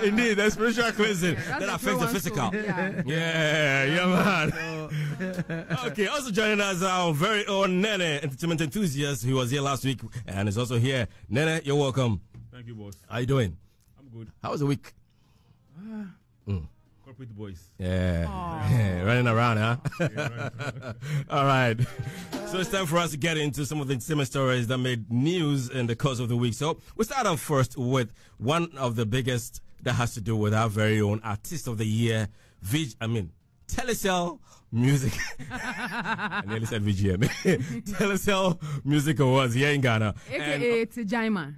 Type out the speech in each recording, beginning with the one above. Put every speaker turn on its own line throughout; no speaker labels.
Indeed, the spiritual cleansing that affects the physical. Man. Okay, also joining us our very own Nene, entertainment enthusiast, who was here last week and is also here. Nene, you're welcome.
Thank you, boss.
How you doing?
I'm good.
How was the week?
Corporate boys.
Yeah. Running around, huh? All right. So it's time for us to get into some of the entertainment stories that made news in the course of the week. So we'll start off first with one of the biggest that has to do with our very own Artist of the Year, Telecel Music. I nearly said VGM. Telecel Music Awards here in Ghana.
AKA Adjei-Danquah.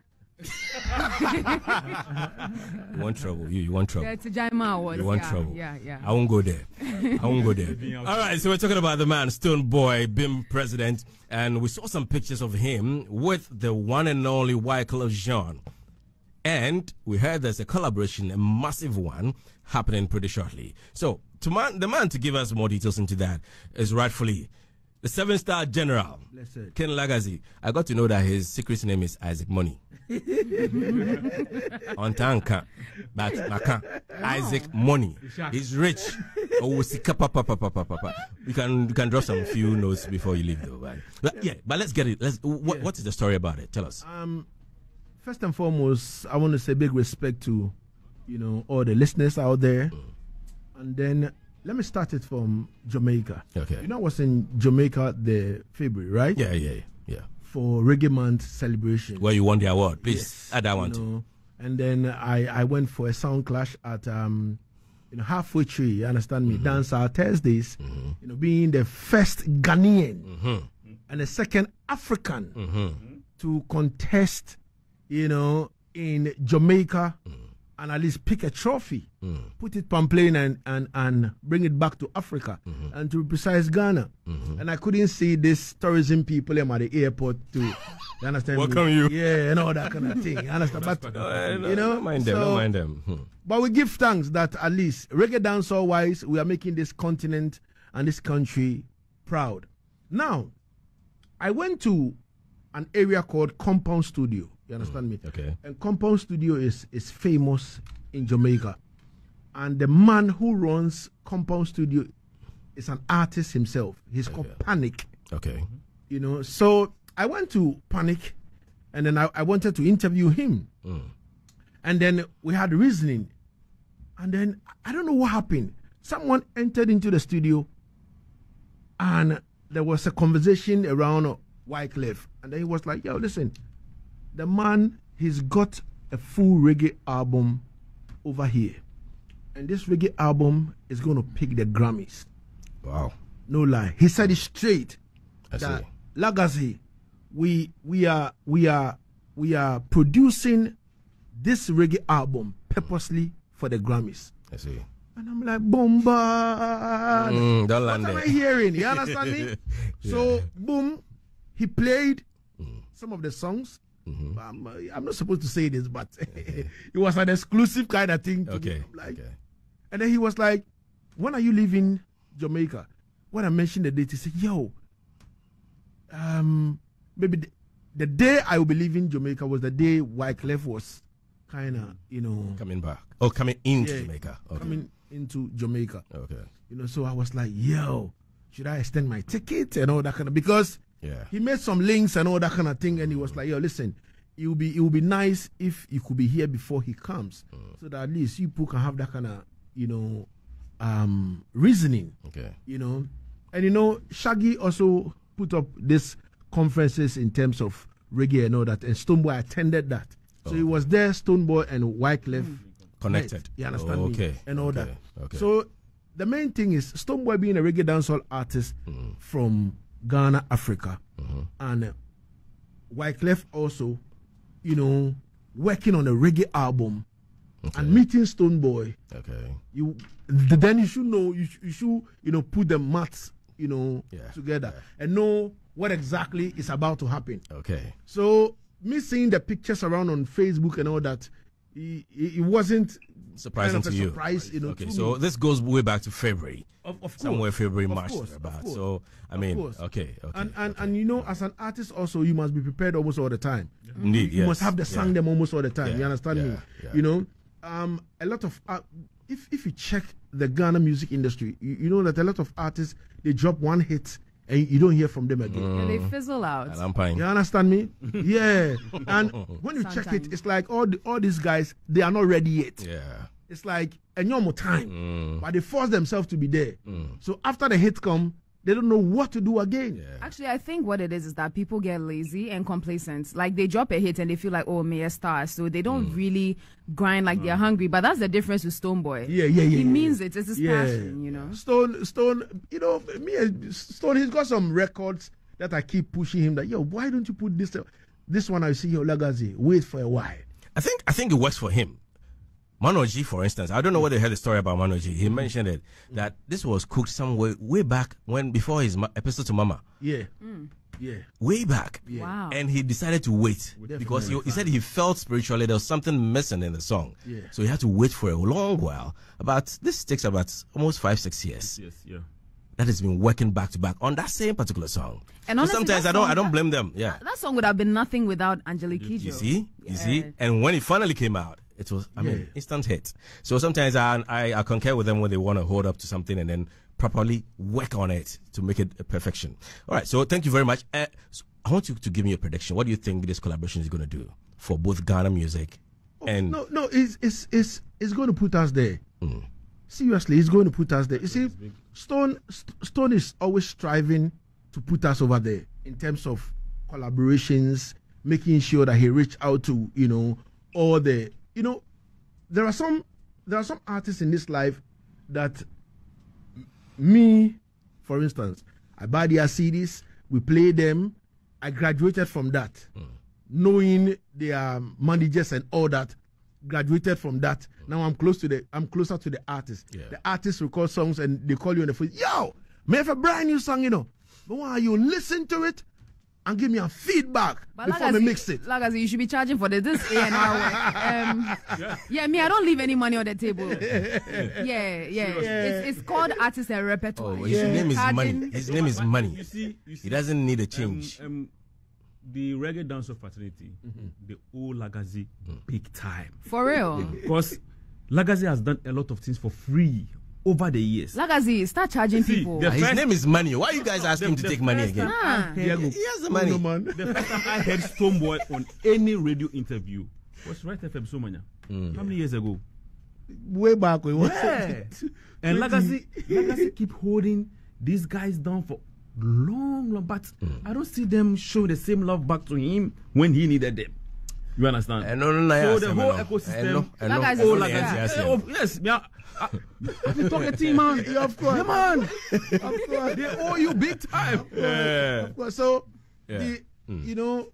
You want trouble. You want trouble.
Yeah, Adjei-Danquah Awards.
You want trouble.
Yeah.
I won't go there. All right, so we're talking about the man, Stone Boy, BIM president, and we saw some pictures of him with the one and only Wyclef Jean. And we heard there's a collaboration, a massive one, happening pretty shortly. So, the man to give us more details into that is rightfully the 7-star general, Ken Lagazi. I got to know that his secret name is Isaac Money. On Tanka, but Isaac Money. He's rich. You can drop some few notes before you leave, though. Right? But let's get it. What is the story about it? Tell us.
First and foremost, I want to say big respect to, all the listeners out there. And then let me start it from Jamaica.
Okay.
I was in Jamaica the February, right?
Yeah.
For Reggae Month celebration.
Where you won the award. Please add that one too.
And then I went for a sound clash at Halfway Tree, you understand me? Dance our Thursdays, being the first Ghanaian and the second African to contest, in Jamaica and at least pick a trophy, put it on plane and bring it back to Africa and to be precise Ghana. And I couldn't see this tourism people at the airport to, you understand?
Welcome you.
Yeah, and all that kind of thing. You understand? But,
don't mind them.
But we give thanks that at least reggae dancehall wise, we are making this continent and this country proud. Now, I went to an area called Compound Studio. You understand me?
Okay.
And Compound Studio is famous in Jamaica. And the man who runs Compound Studio is an artist himself. He's called Panic.
Okay.
So I went to Panic and then I wanted to interview him. And then we had reasoning. And then I don't know what happened. Someone entered into the studio and there was a conversation around Wyclef. And then he was like, yo, listen. The man, he's got a full reggae album over here. And this reggae album is going to pick the Grammys.
Wow.
No lie. He said it straight.
I see.
Legacy, we are producing this reggae album purposely for the Grammys.
I see.
And I'm like, bombard.
Don't land
what
there.
am I hearing? You understand me? So, boom, he played some of the songs. I'm not supposed to say this, but it was an exclusive kind of thing to me. And then he was like, when are you leaving Jamaica? When I mentioned the date, he said, yo, maybe the day I will be leaving Jamaica was the day Wyclef was kind of,
coming back. Oh, coming into Jamaica. Okay.
Coming into Jamaica.
Okay.
So I was like, yo, should I extend my ticket and all that kind of, because he made some links and all that kind of thing, and he was like, yo, listen, it will be nice if you could be here before he comes, so that at least you people can have that kind of, reasoning.
Okay.
And Shaggy also put up these conferences in terms of reggae and all that, and Stoneboy attended that. So he was there, Stoneboy and Wyclef
connected.
You understand me? And all that.
Okay.
So the main thing is Stoneboy being a reggae dancehall artist from Ghana, Africa, and Wyclef also, working on a reggae album and meeting Stoneboy.
Okay.
Then you should know, you should put the maths, together and know what exactly is about to happen.
Okay.
So me seeing the pictures around on Facebook and all that, it wasn't
surprising to you.
Surprise,
okay, so this goes way back to February.
Of course.
Somewhere February, March.
Of course.
So, I mean, okay.
And as an artist also, you must be prepared almost all the time.
Indeed,
you must have the sang them almost all the time. You understand me? a lot of if you check the Ghana music industry, you know that a lot of artists, they drop one hit and you don't hear from them again.
Yeah, they fizzle out.
You understand me? Yeah. And when you check it, it's like all these guys, they are not ready yet.
Yeah.
It's like a normal time, but they force themselves to be there. So after the hit come, they don't know what to do again.
Yeah. Actually, I think what it is that people get lazy and complacent. Like they drop a hit and they feel like, oh, me a star. So they don't really grind like they're hungry. But that's the difference with Stonebwoy. He means it. It's his passion, you know.
Stone, you know, Stone, he's got some records that I keep pushing him that, yo, why don't you put this one I see your legacy? Wait for a while. I
think it works for him. Manoji, for instance, I don't know whether you heard the story about Manoji. He mentioned it, that this was cooked somewhere way back before his episode to Mama.
Yeah.
Way back.
Yeah. Wow.
And he decided to wait because he said he felt spiritually there was something missing in the song.
Yeah.
So he had to wait for a long while. This takes about almost 5-6 years.
Yes, yeah.
That has been working back to back on that same particular song.
And honestly,
sometimes I don't blame them. Yeah.
That song would have been nothing without Angelique Kidjo.
You see? And when it finally came out, it was, instant hit. So sometimes I concur with them when they want to hold up to something and then properly work on it to make it a perfection. All right, so thank you very much. So I want you to give me a prediction. What do you think this collaboration is going to do for both Ghana music and...
No, it's going to put us there. Seriously, it's going to put us there. You see, Stone is always striving to put us over there in terms of collaborations, making sure that he reach out to, you know, all the... You know, there are some artists in this life that me, for instance, I buy their CDs, we play them. I graduated from that, knowing their managers and all that. Graduated from that. Now I'm closer to the artist. Yeah. The artists record songs and they call you on the phone. Yo, may have a brand new song, you know. But why you listen to it and give me a feedback before we mix it?
Like I said, you should be charging for this A&R work. Me, I don't leave any money on the table. It's called artist and repertoire.
Oh, his name is money. His name is money. You see, he doesn't need a change.
The reggae dancer fraternity, the old Lagazi, big time.
For real?
Because Lagazi has done a lot of things for free over the years.
Lagazi, start charging people.
His name is money. Why you guys asking him to take money again?
He has the money. The first time I heard Stonebwoy on any radio interview was right FM Somanya. How many years ago?
Way back.
Yeah. And Lagazi keep holding these guys down for long, but I don't see them show the same love back to him when he needed them. You understand? So the whole ecosystem. Yes, I've been talking to him, man.
Yeah, of course.
Yeah, man.
Of course.
They owe you big time.
Yeah. Of course. So, you know,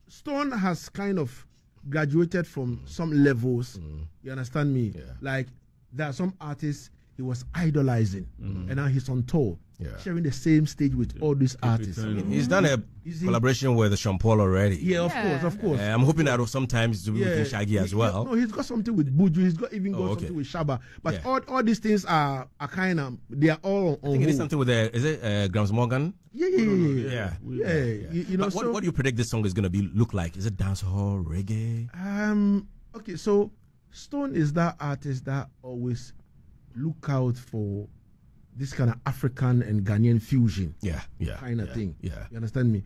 Stone has kind of graduated from some levels. You understand me? Yeah. Like, there are some artists he was idolizing, and now he's on tour. Sharing the same stage with all these artists.
He's done a collaboration with Sean Paul already.
Yeah, of course.
I'm hoping that sometimes do with Shaggy as well.
No, he's got something with Buju. He's got something with Shaba. But all these things are kind of, they are all on
I think it is something with Grams Morgan.
Yeah. You know,
but what do you predict this song is going to look like? Is it dancehall, reggae?
Okay, so Stone is that artist that always look out for this kind of African and Ghanaian fusion kind of thing. Yeah. You understand me?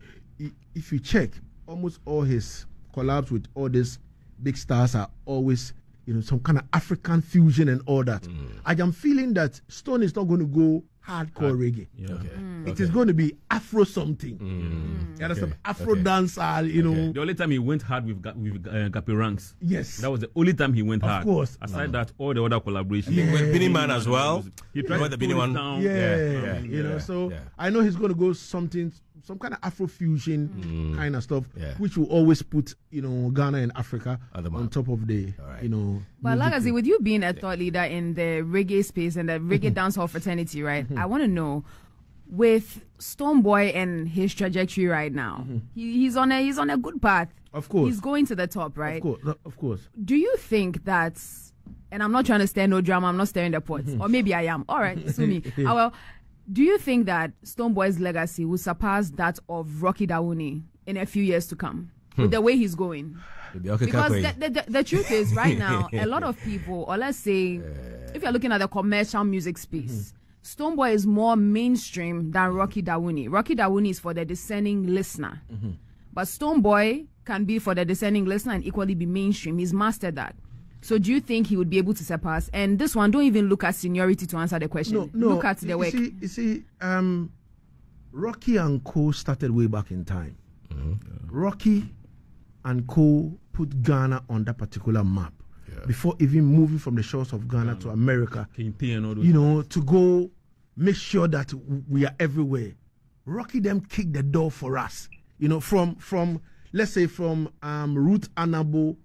If you check, almost all his collabs with all these big stars are always, you know, some kind of African fusion and all that. I am feeling that Stone is not going to go hardcore reggae. It is going to be Afro something. You understand? Afro dancer, you know.
The only time he went hard with Gapi Ranks.
Yes.
That was the only time he went hard.
Of course.
Aside that, all the other collaborations.
With Benin Man as well.
He tried to
Benin one.
down.
You know, so I know he's going to go some kind of Afro fusion kind of stuff, which will always put, you know, Ghana and Africa on top of the, you know.
But like I say, with you being a thought leader in the reggae space and the reggae dancehall fraternity, right? I want to know, with Stonebwoy and his trajectory right now, he's on a good path.
Of course.
He's going to the top, right?
Of course.
Do you think that's, and I'm not trying to stir no drama, I'm not stirring the pots, or maybe I am. All right, sue me. Well, do you think that Stonebwoy's legacy will surpass that of Rocky Dawuni in a few years to come, with the way he's going? Because the truth is, right now, a lot of people, or let's say, if you're looking at the commercial music space, Stonebwoy is more mainstream than Rocky Dawuni. Rocky Dawuni is for the discerning listener. But Stonebwoy can be for the discerning listener and equally be mainstream. He's mastered that. So do you think he would be able to surpass? And this one, don't even look at seniority to answer the question.
No,
look at the work.
You see, Rocky and Co started way back in time. Rocky and Co put Ghana on that particular map before even moving from the shores of Ghana to America. To go make sure that we are everywhere. Rocky them kicked the door for us. From let's say from Ruth Anabo,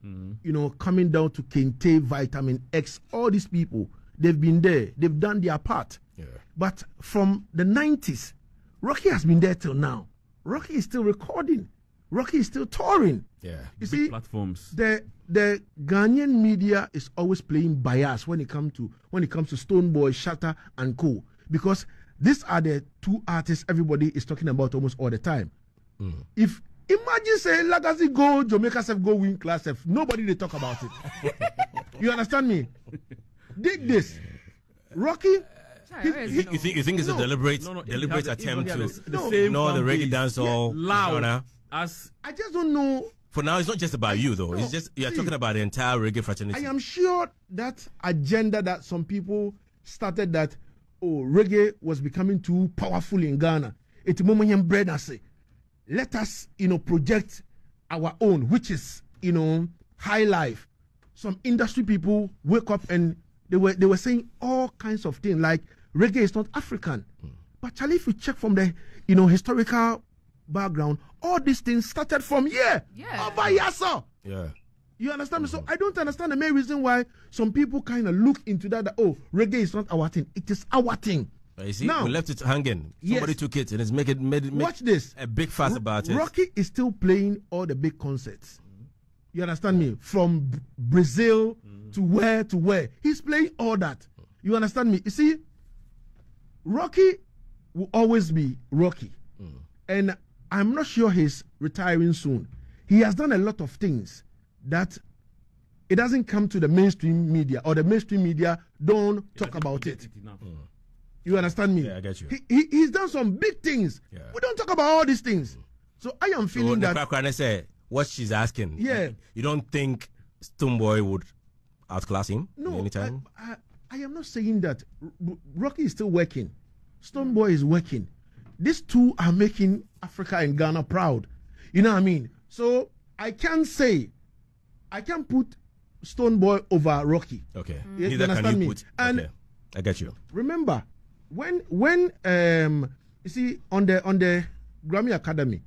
coming down to Kente, Vitamin X, all these people, they've been there. They've done their part. But from the 90s, Rocky has been there till now. Rocky is still recording. Rocky is still touring. You see,
platforms.
The Ghanaian media is always playing bias when it comes to Stonebwoy, Shatta, and Co. Because these are the two artists everybody is talking about almost all the time. If imagine say Legacy go, Jamaica Self go win class F, nobody they talk about it. You understand me? Dig this, Rocky.
You think it's a deliberate attempt to ignore the reggae dancehall loud?
As I just don't know.
For now, it's not just about you though. It's just you're talking about the entire reggae fraternity.
I am sure that agenda that some people started, that reggae was becoming too powerful in Ghana. It's moment bread and say, let us project our own, which is high life. Some industry people wake up and they were saying all kinds of things like reggae is not African. But Charlie, if you check from the historical background, all these things started from here. Over Yasa. You understand me? So I don't understand the main reason why some people kind of look into that reggae is not our thing. It is our thing.
You see, we left it hanging. Somebody took it and it's made
watch this.
A big fuss about it.
Rocky is still playing all the big concerts. You understand me? From Brazil to where. He's playing all that. You understand me? You see, Rocky will always be Rocky. And I'm not sure he's retiring soon. He has done a lot of things that it doesn't come to the mainstream media, or the mainstream media don't talk about it. You understand me?
Yeah, I get you.
He's done some big things. We don't talk about all these things. So I am feeling
that. Say what she's asking. You don't think Stonebwoy would outclass him?
No,
anytime?
I am not saying that. Rocky is still working. Stonebwoy is working. These two are making Africa and Ghana proud. You know what I mean? So I can't put Stonebwoy over Rocky.
Okay.
You understand me? And
I get you.
Remember, when you see on the Grammy Academy,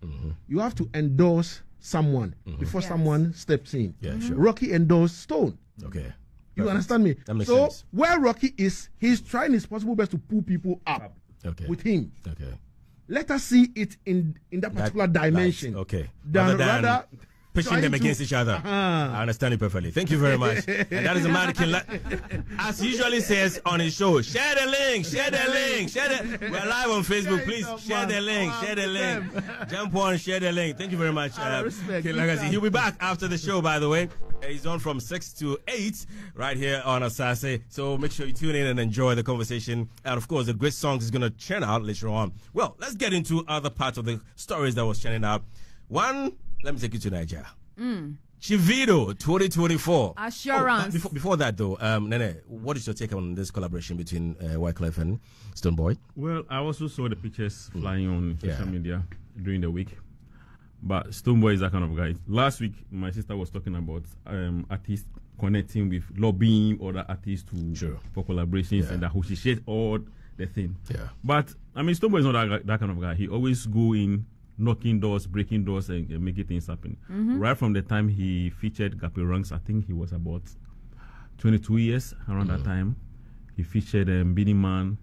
you have to endorse someone before someone steps in.
Sure.
Rocky endorsed Stone.
Okay.
You understand me?
That makes sense.
Where Rocky is, he's trying his possible best to pull people up with him.
Okay.
Let us see it in that particular dimension.
Okay.
Rather
pushing them against each other. I understand it perfectly. Thank you very much. And that is a man as usually says on his show, share the link. We're live on Facebook. Please share the link. Jump on, share the link. Thank you very much. He'll be back after the show, by the way. He's on from 6 to 8 right here on Asaase. So make sure you tune in and enjoy the conversation. And of course, the great songs is going to churn out later on. Well, let's get into other parts of the stories that was churning out. One, let me take you to Nigeria. Chivido 2024.
Assurance.
Before that, though, Nene, what is your take on this collaboration between Wyclef and Stonebwoy?
Well, I also saw the pictures flying on social media during the week. But Stonebwoy is that kind of guy. Last week, my sister was talking about artists connecting with lobbying other artists for collaborations and that she shared all the thing. But, I mean, Stonebwoy is not that kind of guy. He always go in, knocking doors, breaking doors, and making things happen. Right from the time he featured Gappy Ranks, I think he was about 22 years around that time. He featured Beanie Man.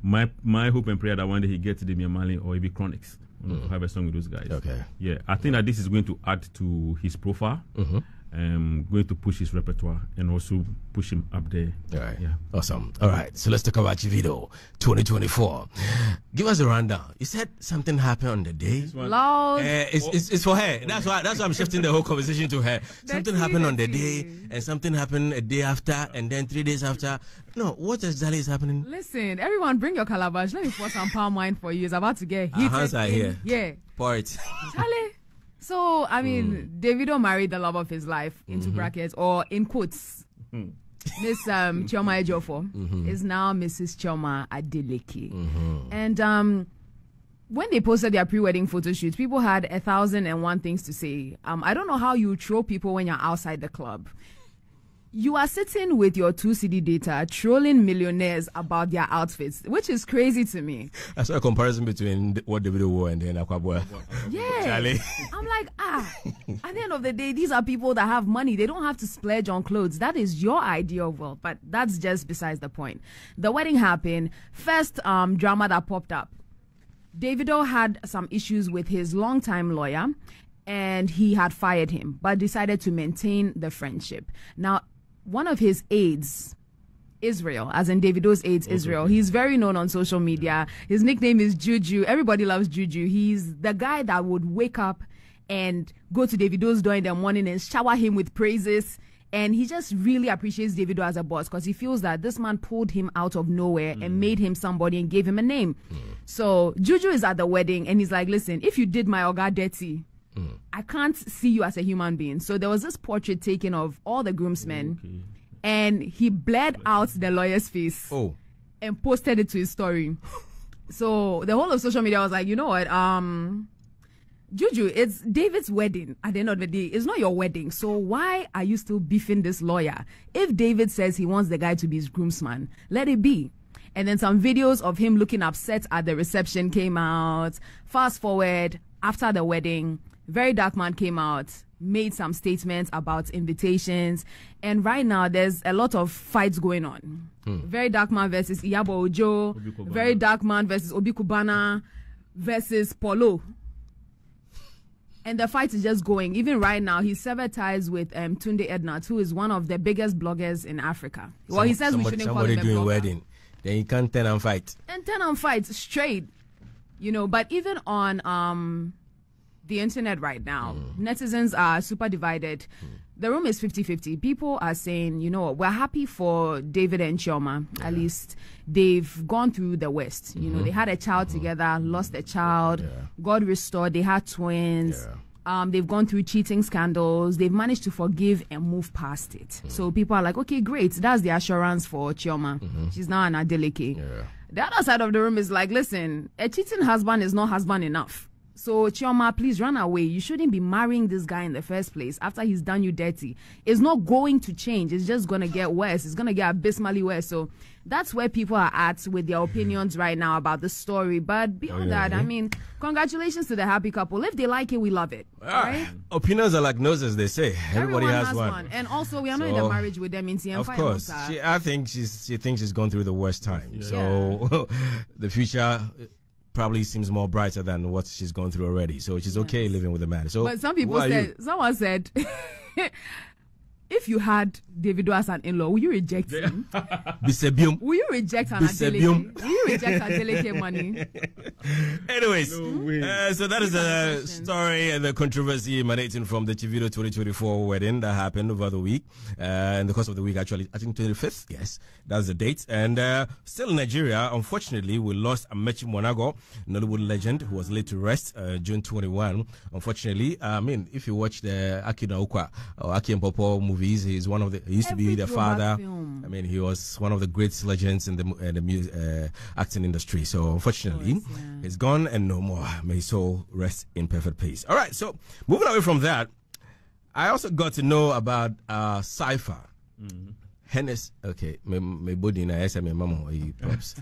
My hope and prayer that one day he gets the Miamali or Ibi Chronics to have a song with those guys.
Okay.
Yeah, I think that this is going to add to his profile. going to push his repertoire and also push him up there.
All right. Yeah. Awesome. All right. So let's talk about Chivido 2024. Give us a rundown. You said something happened on the day. It's for her. That's why I'm shifting the whole conversation to her. Something happened on the day, and something happened a day after, and then 3 days after. No, what exactly is happening?
Listen, everyone, bring your calabash. Let me pour some palm wine for you. It's about to get heated.
Hands are here.
Yeah.
Pour it.
Charlie. So, I mean, Davido married the love of his life, into brackets, or in quotes. Miss Chioma Ejiofor is now Mrs. Chioma Adeleke. And when they posted their pre-wedding photo shoots, people had 1,001 things to say. I don't know how you troll people when you're outside the club. You are sitting with your 2CD data, trolling millionaires about their outfits, which is crazy to me.
I saw a comparison between what Davido wore and then Akwaaba.
Yeah.
Charlie.
I'm like, at the end of the day, these are people that have money. They don't have to splurge on clothes. That is your idea of wealth, but that's just besides the point. The wedding happened. First drama that popped up. Davido had some issues with his longtime lawyer, and he had fired him, but decided to maintain the friendship. Now, one of his aides, Israel, as in Davido's aides, Israel, he's very known on social media. His nickname is Juju. Everybody loves Juju. He's the guy that would wake up and go to Davido's door in the morning and shower him with praises. And he just really appreciates Davido as a boss because he feels that this man pulled him out of nowhere and made him somebody and gave him a name. So Juju is at the wedding and he's like, listen, if you did my Oga dirty, I can't see you as a human being. So there was this portrait taken of all the groomsmen, and he bled out the lawyer's face and posted it to his story. So the whole of social media was like, you know what, Juju, it's David's wedding. At the end of the day, it's not your wedding. So why are you still beefing this lawyer? If David says he wants the guy to be his groomsman, let it be. And then some videos of him looking upset at the reception came out. Fast forward, after the wedding, Very Dark Man came out, made some statements about invitations, and right now there's a lot of fights going on. Very Dark Man versus Iyabo Ojo, Very Dark Man versus Obi Kubana versus Polo. And the fight is just going. Even right now, he's severed ties with Tunde Ednat, who is one of the biggest bloggers in Africa. Well, he says we shouldn't call him a
doing
blogger.
Wedding. Then you can't turn and fight.
And turn and fight straight. You know, but even on the internet right now, netizens are super divided. The room is 50-50. People are saying, you know what, we're happy for David and Chioma. At least they've gone through the worst. You know, they had a child together, lost a child, God restored, they had twins. They've gone through cheating scandals. They've managed to forgive and move past it. So people are like, okay, great. That's the assurance for Chioma. She's now an Adeleke. The other side of the room is like, listen, a cheating husband is not husband enough. So Chioma, please run away. You shouldn't be marrying this guy in the first place after he's done you dirty. It's not going to change. It's just going to get worse. It's going to get abysmally worse. So that's where people are at with their opinions right now about the story. But beyond that, I mean, congratulations to the happy couple. If they like it, we love it. Right?
Opinions are like noses, they say. Everybody has one.
And also, we are not in a marriage with them in TM.
Of course. I think she thinks she's gone through the worst time. So the future probably seems more brighter than what she's gone through already. So she's okay living with the man. So,
but some people said, someone said, if you had Davido as an in-law, will you reject him? Will you reject an Adeleke? Will you reject Adeleke money?
Anyways, so that is the story and the controversy emanating from the Chivido 2024 wedding that happened over the week. In the course of the week, actually, I think 25th. Yes, that's the date. And still in Nigeria, unfortunately, we lost Amechi Monago, Nollywood legend, who was laid to rest June 21. Unfortunately, I mean, if you watch the Akina or Aki and Popo movies, he's one of the. He used to be the father.
Film.
I mean, he was one of the great legends in the music, acting industry. So unfortunately, he's gone and no more. May his soul rest in perfect peace. All right. So moving away from that, I also got to know about Cypher. Hennes, okay, my body na esa my mama pops.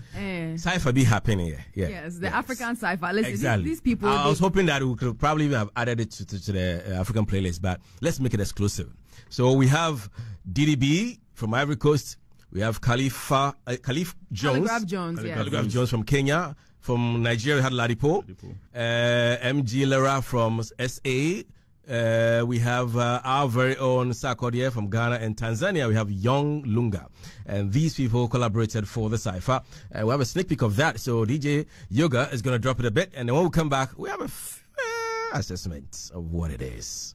Cypher be happening here. Yeah.
Yes, the African Cypher. Listen,
exactly.
These people.
I was hoping that we could probably have added it to the African playlist, but let's make it exclusive. So we have DDB from Ivory Coast. We have Khalif Jones. Khaligraph Jones from Kenya. From Nigeria, we had Ladipo. MG Lera from SA. we have our very own Sarkodie from Ghana, and Tanzania we have Young Lunga, and these people collaborated for the cypher. We have a sneak peek of that, so DJ Yoga is going to drop it a bit, and then when we come back we have a assessment of what it is.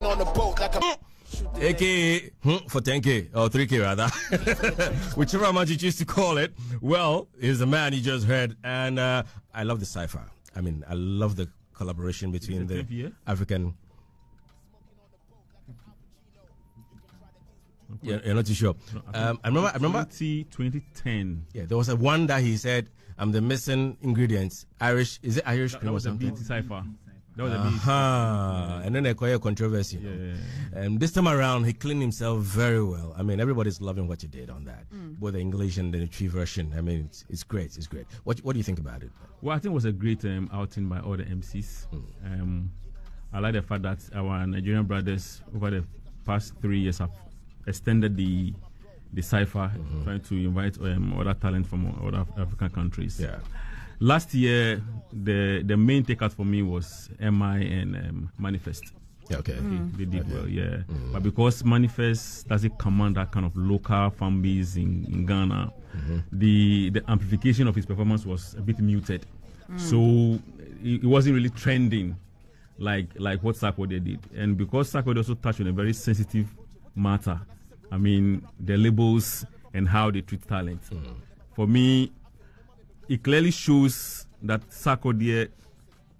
On the boat like a
AKA for 10K or 3K rather, whichever amount you choose to call it. Well, is the man you just heard, and I love the cypher. I mean, I love the collaboration between the African. Yeah, you're not too sure. I remember
2010.
Yeah, there was a one that he said, "I'm the missing ingredients." Irish, is it Irish?
That was a beat cypher. That was a beat.
And then they quite a controversy. And this time around, he cleaned himself very well. I mean, everybody's loving what you did on that, both the English and the Tree version. I mean, it's great. It's great. What do you think about it?
Well, I think it was a great outing by all the MCs. I like the fact that our Nigerian brothers over the past 3 years have extended the cypher, trying to invite other talent from other African countries.
Yeah.
Last year, the main takeout for me was MI and Manifest.
Okay.
They did well, yeah. But because Manifest doesn't command that kind of local fan base in Ghana, the amplification of his performance was a bit muted. So it wasn't really trending like what Sarkodie did. And because Sarkodie also touched on a very sensitive matter, I mean, the labels and how they treat talent. For me, it clearly shows that Sarkodie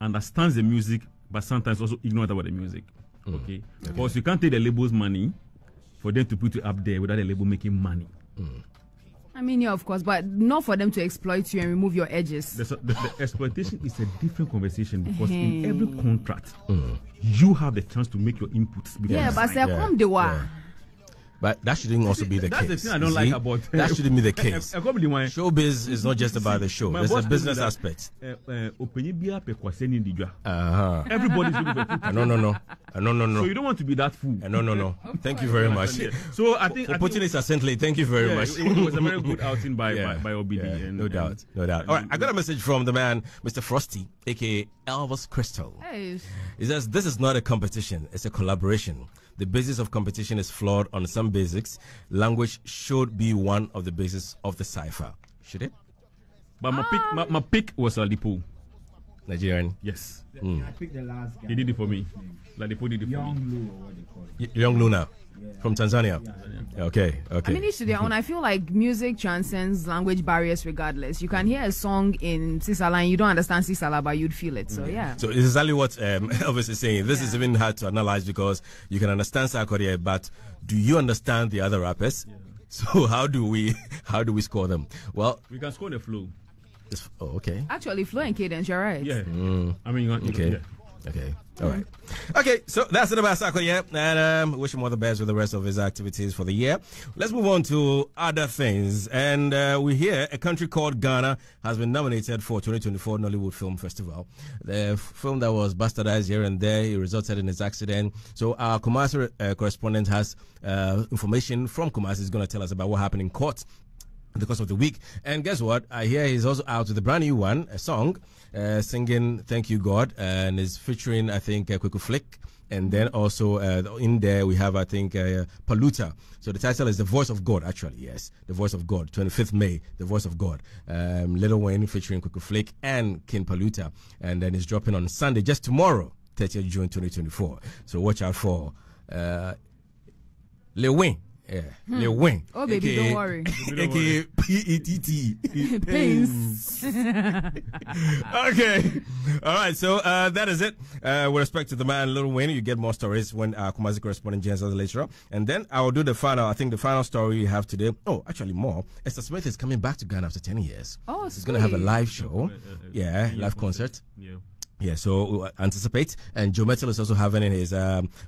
understands the music, but sometimes also ignores about the music. Okay? Because you can't take the label's money for them to put you up there without the label making money.
I mean, yeah, of course, but not for them to exploit you and remove your edges.
The exploitation is a different conversation, because in every contract, you have the chance to make your inputs.
Yeah, but say, come the wa.
But that shouldn't also be the case.
That's the thing I don't like about
that. Shouldn't be the case. Showbiz is not just about the show. There's a business aspect.
Everybody's looking for
No.
So you don't want to be that fool.
No. Thank you very much.
So I think
putting it succinctly, thank you very much.
It was a very good outing by OBD.
Yeah, no doubt. All right, I got a message from the man, Mr. Frosty, aka Elvis Crystal.
Hey.
He says this is not a competition; it's a collaboration. The basis of competition is flawed on some basics. Language should be one of the bases of the cipher. Should it?
But my pick was Ladipo.
Nigerian?
Yes.
I picked the last guy.
He did it for me. Ladipo did it for
Young
me.
Lu, or what they call it.
Young Luna. From Tanzania?
Yeah.
Okay.
I mean, each to their own. I feel like music transcends language barriers regardless. You can hear a song in Sisala and you don't understand Sisala, but you'd feel it. So, yeah.
So, it's exactly what Elvis is saying. This is even hard to analyze because you can understand Sarkodie, but do you understand the other rappers? Yeah. So, how do we score them? Well,
we can score the flow.
Okay.
Actually, flow and cadence, you're right.
Yeah. I mean,
okay. All right. Okay, so that's it about Sarkodie, and wish him all the best with the rest of his activities for the year. Let's move on to other things, and we hear a country called Ghana has been nominated for 2024 Nollywood Film Festival. The film that was bastardized here and there, it resulted in its accident. So our Kumasi correspondent has information from Kumasi. He's going to tell us about what happened in court in the course of the week. And guess what? I hear he's also out with a brand new one, a song, singing Thank You God, and is featuring, I think, Kweku Flick. And then also in there we have, I think, Paluta. So the title is The Voice of God, actually, yes. The Voice of God, 25th May, The Voice of God. Lil Wayne featuring Kweku Flick and King Paluta. And then it's dropping on Sunday, just tomorrow, 30th June 2024. So watch out for Lil Wayne Yeah, Lil Wayne.
Oh, baby, don't worry.
AKA P-E-T-T.
Pains.
Okay. All right, so that is it. With respect to the man Lil Wayne, you get more stories when Kumasi correspondent James does later on. And then I will do the final story we have today. Oh, actually more. Xtra Smith is coming back to Ghana after 10 years.
Oh,
he's going to have a live show. Live concert. Yeah, so anticipate. And Joe Metal is also having his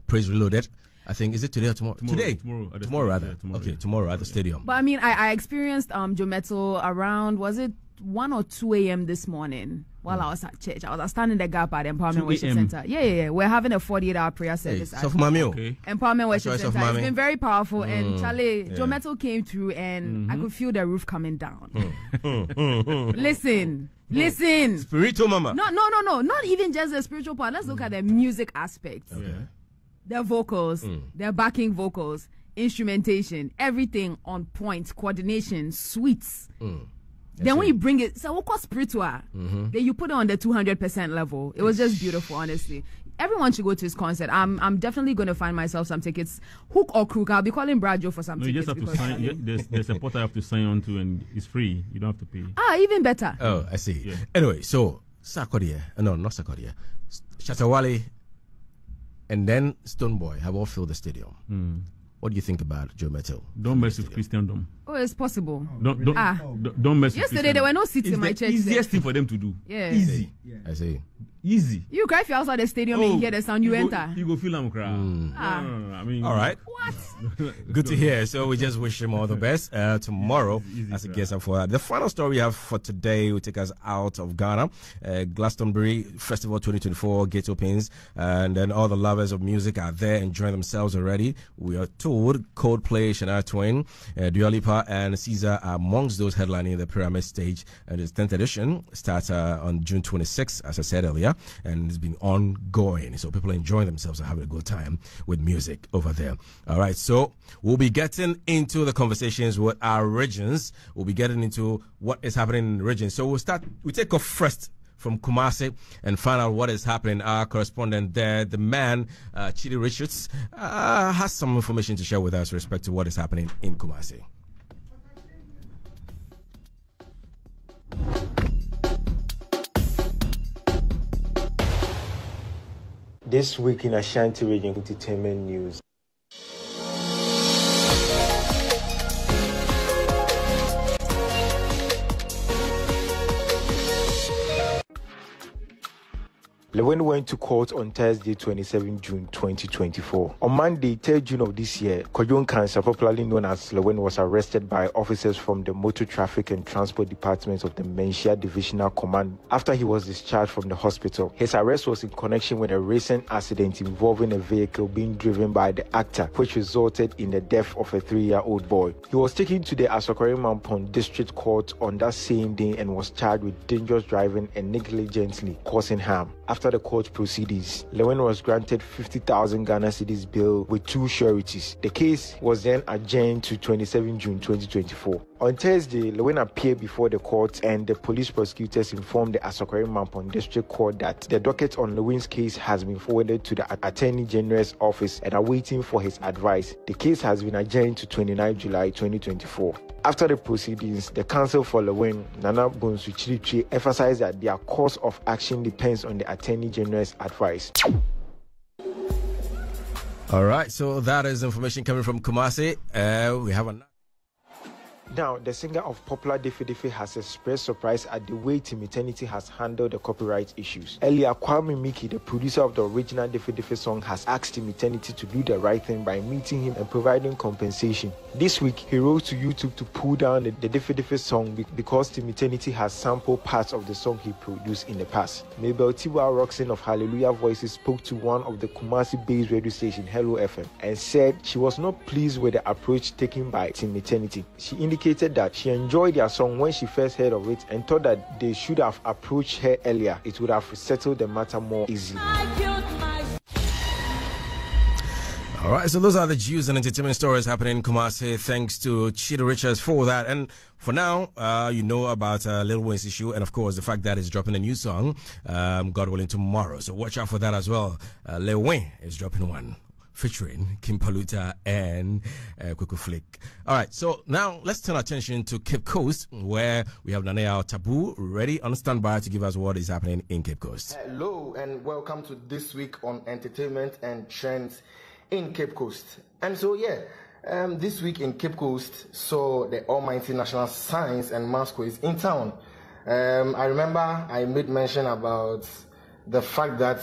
Praise Reloaded. I think, is it today or tomorrow? Tomorrow rather. Okay, tomorrow at the stadium.
But I mean, I experienced Joe Metal around, was it 1 or 2 a.m. this morning while I was at church. I was standing the gap at the Empowerment Worship Center. Yeah. We're having a 48-hour prayer service at Empowerment Worship Center. It's been very powerful. And Charlie, Joe Metal came through and I could feel the roof coming down. Listen.
Spiritual mama.
No. Not even just the spiritual part. Let's look at the music aspect.
Okay.
Their vocals, their backing vocals, instrumentation, everything on point, coordination, sweets. Then when you bring it, so what called spiritual? Then you put it on the 200% level. It was just beautiful, honestly. Everyone should go to his concert. I'm definitely going to find myself some tickets, hook or crook. I'll be calling Brad Joe for some tickets.
You just have to sign. There's a portal you have to sign on to, and it's free. You don't have to pay.
Even better.
Oh, I see. Yeah. Anyway, so Sarkodie, no, not Sarkodie, Shatawale, and then Stonebwoy have all filled the stadium. What do you think about Joe Metal?
Don't mess with Christendom.
Oh, it's possible.
Don't mess with
Yesterday there were no seats in my church.
It's the easiest thing for them to do.
Yeah.
Easy.
Yeah.
I see.
Easy.
You cry if you're outside the stadium and you hear the sound, you enter.
You go feel them cry. No. I mean,
all right.
What?
Good to hear. So we just wish him all the best tomorrow as a guest for that. The final story we have for today will take us out of Ghana. Glastonbury Festival 2024 gate opens, and then all the lovers of music are there enjoying themselves already. We are told Coldplay, Shania Twain, Dua Lipa, and Caesar are amongst those headlining the Pyramid stage. And its 10th edition starts on June 26th, as I said earlier, and it's been ongoing. So people are enjoying themselves and having a good time with music over there. All right, so we'll be getting into the conversations with our regions. We'll be getting into what is happening in the region. So we'll take off first from Kumasi and find out what is happening. Our correspondent there, the man, Chidi Richards, has some information to share with us with respect to what is happening in Kumasi.
This week in Ashanti Region Entertainment News. Lewin went to court on Thursday, 27 June 2024. On Monday, 3rd June of this year, Kojon Kansa, popularly known as Lewin, was arrested by officers from the Motor Traffic and Transport Department of the Menchia Divisional Command after he was discharged from the hospital. His arrest was in connection with a recent accident involving a vehicle being driven by the actor, which resulted in the death of a 3-year-old boy. He was taken to the Asokore-Mampong District Court on that same day and was charged with dangerous driving and negligently causing harm. After the court proceedings, Lewin was granted 50,000 Ghana cedis bail with 2 sureties. The case was then adjourned to 27 June 2024. On Thursday, Lewin appeared before the court and the police prosecutors informed the Asokore-Mampong District Court that the docket on Lewin's case has been forwarded to the Attorney General's office and are waiting for his advice. The case has been adjourned to 29 July 2024. After the proceedings, the counsel for Lewin, Nana Bonsu Chirichi, emphasized that their course of action depends on the Attorney General's advice.
All right, so that is information coming from Kumasi. We have a...
Now, the singer of popular Defe Defe has expressed surprise at the way Team Eternity has handled the copyright issues. Earlier, Kwame Miki, the producer of the original Defe Defe song, has asked Team Eternity to do the right thing by meeting him and providing compensation. This week, he wrote to YouTube to pull down the Defe Defe song because Team Eternity has sampled parts of the song he produced in the past. Mabel Tiwa Roxon of Hallelujah Voices spoke to one of the Kumasi-based radio station, Hello FM, and said she was not pleased with the approach taken by Team Eternity. She indicated that she enjoyed their song when she first heard of it and thought that they should have approached her earlier. It would have settled the matter more easily.
All right, so those are the news and entertainment stories happening in Kumasi. Thanks to Chidi Richards for that. And for now, you know about Lil Wayne's issue and, of course, the fact that he's dropping a new song, God willing, tomorrow. So watch out for that as well. Lil Wayne is dropping one. featuring Kim Paluta and Kuku Flick. All right, so now let's turn our attention to Cape Coast, where we have Nanea Tabu ready on standby to give us what is happening in Cape Coast.
Hello and welcome to This Week on Entertainment and Trends in Cape Coast. And so, this week in Cape Coast saw the almighty National Science and Maths Quiz in town. I remember I made mention about the fact that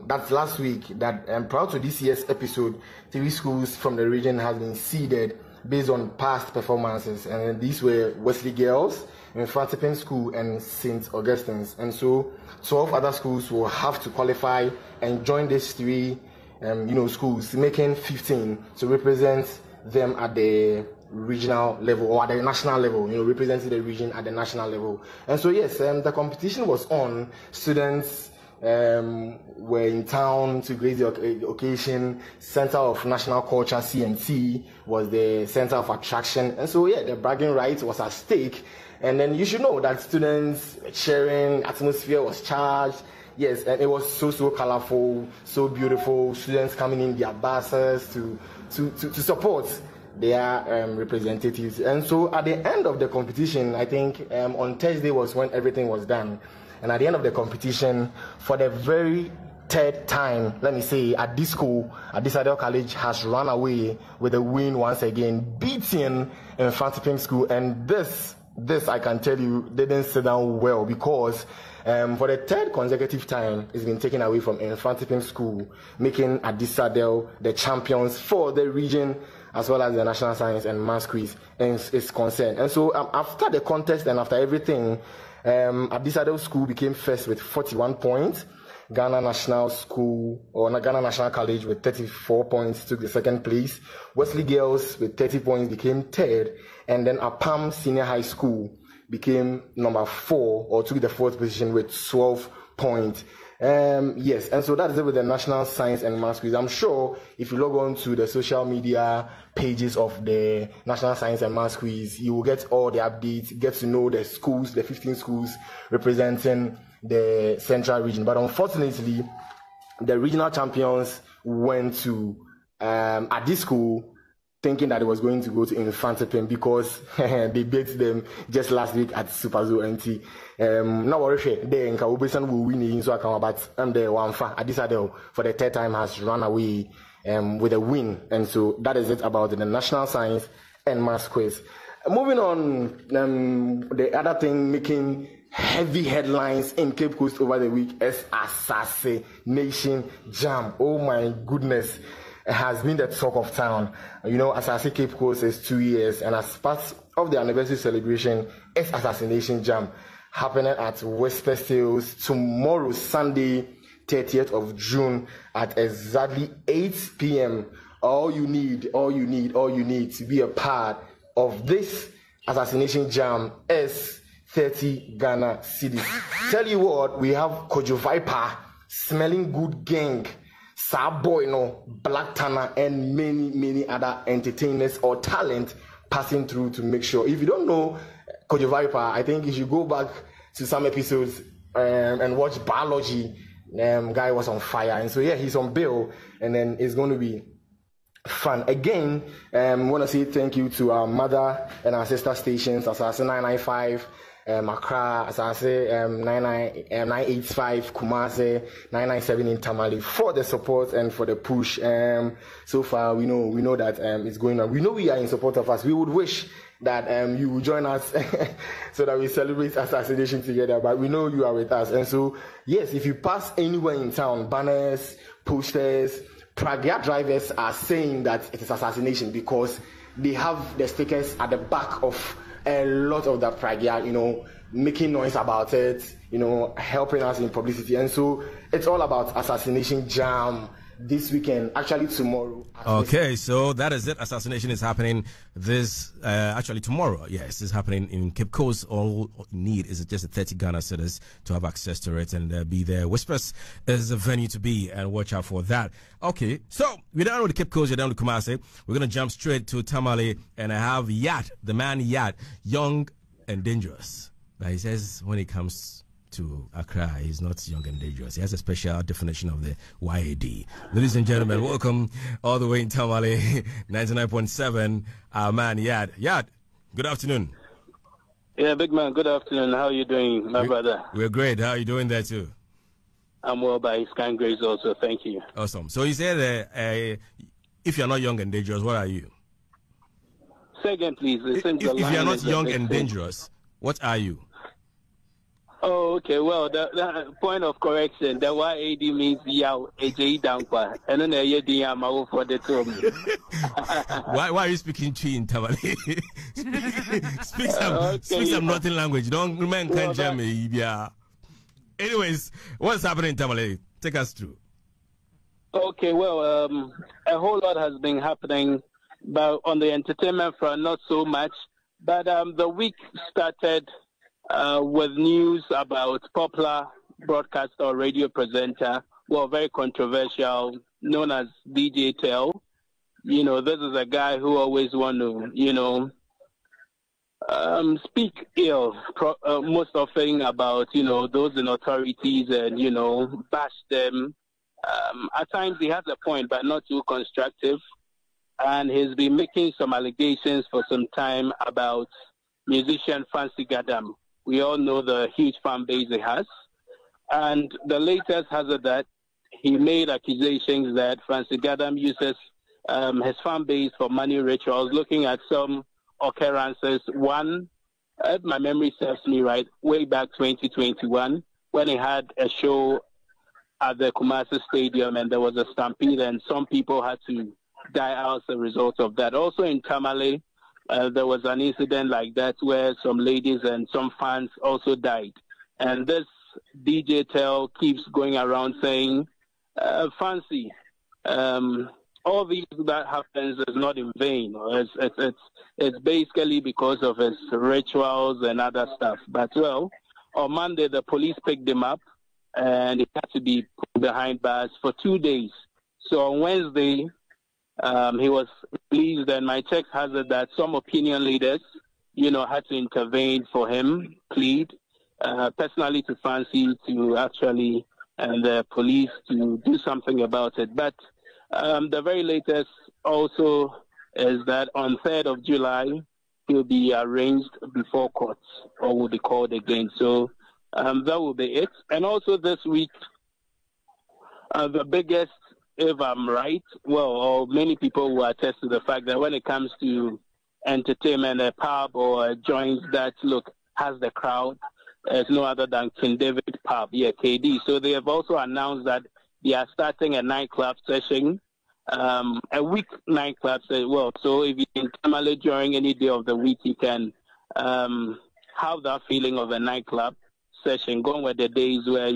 that last week that prior to this year's episode, 3 schools from the region has been seeded based on past performances, and these were Wesley Girls, Infantipin School, and St. Augustine's. And so 12 other schools will have to qualify and join these 3 schools, making 15 to represent them at the regional level or at the national level, representing the region at the national level. And so yes, the competition was on. Students were in town to grace the occasion. Center of National Culture, CNT, was the center of attraction. And so the bragging rights was at stake. And then you should know that students sharing atmosphere was charged. Yes, and it was so colorful, so beautiful. Students coming in their buses to support their representatives. And so at the end of the competition, I think on Thursday was when everything was done. And at the end of the competition, for the very 3rd time, let me say, at this school, Adjei-Danquah College has run away with a win once again, beating Infantipin School. And this I can tell you didn't sit down well, because for the 3rd consecutive time, it's been taken away from Infantipin School, making Adjei-Danquah the champions for the region as well as the National Science and Maths Quiz is concerned. And so after the contest and after everything, Adjei-Danquah School became first with 41 points. Ghana National College with 34 points took the 2nd place. Wesley Girls with 30 points became 3rd. And then Apam Senior High School became number 4 or took the 4th position with 12 points. Yes, and so that is it with the National Science and Maths Quiz. I'm sure if you log on to the social media pages of the National Science and Maths Quiz, you will get all the updates, get to know the schools, the 15 schools representing the central region. But unfortunately, the regional champions went to at this school thinking that it was going to go to Infantipin, because they beat them just last week at Super Zoo NT. Now worry, they will win, so I can, but the one for Adjei-Danquah for the 3rd time has run away with a win. And so that is it about the National Science and Maths Quiz. Moving on, the other thing making heavy headlines in Cape Coast over the week is Asaase Nation Jam. Oh my goodness. Has been the talk of town. Asaase Cape Coast is 2 years, and as part of the anniversary celebration is Asaase Nation Jam, happening at Whisper Sales tomorrow, Sunday, 30th of June, at exactly 8 p.m. All you need to be a part of this Asaase Nation Jam is 30 Ghana cedis. Tell you what, we have Kojo Viper, Smelling Good Gang, Saboy, Black Tanner, and many other entertainers or talent passing through to make sure. If you don't know Kojo Viper, I think you should go back to some episodes and watch Biology. Guy was on fire, and so he's on bail, and then it's going to be fun. Again, want to say thank you to our mother and our sister stations, Asaase 995. Accra, Asaase 985, Kumase 997 in Tamale, for the support and for the push. So far, we know that it's going on. We know we are in support of us. We would wish that you will join us so that we celebrate assassination together. But we know you are with us. And so, yes, if you pass anywhere in town, banners, posters, Pragya drivers are saying that it is assassination because they have the stickers at the back of a lot of the Pragya, making noise about it, helping us in publicity. And so it's all about Assassination Jam this weekend, actually tomorrow.
Okay, so that is it. Assassination is happening actually tomorrow. Yes, it's happening in Cape Coast. All you need is just 30 Ghana cedis to have access to it and be there. Whispers is a venue to be, and watch out for that. Okay, so we're down with the Cape Coast, we're down with Kumasi. We're going to jump straight to Tamale, and I have Yat, the man Yat, young and dangerous. Now he says when it comes to Accra. He's not young and dangerous. He has a special definition of the YAD. Ladies and gentlemen, welcome all the way in Tamale, 99.7. Our man, Yad. Yad, good afternoon.
Yeah, big man, good afternoon. How are you doing, my brother?
We're great. How are you doing there, too?
I'm well by his kind grace also. Thank you.
Awesome. So you said if you're not young and dangerous, what are you?
Say again, please.
If you're not young and dangerous, what are you?
Oh, okay. Well, the point of correction, the YAD means Yao, Adjei-Danquah. And then you're the for the two.
Why are you speaking Twi in Tamale? speak some Northern language. Don't remain Kanjame. Yeah. Anyways, what's happening in Tamale? Take us through.
Okay, well, a whole lot has been happening, but on the entertainment front, not so much. But the week started with news about popular broadcaster or radio presenter, well, very controversial, known as DJ Tell. You know, this is a guy who always want to, speak ill, most often about, those in authorities and, bash them. At times he has a point, but not too constructive. And he's been making some allegations for some time about musician Fancy Gadam. We all know the huge fan base he has. And the latest has it that he made accusations that Fancy Gadam uses his fan base for money rituals, looking at some occurrences. One, if my memory serves me right, way back 2021, when he had a show at the Kumasi Stadium and there was a stampede and some people had to die out as a result of that. Also in Tamale, there was an incident like that where some ladies and some fans also died. And this DJ Tell keeps going around saying, Fancy, all these that happens is not in vain. It's basically because of his rituals and other stuff. But, well, on Monday, the police picked him up and he had to be put behind bars for 2 days. So on Wednesday, he was released, and my text has it that some opinion leaders, had to intervene for him, plead personally to Fancy to actually, and the police to do something about it. But the very latest also is that on 3rd of July, he'll be arraigned before courts or will be called again. So that will be it. And also this week, the biggest, if I'm right, or many people will attest to the fact that when it comes to entertainment, a pub or a joint that, has the crowd, it's no other than King David Pub, KD. So they have also announced that they are starting a nightclub session, a week nightclub session. Well, so if you can Tamale during any day of the week, you can have that feeling of a nightclub session, going with the days where,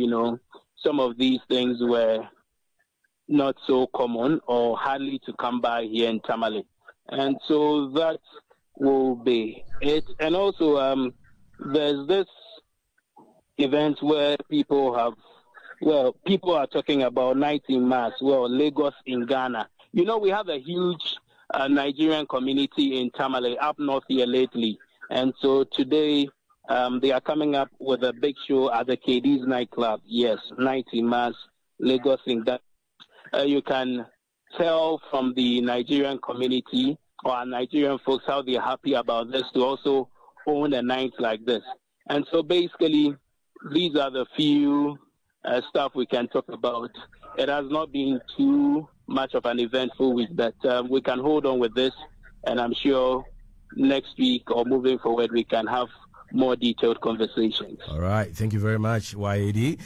some of these things were not so common or hardly to come by here in Tamale. And so that will be it. And also, there's this event where people are talking about night in mass. Well, Lagos in Ghana. We have a huge Nigerian community in Tamale up north here lately. And so today, they are coming up with a big show at the KD's nightclub. Yes, night in mass, Lagos in Ghana. You can tell from the Nigerian community or Nigerian folks how they're happy about this to also own a night like this. And so basically, these are the few stuff we can talk about. It has not been too much of an eventful week, but we can hold on with this, and I'm sure next week or moving forward we can have more detailed conversations. All
right. Thank you very much, YAD.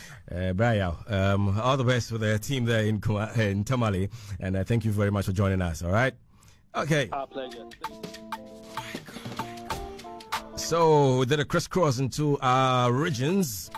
Brian, all the best for the team there in Tamale, and thank you very much for joining us. All right? Okay.
Our pleasure.
So we did a crisscross into our regions.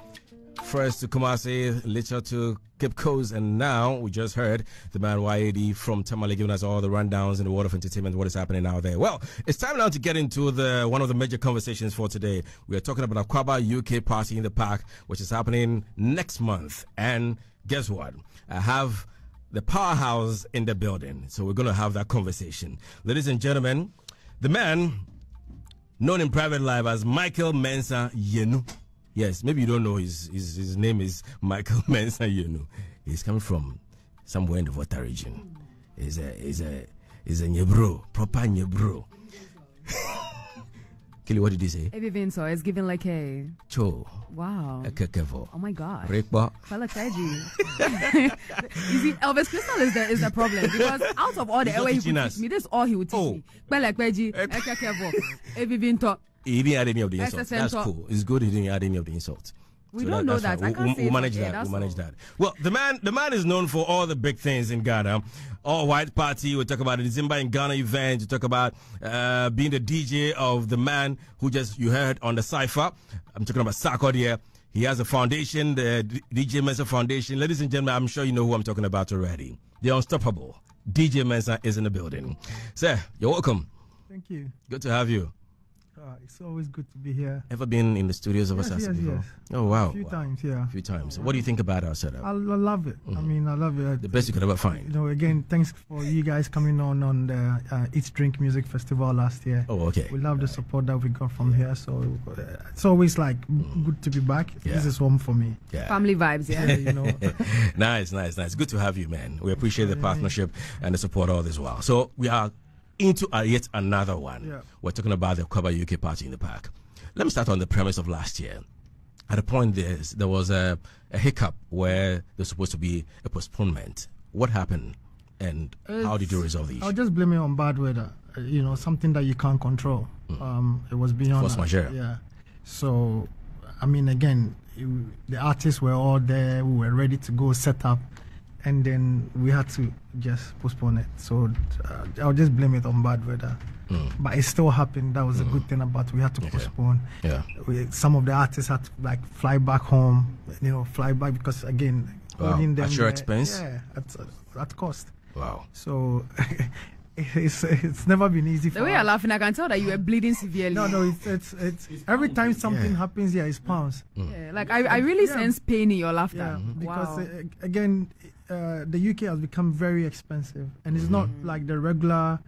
First to Kumasi, later to Cape Coast, and now we just heard the man YAD from Tamale giving us all the rundowns in the world of entertainment, what is happening out there. Well, it's time now to get into one of the major conversations for today. We are talking about Akwaaba UK Party in the Park, which is happening next month. And guess what? I have the powerhouse in the building, so we're going to have that conversation. Ladies and gentlemen, the man known in private life as Michael Mensah Yenu Yes, maybe you don't know his name is Michael Mensah. You know, he's coming from somewhere in the Volta region. He's a Nyebro, proper Nyebro. Kelly, what did he say?
Everything so it's giving like a
Cho.
Wow.
A kekevo.
Oh my God.
Rekba.
You see, Elvis Crystal is the problem because out of all the way he would teach me, this is all he would teach me. Everything talk.
He didn't add any of the insults. That's cool. It's good he didn't add any of the insults.
We don't know that. I can't say
we'll manage that. We'll manage that. Well, the man is known for all the big things in Ghana. All white party. We'll talk about the December in Ghana event. We'll talk about being the DJ of the man who you heard on the Cypher. I'm talking about Sarkodie here. He has a foundation, the DJ Mensah Foundation. Ladies and gentlemen, I'm sure you know who I'm talking about already. The unstoppable DJ Mensah is in the building. Sir, you're welcome.
Thank you.
Good to have you.
It's always good to be here.
Ever been in the studios of Asaase before?
Yes.
Oh, wow.
A few times, yeah.
A few times. What do you think about our setup?
I love it. I mean, I love it.
The best you could ever find.
You know, again, thanks for you guys coming on the Eat Drink Music Festival last year.
Oh, okay.
We love the support that we got from here. So it's always like good to be back.
Yeah.
This is home for me.
Yeah.
Family vibes, yeah.
You know.
Nice. Good to have you, man. We appreciate the partnership and the support all this while. So we are into yet another one.
Yeah.
We're talking about the Akwaaba UK party in the park. Let me start on the premise of last year. At a point, there was a hiccup where there's supposed to be a postponement. What happened, and how did you resolve the issue?
I'll just blame it on bad weather. You know, something that you can't control. It was beyond
Force majeure.
Yeah. So, I mean, again, the artists were all there. We were ready to go set up. And then we had to just postpone it. So I'll just blame it on bad weather. But it still happened. That was a good thing about it. We had to postpone.
Yeah.
Some of the artists had to like fly back home, fly back because again, holding them
at your expense?
Yeah, at cost.
Wow.
So it's never been easy for
the way
us.
you're laughing, I can tell that you were bleeding severely.
No, it's every time something happens, it's pounds.
Yeah, like I really sense pain in your laughter.
Yeah, because again, the UK has become very expensive, and it's not like the regular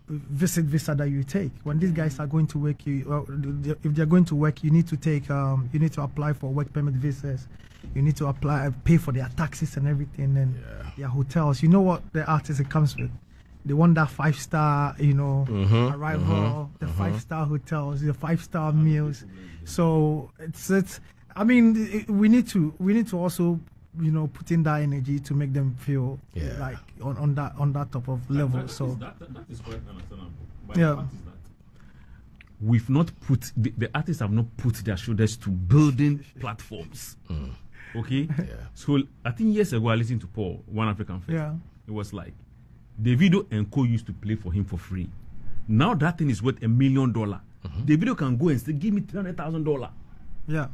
visa that you take. When these guys are going to work, if they're going to work, you need to take, you need to apply for work permit visas. You need to pay for their taxes and everything, and their hotels. You know what the artist it comes with. They want that 5-star, arrival, the 5-star hotels, the 5-star meals. So it's. I mean, we need to also, put in that energy to make them feel like on that top of level. That
is quite understandable.
Yeah.
We've not put the artists have not put their shoulders to building platforms. Okay. Yeah. So I think years ago I listened to Paul, One African Fest.
Yeah.
It was like Davido and Co used to play for him for free. Now that thing is worth $1 million. Davido can go and say, "Give me $300,000."
Yeah.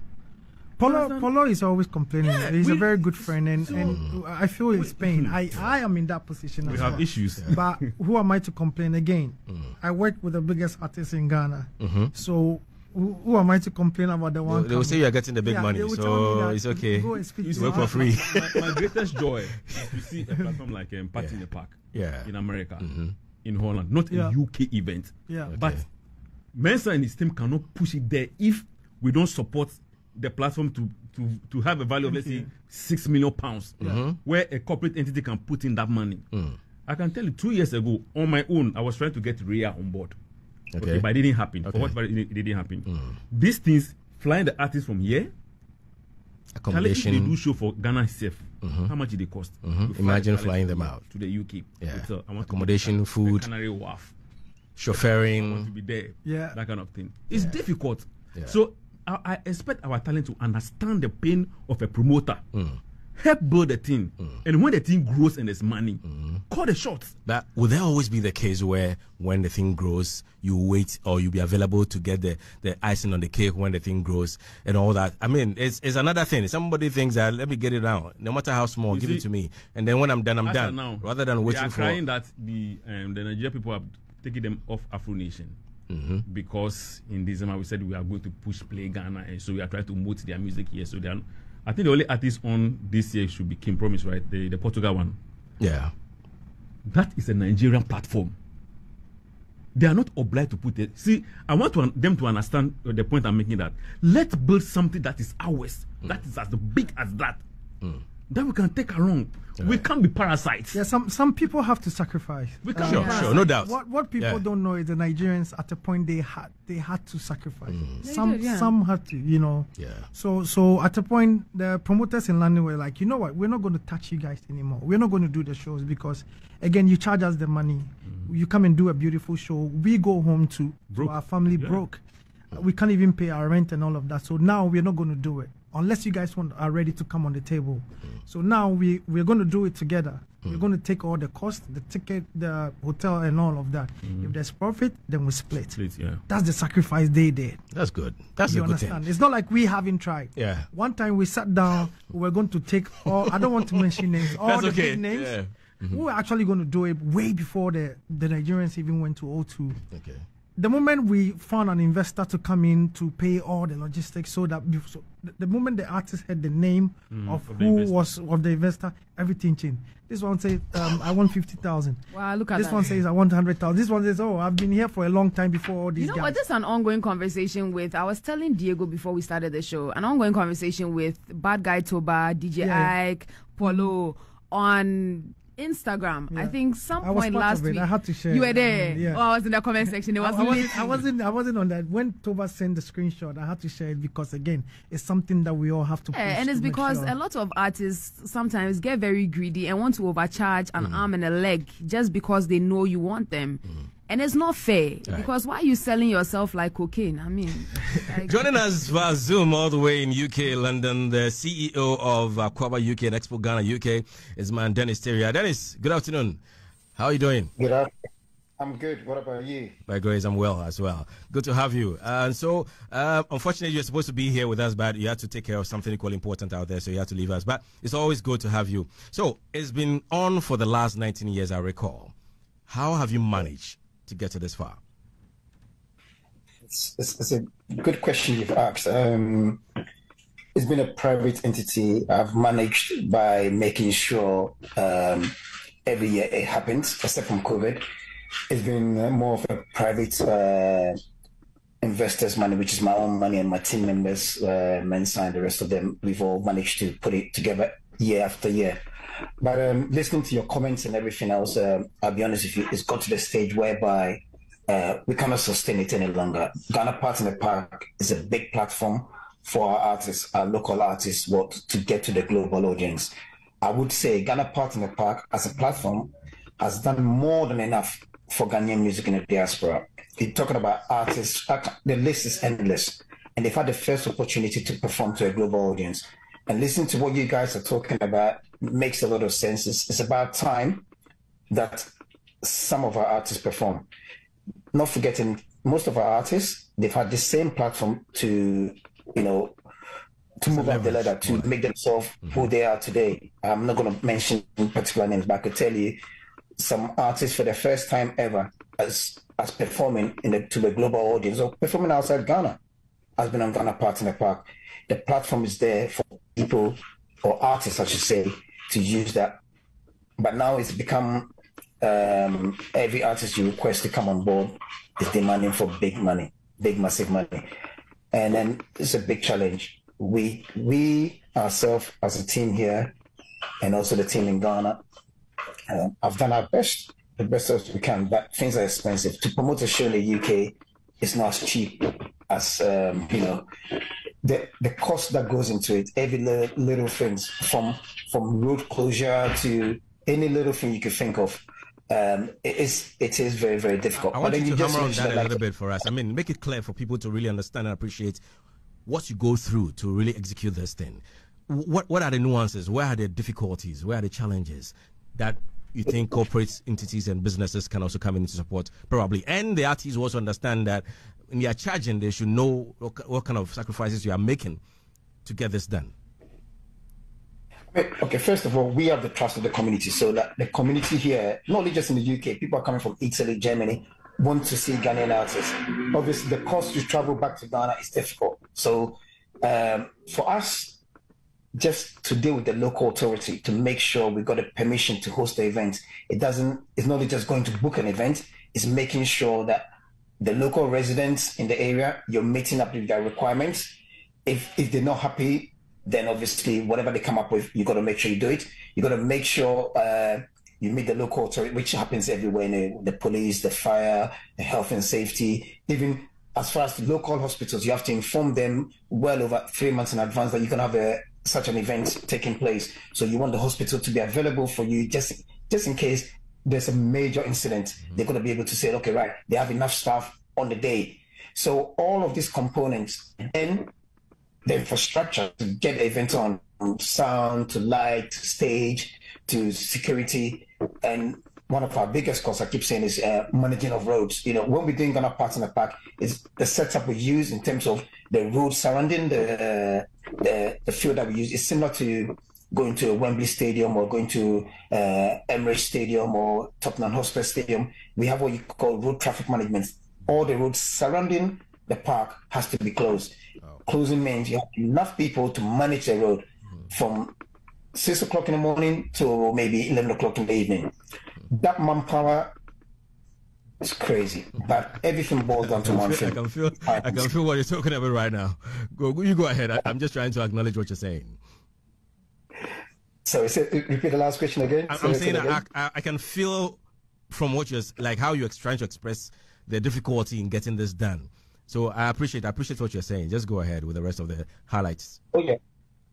Polo is always complaining. Yeah, he's a very good friend, and I feel his pain. I am in that position.
We have issues.
But who am I to complain again? I work with the biggest artists in Ghana. So who am I to complain about the one?
They will say you are getting the big money, so it's okay.
Go and speak
you work for free.
My greatest joy is to see a platform like Party in the Park in America, in Holland, not a UK event.
Yeah.
Okay. But Mensah and his team cannot push it there if we don't support the platform to have a value of, let's say, £6 million, where a corporate entity can put in that money. I can tell you 2 years ago, on my own, I was trying to get Rhea on board. Okay, but it didn't happen. For whatever it didn't happen. These things, flying the artists from here,
accommodation.
If they do show for Ghana itself, how much did it cost?
Imagine flying them out
to the UK.
Yeah.
I want
accommodation, food,
Canary Wharf,
chauffeuring,
I want to be there.
Yeah,
that kind of thing. It's difficult. Yeah. So I expect our talent to understand the pain of a promoter. Help build the team, and when the team grows and there's money, call the shots.
But will there always be the case where when the thing grows, you wait or you be available to get the icing on the cake when the thing grows and all that? I mean, it's another thing. Somebody thinks that let me get it now, no matter how small, give it to me, and then when I'm done, I'm done.
Now,
rather than waiting for.
They are crying that the Nigerian people are taking them off Afro Nation. Because in December we said we are going to push Play Ghana, and so we are trying to promote their music here. So they are. I think the only artist on this year should be King Promise, right? The Portugal one.
Yeah.
That is a Nigerian platform. they are not obliged to put it. See, I want them to understand the point I'm making, that let's build something that is ours, that is as big as that. That we can take around. We can't be parasites.
Yeah, some people have to sacrifice.
We can't
sure, no doubt.
What people don't know is the Nigerians at a point they had to sacrifice. Some had to, you know.
Yeah.
So at a point the promoters in London were like, you know what, we're not going to touch you guys anymore. We're not going to do the shows because again you charge us the money. You come and do a beautiful show. We go home to our family broke. We can't even pay our rent and all of that. So now we're not going to do it unless you guys are ready to come on the table. So now we're going to do it together. We're going to take all the cost, the ticket, the hotel, and all of that. If there's profit, then we split. That's the sacrifice they did.
That's good. That's
you
a good
understand?
thing.
It's not like we haven't tried.
Yeah.
One time we sat down, we were going to take all, I don't want to mention names, all the big names.
Yeah.
We were actually going to do it way before the Nigerians even went to O2.
Okay.
The moment we found an investor to come in to pay all the logistics, so that the moment the artist had the name of who was of the investor, everything changed. This one says, I want 50,000.
Wow, look at
this
that.
one says, I want 100,000. This one says, oh, I've been here for a long time before all these guys.
You know what? This is an ongoing conversation with, I was telling Diego before we started the show, an ongoing conversation with Bad Guy Toba, DJ Ike, Polo on Instagram. I think some point last week.
I had to share.
You were there. Oh, I was in the comment section. It was
I wasn't on that. When Toba sent the screenshot, I had to share it because again, it's something that we all have to push.
And it's because a lot of artists sometimes get very greedy and want to overcharge an arm and a leg just because they know you want them. And it's not fair because why are you selling yourself like cocaine? I mean,
joining us via Zoom all the way in UK, London, the CEO of Akwaaba UK and Expo Ghana UK is man Dennis Terry. Dennis, good afternoon. How are you doing?
Good afternoon. I'm good. What about you?
By grace, I'm well as well. Good to have you. And so, unfortunately, you're supposed to be here with us, but you had to take care of something equally important out there, so you had to leave us. But it's always good to have you. So, it's been on for the last 19 years, I recall. How have you managed to get to this far?
It's a good question you've asked. It's been a private entity. I've managed by making sure every year it happens, except from COVID. It's been more of a private investors' money, which is my own money, and my team members, Mensa and the rest of them. We've all managed to put it together year after year. But listening to your comments and everything else, I'll be honest with you, it's got to the stage whereby we cannot sustain it any longer. Ghana Part in the Park is a big platform for our artists, our local artists, to get to the global audience. I would say Ghana Part in the Park as a platform has done more than enough for Ghanaian music in the diaspora. You're talking about artists, the list is endless, and they've had the first opportunity to perform to a global audience. And listening to what you guys are talking about makes a lot of sense. It's about time that some of our artists perform. Not forgetting, most of our artists, they've had the same platform to move up the ladder, to make themselves who they are today. I'm not going to mention particular names, but I could tell you some artists for the first time ever as performing to the global audience or performing outside Ghana has been on Ghana Part in the Park. The platform is there for people, or artists, I should say, to use that. But now it's become every artist you request to come on board is demanding for big money, big, massive money. And then it's a big challenge. We ourselves as a team here, and also the team in Ghana, have done our best, the best as we can, but things are expensive. To promote a show in the UK is not as cheap as, the cost that goes into it, every little things, from road closure to any little thing you could think of. It is very, very difficult.
I want you to hammer on that a little bit for us. I mean, make it clear for people to really understand and appreciate what you go through to really execute this thing. What are the nuances? Where are the difficulties? Where are the challenges that you think corporate entities and businesses can also come in to support, probably? And the artists also understand that when they are charging, they should know what kind of sacrifices you are making to get this done.
Okay, first of all, we have the trust of the community, so that the community here, not only just in the UK, people are coming from Italy, Germany, want to see Ghanaian artists. Obviously, the cost to travel back to Ghana is difficult. So for us, just to deal with the local authority to make sure we got a permission to host the event, it's not just going to book an event, is making sure that the local residents in the area, you're meeting up with their requirements. If they're not happy, then obviously whatever they come up with, you got to make sure you do it. You got to make sure you meet the local authority, which happens everywhere, the police, the fire, the health and safety. Even as far as the local hospitals, you have to inform them well over 3 months in advance that you're going to have such an event taking place. So you want the hospital to be available for you just in case there's a major incident. They're going to be able to say, okay, right, they have enough staff on the day. So all of these components and the infrastructure to get the event on, from sound to light to stage to security. And one of our biggest costs, I keep saying, is managing of roads. You know, when we're doing Ghana Parks in the Park, is the setup we use in terms of the roads surrounding the field that we use is similar to going to a Wembley Stadium or going to Emirates Stadium or Tottenham Hotspur Stadium. We have what you call road traffic management. All the roads surrounding the park has to be closed. Closing means you have enough people to manage the road from 6 o'clock in the morning to maybe 11 o'clock in the evening. That manpower is crazy, but everything boils down to one thing.
I can feel what you're talking about right now. You go ahead. I'm just trying to acknowledge what you're saying.
So repeat the last question again.
I'm saying I can feel from what you're like how you're trying to express the difficulty in getting this done. So I appreciate what you're saying. Just go ahead with the rest of the highlights.
Oh yeah.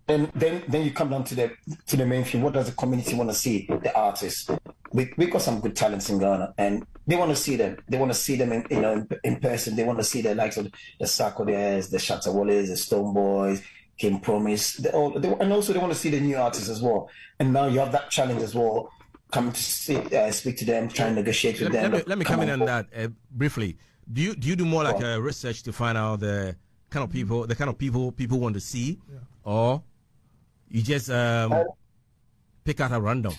And then you come down to the main thing. What does the community want to see? The artists. We got some good talents in Ghana, and they want to see them. They want to see them in person. They want to see the likes of the Sarkodie's, the Shatta Wallis, the Stone Boys, Kim Promise, and also they want to see the new artists as well. And now you have that challenge as well. Come to speak to them, try and negotiate with them.
Let me come in on that briefly. Do you do more like a research to find out the kind of people want to see, or you just pick out at random?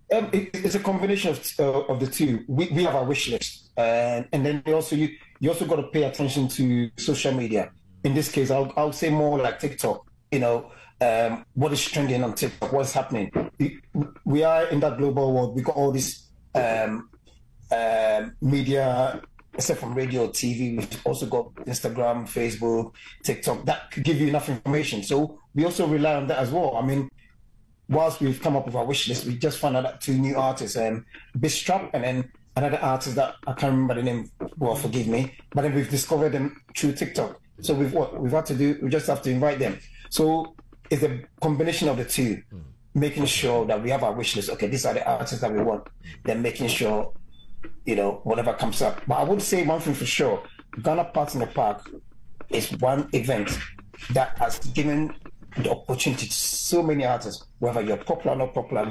It's a combination of the two. We have our wish list, and then you also got to pay attention to social media. In this case, I'll say more like TikTok. You know, what is trending on TikTok? What's happening? We are in that global world. We got all this media. Except from radio, TV, we've also got Instagram, Facebook, TikTok. That could give you enough information. So we also rely on that as well. I mean, whilst we've come up with our wish list, we just found out that 2 new artists, Bistrap and then another artist that I can't remember the name. Well, forgive me. But then we've discovered them through TikTok. So we've had to do, we just have to invite them. So it's a combination of the two, making sure that we have our wish list. Okay, these are the artists that we want. Then making sure, you know, whatever comes up. But I would say one thing for sure, Ghana Parks in the Park is one event that has given the opportunity to so many artists, whether you're popular or not popular.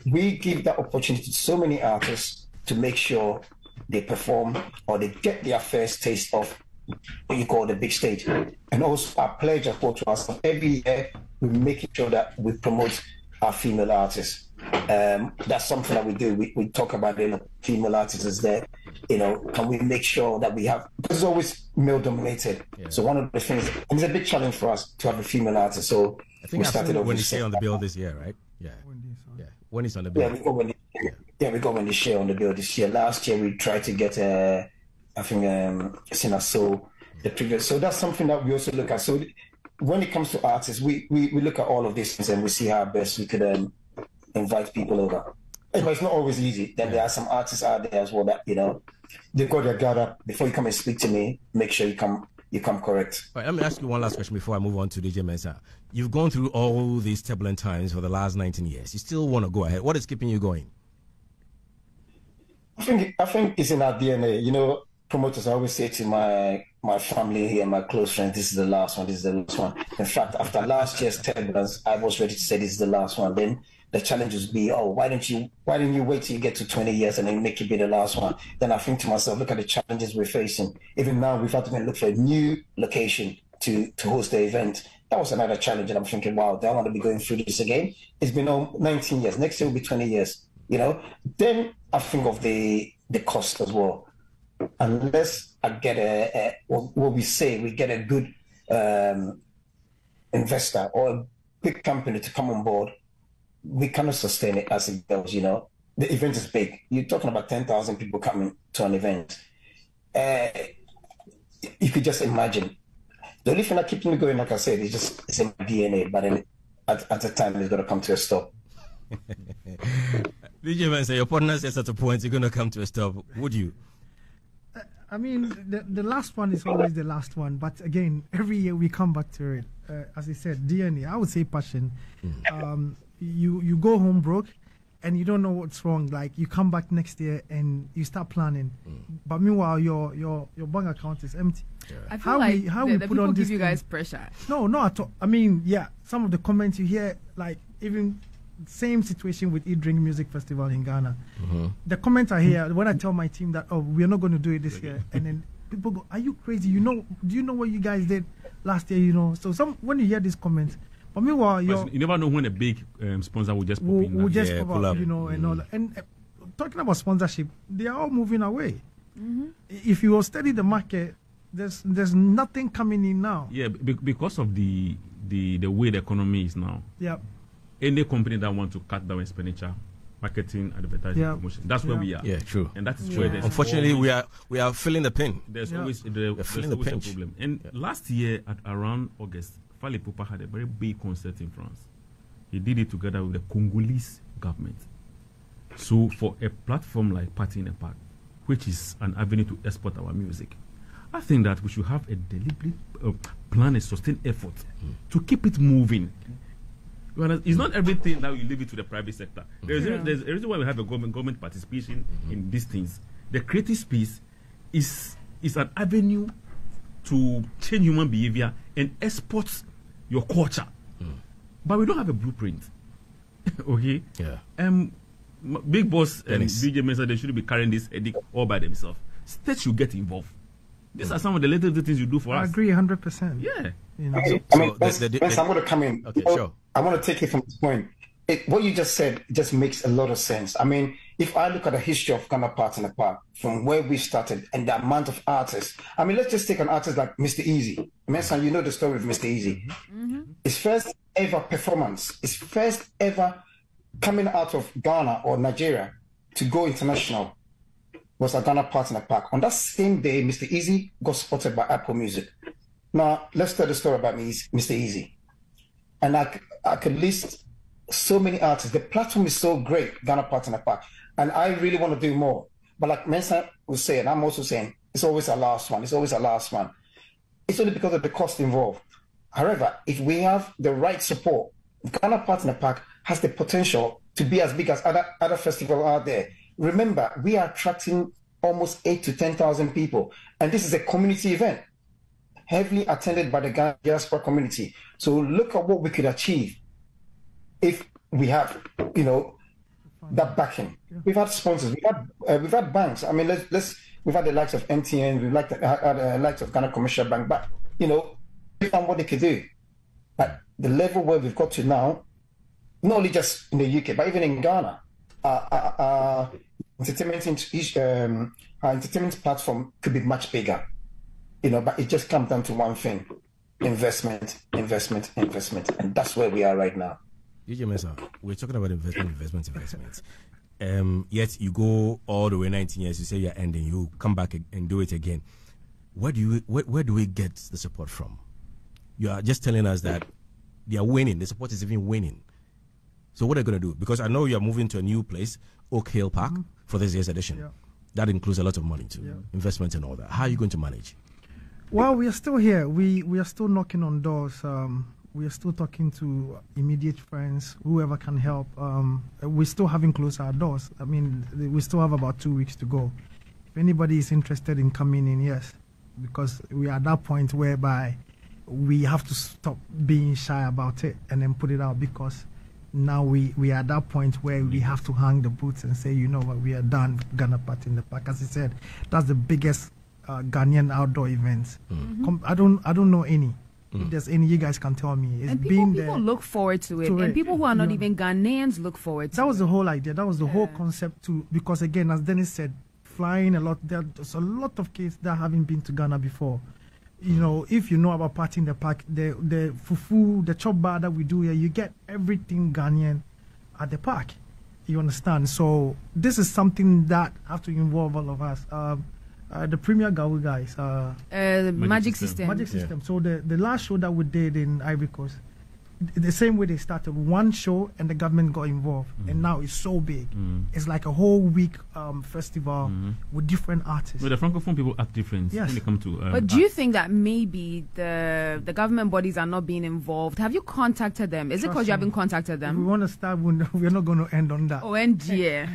We give that opportunity to so many artists to make sure they perform or they get their first taste of what you call the big stage. And also our pledge to us every year, we're making sure that we promote our female artists. That's something that we do. We talk about female artists is there. You know, can we make sure that we have, because it's always male dominated. Yeah. So one of the things, and it's a big challenge for us to have a female artist. So
I think we started when you stay on the bill this year, right? Yeah. When he's on the bill.
Yeah, we got when they share on the bill this year. Last year we tried to get I think Sinner Soul, the previous. So that's something that we also look at. So when it comes to artists, we look at all of these things and we see how best we could invite people over. But it's not always easy. Then there are some artists out there as well that, you know, they've got their guard up. Before you come and speak to me, make sure you come correct.
All right, let me ask you one last question before I move on to DJ Mensah. You've gone through all these turbulent times for the last 19 years. You still want to go ahead. What is keeping you going?
I think it's in our DNA. You know, promoters, I always say to my family and my close friends, this is the last one, this is the last one. In fact, after last year's turbulence, I was ready to say this is the last one. Then the challenge would be, why didn't you wait till you get to 20 years and then make it be the last one? Then I think to myself, look at the challenges we're facing. Even now, we've had to look for a new location to host the event. That was another challenge, and I'm thinking, wow, do I want to be going through this again? It's been 19 years. Next year will be 20 years, you know? Then I think of the cost as well. Unless I get what we say, we get a good investor or a big company to come on board, we cannot sustain it as it goes, you know. the event is big. You're talking about 10,000 people coming to an event. You could just imagine. The only thing that keeps me going, like I said, it's in my DNA. But then at the time, it's going to come to a stop.
DJ Man say your partner says at a point you're going to come to a stop. Would you?
I mean, the last one is always the last one. But again, every year we come back to it. As I said, DNA, I would say passion. You go home broke and you don't know what's wrong. Like, you come back next year and you start planning. But meanwhile, your bank account is empty.
Yeah. I feel the people give you guys pressure.
No, not at all. I mean, yeah, some of the comments you hear, like even same situation with E-Drink Music Festival in Ghana. The comments I hear when I tell my team that, oh, we're not going to do it this year, and then people go, are you crazy? Do you know what you guys did last year? So when you hear these comments, but meanwhile,
you never know when a big sponsor will just pop in.
Will just pop up, and all that. And talking about sponsorship, they are all moving away. If you will study the market, there's nothing coming in now.
Yeah, because of the way the economy is now.
Yeah.
Any company that want to cut down expenditure, marketing, advertising, promotion, that's where we are.
Yeah, true.
And that is where there's
unfortunately we are feeling the pain.
There's always a problem. And last year at around August, Fally Ipupa had a very big concert in France. He did it together with the Congolese government. So for a platform like Party in the Park, which is an avenue to export our music, I think that we should have a deliberate plan, a sustained effort to keep it moving. It's not everything that we leave it to the private sector. There's a reason why we have a government participation in these things. The creative space is an avenue to change human behavior and export your culture. But we don't have a blueprint. Okay?
Yeah.
Big Boss and DJ Mensah, they shouldn't be carrying this edict all by themselves. States should get involved. These are some of the little things you do for us.
I agree 100%.
Yeah.
I'm going to come in.
Okay, sure.
I want to take it from this point. What you just said just makes a lot of sense. I mean, if I look at the history of Ghana Party in the Park, from where we started and the amount of artists, I mean, let's just take an artist like Mr. Easy. Mensah, you know the story of Mr. Easy. His first ever performance, his first ever coming out of Ghana or Nigeria to go international was at Ghana Party in the Park. On that same day, Mr. Easy got spotted by Apple Music. Now, let's tell the story about Mr. Easy. And I could list so many artists. The platform is so great, Ghana Party in the Park. And I really want to do more. But like Mensah was saying, I'm also saying, it's always our last one. It's always our last one. It's only because of the cost involved. However, if we have the right support, Ghana Party in the Park has the potential to be as big as other festivals out there. Remember, we are attracting almost 8,000 to 10,000 people. And this is a community event, heavily attended by the Ghana diaspora community. So look at what we could achieve if we have, that backing. We've had sponsors, we've had banks. I mean, we've had the likes of MTN, we've had the likes of Ghana Commercial Bank, but we've done what they could do. At the level where we've got to now, not only just in the UK, but even in Ghana, our entertainment platform could be much bigger. But it just comes down to one thing: investment, and that's where we are right now.
DJ Mensah, we're talking about investment. Yet you go all the way 19 years. You say you're ending. You come back and do it again. Where do we get the support from? You are just telling us that they are winning. The support is even winning. So what are you going to do? Because I know you are moving to a new place, Oak Hill Park, for this year's edition. Yeah. That includes a lot of money too, investment and all that. How are you going to manage?
Well, we are still here. We are still knocking on doors. We are still talking to immediate friends, whoever can help. We're still having closed our doors. I mean, we still have about 2 weeks to go. If anybody is interested in coming in, yes, because we are at that point whereby we have to stop being shy about it and then put it out, because now we are at that point where we have to hang the boots and say, you know what, we are done with Ghana Party in the Park. As I said, that's the biggest Ghanaian outdoor events. I don't know any. If there's any, you guys can tell me. It's
people look forward to it. And people who are not even Ghanaians look forward to it.
That was the whole idea. That was the whole concept too. Because again, as Dennis said, flying a lot, there's a lot of kids that haven't been to Ghana before. If you know about Party in the Park, the fufu, the chop bar that we do here, you get everything Ghanaian at the park. You understand? So this is something that have to involve all of us. The Premier Gawu guys.
Magic System.
Magic System. So the last show that we did in Ivory Coast, the same way they started, one show and the government got involved, and now it's so big. It's like a whole week festival with different artists.
Well, the Francophone people act different when they come to.
But do you think that maybe the government bodies are not being involved? Have you contacted them? Is it because you haven't contacted them?
If we want to start, we're not going to end on that.
Oh, and yeah.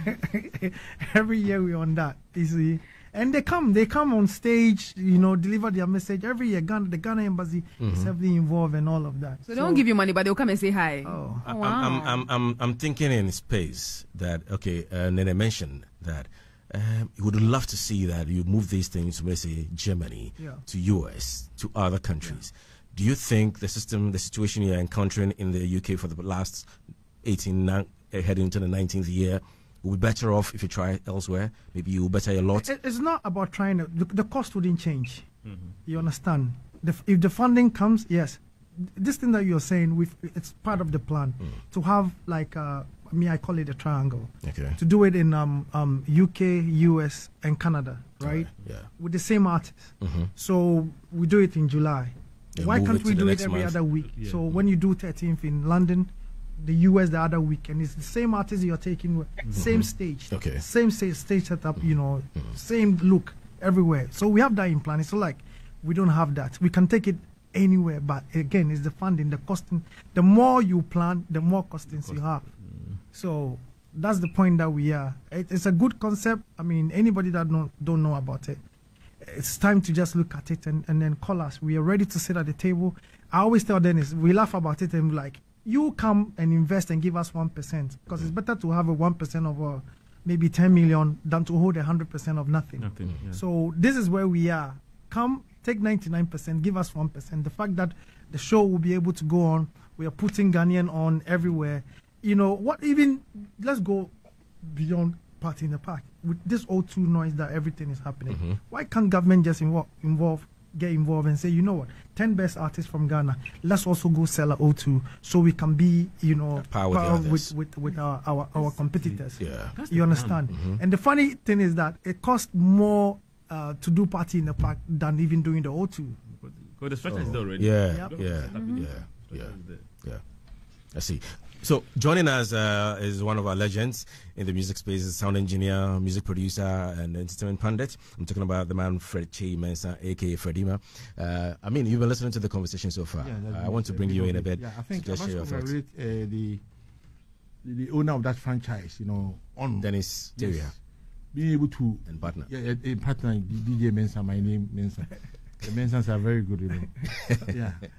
Every year we're on that. You see. And they come on stage, deliver their message every year. The Ghana embassy is heavily involved and all of that.
So they don't give you money, but they'll come and say hi.
Oh,
wow.
I'm thinking in space that and then I mentioned that you would love to see that you move these things from, let's say, Germany to US to other countries. Do you think the situation you're encountering in the UK for the last 18 heading into the 19th year will be better off if you try elsewhere? Maybe you will better a lot.
It's not about trying to. The cost wouldn't change. You understand? If the funding comes, yes. This thing that you're saying, it's part of the plan to have like I call it a triangle.
Okay.
To do it in UK, US, and Canada, right?
Yeah.
With the same artists. So we do it in July. Why can't we do it every other week?
Yeah.
So when you do 13th in London, the US the other week, and it's the same artist you're taking, same stage, same stage setup, same look everywhere. So we have that in plan. It's not like we don't have that. We can take it anywhere, but again, it's the funding, the costing. The more you plan, the more costings you have. So that's the point that we are. It's a good concept. I mean, anybody that don't know about it, it's time to just look at it and then call us. We are ready to sit at the table. I always tell Dennis, we laugh about it and like, you come and invest and give us 1%, because it's better to have a 1% of maybe 10 million than to hold 100% of nothing. So this is where we are. Come, take 99%, give us 1%. The fact that the show will be able to go on, we are putting Ghanaian on everywhere. Let's go beyond Party in the Park. With this O2 noise that everything is happening, why can't government just get involved and say, you know what, 10 best artists from Ghana, let's also go sell a O2 so we can be, power with our competitors. You understand? And the funny thing is that it costs more to do Party in the Park than even doing the O2.
Because the structure is there already.
Yeah. I see. So joining us is one of our legends in the music space, sound engineer, music producer, and entertainment pundit. I'm talking about the man Fred Che Mensah, aka Fredima. You've been listening to the conversation so far. I want to bring you in a bit.
I think
to just share your thoughts.
The owner of that franchise, on
Dennis Terrier,
being able to
and partner.
Partner DJ Mensah, my name Mensah. The Mensahs are very good,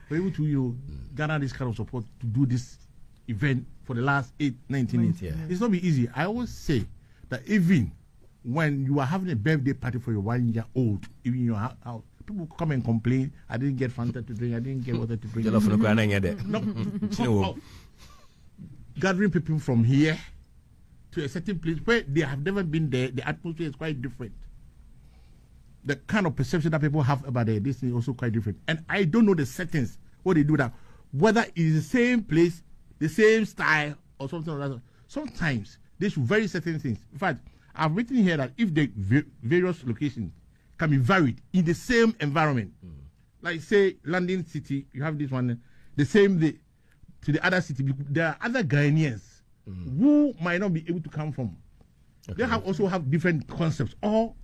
We're able to garner this kind of support to do this event for the last 19 years. It's not be easy. I always say that even when you are having a birthday party for your 1 year old, even your house, people come and complain, I didn't get Fanta to drink, I didn't get water to drink. Gathering people from here to a certain place where they have never been there, the atmosphere is quite different. The kind of perception that people have about this is also quite different. And I don't know the settings, what they do that, whether it is the same place, the same style, or something like that. Sometimes they should vary certain things. In fact, I've written here that if the various locations can be varied in the same environment, like say London City, you have this one, the same to the other city. There are other Ghanaians who might not be able to come from. They also have different concepts. Or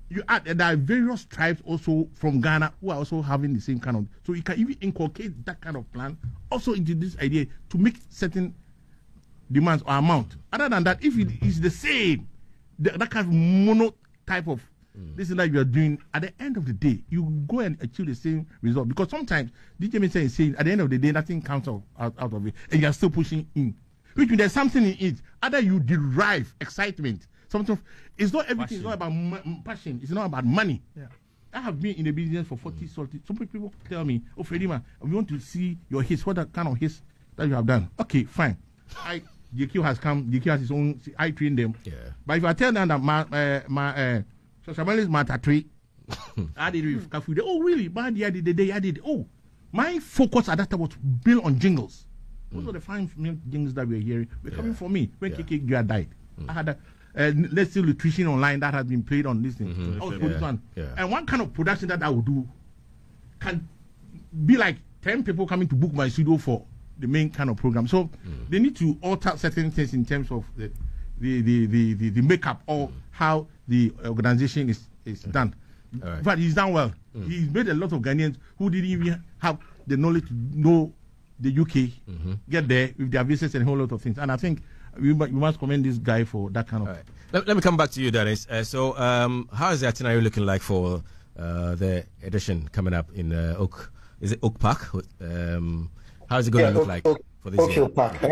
you add that there are various tribes also from Ghana who are also having the same kind of. So you can even inculcate that kind of plan also into this idea to make certain demands or amount. Other than that, if it is the same, that kind of mono type of this is that you are doing, at the end of the day, you go and achieve the same result. Because sometimes DJ Mensah is saying at the end of the day, nothing comes out of it, and you are still pushing in. Which means there's something in it. Either you derive excitement. It's not everything. It's not about passion. It's not about money. I have been in the business for 40, some people tell me, oh, Fredima, we want to see your hits. What kind of hits that you have done? Okay, fine. JQ has come. JQ has his own. I train them. But if I tell them that my Shashamali's Matatri, I did with Kafude. Oh, really? I did. Oh, my focus at that time was built on jingles.
Most of the fine things that we're hearing were coming from me. When Keely Jade died, I had a Let's See Nutrition Online that has been played on this thing. I was this one. And one kind of production that I would do can be like 10 people coming to book my studio for the main kind of program. So they need to alter certain things in terms of the makeup or how the organization is done. Right. But he's done well. He's made a lot of Ghanaians who didn't even have the knowledge to know the UK get there with their visas and a whole lot of things. And I think we must commend this guy for that kind of.
Right. Let me come back to you, Dennis. So how is the itinerary looking like for the edition coming up in Oak? Is it Oak Park? How is it going to look like for this year?
Oak Park.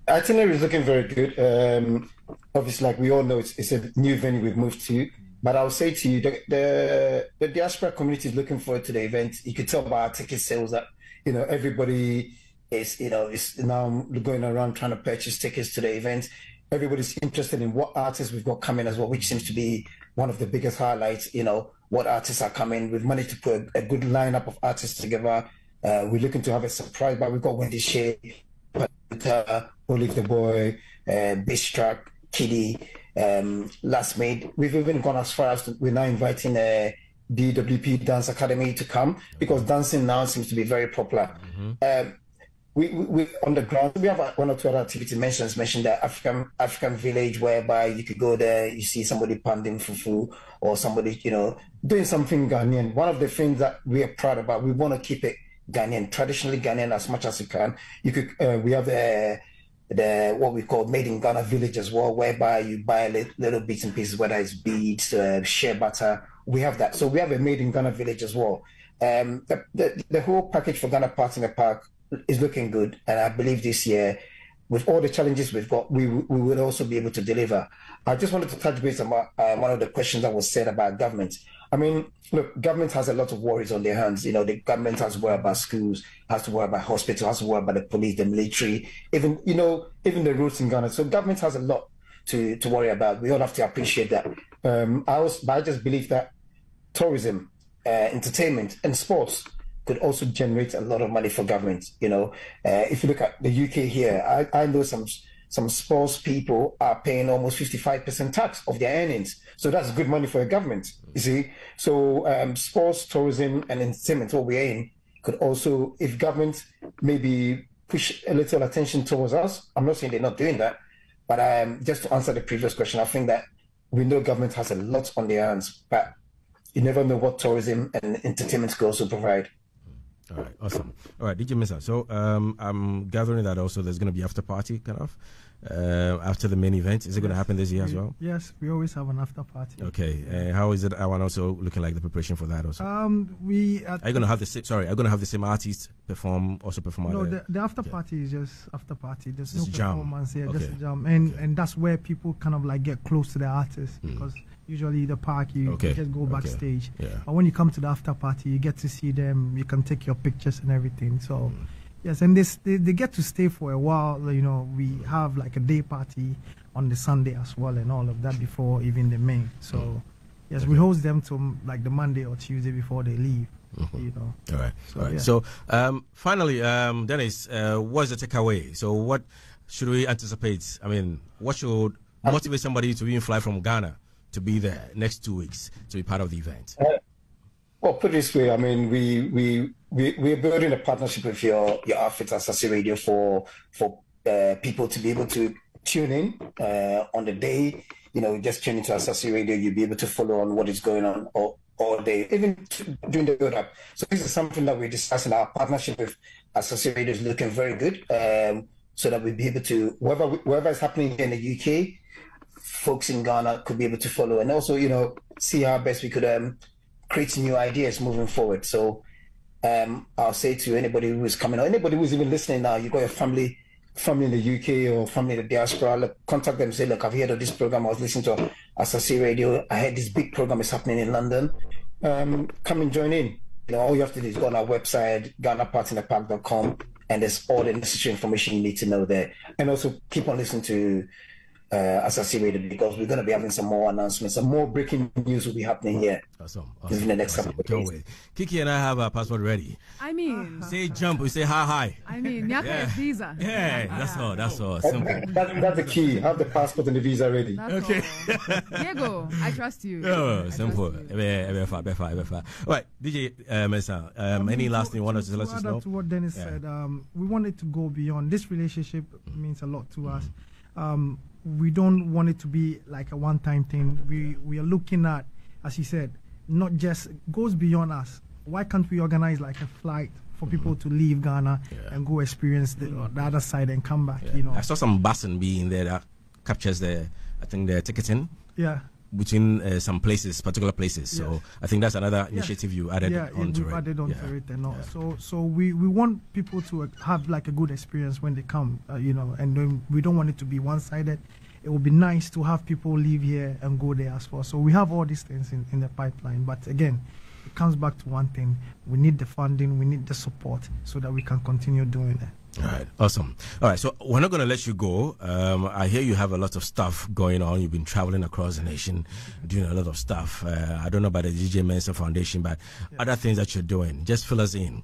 Itinerary is looking very good. Obviously, like we all know, it's a new venue we've moved to. But I'll say to you, the diaspora community is looking forward to the event. You could tell by our ticket sales that everybody is now going around trying to purchase tickets to the event. Everybody's interested in what artists we've got coming as well, which seems to be one of the biggest highlights. What artists are coming. We've managed to put a good lineup of artists together. We're looking to have a surprise, but we've got Wendy Shea, Olive the Boy, Xtra, Keely, Last Made. We've even gone as far as we're now inviting DWP Dance Academy to come because dancing now seems to be very popular. We on the ground we have one or two other activities mentioned the African village whereby you could go there, you see somebody pounding fufu or somebody doing something Ghanaian. One of the things that we are proud about, we want to keep it Ghanaian, traditionally Ghanaian as much as you can. You could we have the what we call Made in Ghana village as well, whereby you buy little bits and pieces, whether it's beads, shea butter. We have that, so we have a Made in Ghana village as well. The whole package for Ghana Party in the Park is looking good, and I believe this year, with all the challenges we've got, we will also be able to deliver. I just wanted to touch base on one of the questions that was said about government. I mean, look, government has a lot of worries on their hands. The government has to worry about schools, has to worry about hospitals, has to worry about the police, the military, even the roads in Ghana. So government has a lot to worry about. We all have to appreciate that. I just believe that tourism, entertainment, and sports could also generate a lot of money for government. If you look at the UK here, I know some sports people are paying almost 55% tax of their earnings. So that's good money for the government, you see. So sports, tourism, and entertainment, what we're in, could also, if government maybe push a little attention towards us, I'm not saying they're not doing that, but just to answer the previous question, I think that we know government has a lot on their hands, but you never know what tourism and entertainment could also provide.
All right, awesome. All right, DJ Misa. So I'm gathering that also there's going to be after party kind of after the main event. Is it going to happen this year as well?
Yes, we always have an after party.
Okay, how is it? I want also looking like the preparation for that also.
Are you
going to have the same artists perform?
No, the after party is just after party. There's no performance here,
okay.
Just a jam, and that's where people kind of like get close to the artist because. Usually the park, you just go backstage. Yeah. But when you come to the after party, you get to see them. You can take your pictures and everything. So, yes, and they get to stay for a while. We have like a day party on the Sunday as well and all of that before even the main. So, yes, we host them to like the Monday or Tuesday before they leave. All
right. So, all right. So, finally, Dennis, what's the takeaway? So, what should we anticipate? I mean, what should motivate somebody to even fly from Ghana to be there next 2 weeks to be part of the event?
Well, put it this way, I mean, we're building a partnership with your outfit, Asaase Radio, for people to be able to tune in on the day. Just tune into Asaase Radio, you'll be able to follow on what is going on all day, even during the build-up. So this is something that we're discussing. Our partnership with Asaase Radio is looking very good, so that we'll be able to, whatever is happening here in the UK, folks in Ghana could be able to follow and also, see how best we could create new ideas moving forward. So I'll say to anybody who is coming or anybody who's even listening now, you've got your family in the UK or family in the diaspora, contact them, say, look, I've heard of this program. I was listening to Asaase Radio. I heard this big program is happening in London. Come and join in. All you have to do is go on our website, GhanaPartyInThePark.com, and there's all the necessary information you need to know there. And also keep on listening to Asaase Radio, because we're going to be having some more announcements. Some more breaking news will be happening here in the next couple of days.
Kiki and I have our passport ready.
I mean,
say jump, we say hi.
I mean, Nyaka is visa.
Yeah, that's all. Simple.
That's the key. Have the passport and the visa ready.
Okay.
Diego, I trust you.
Oh, simple. All right, DJ Mesa, any last thing you want us to let us know?
To what Dennis said, we wanted to go beyond. This relationship means a lot to us. We don't want it to be like a one-time thing. We are looking at, as he said, not just goes beyond us. Why can't we organize like a flight for people to leave Ghana and go experience the other side and come back? You know,
I saw some busing being there that captures the ticketing.
Yeah.
Between some places, particular places. So I think that's another initiative you added onto it.
Yeah, added onto it and all. So we want people to have like a good experience when they come, you know, and then we don't want it to be one-sided. It would be nice to have people live here and go there as well. So we have all these things in the pipeline. But again, it comes back to one thing. We need the funding, we need the support so that we can continue doing it.
All right, awesome. All right, so we're not going to let you go. I hear you have a lot of stuff going on. You've been traveling across the nation, doing a lot of stuff. I don't know about the DJ Mensa Foundation, but other things that you're doing. Just fill us in.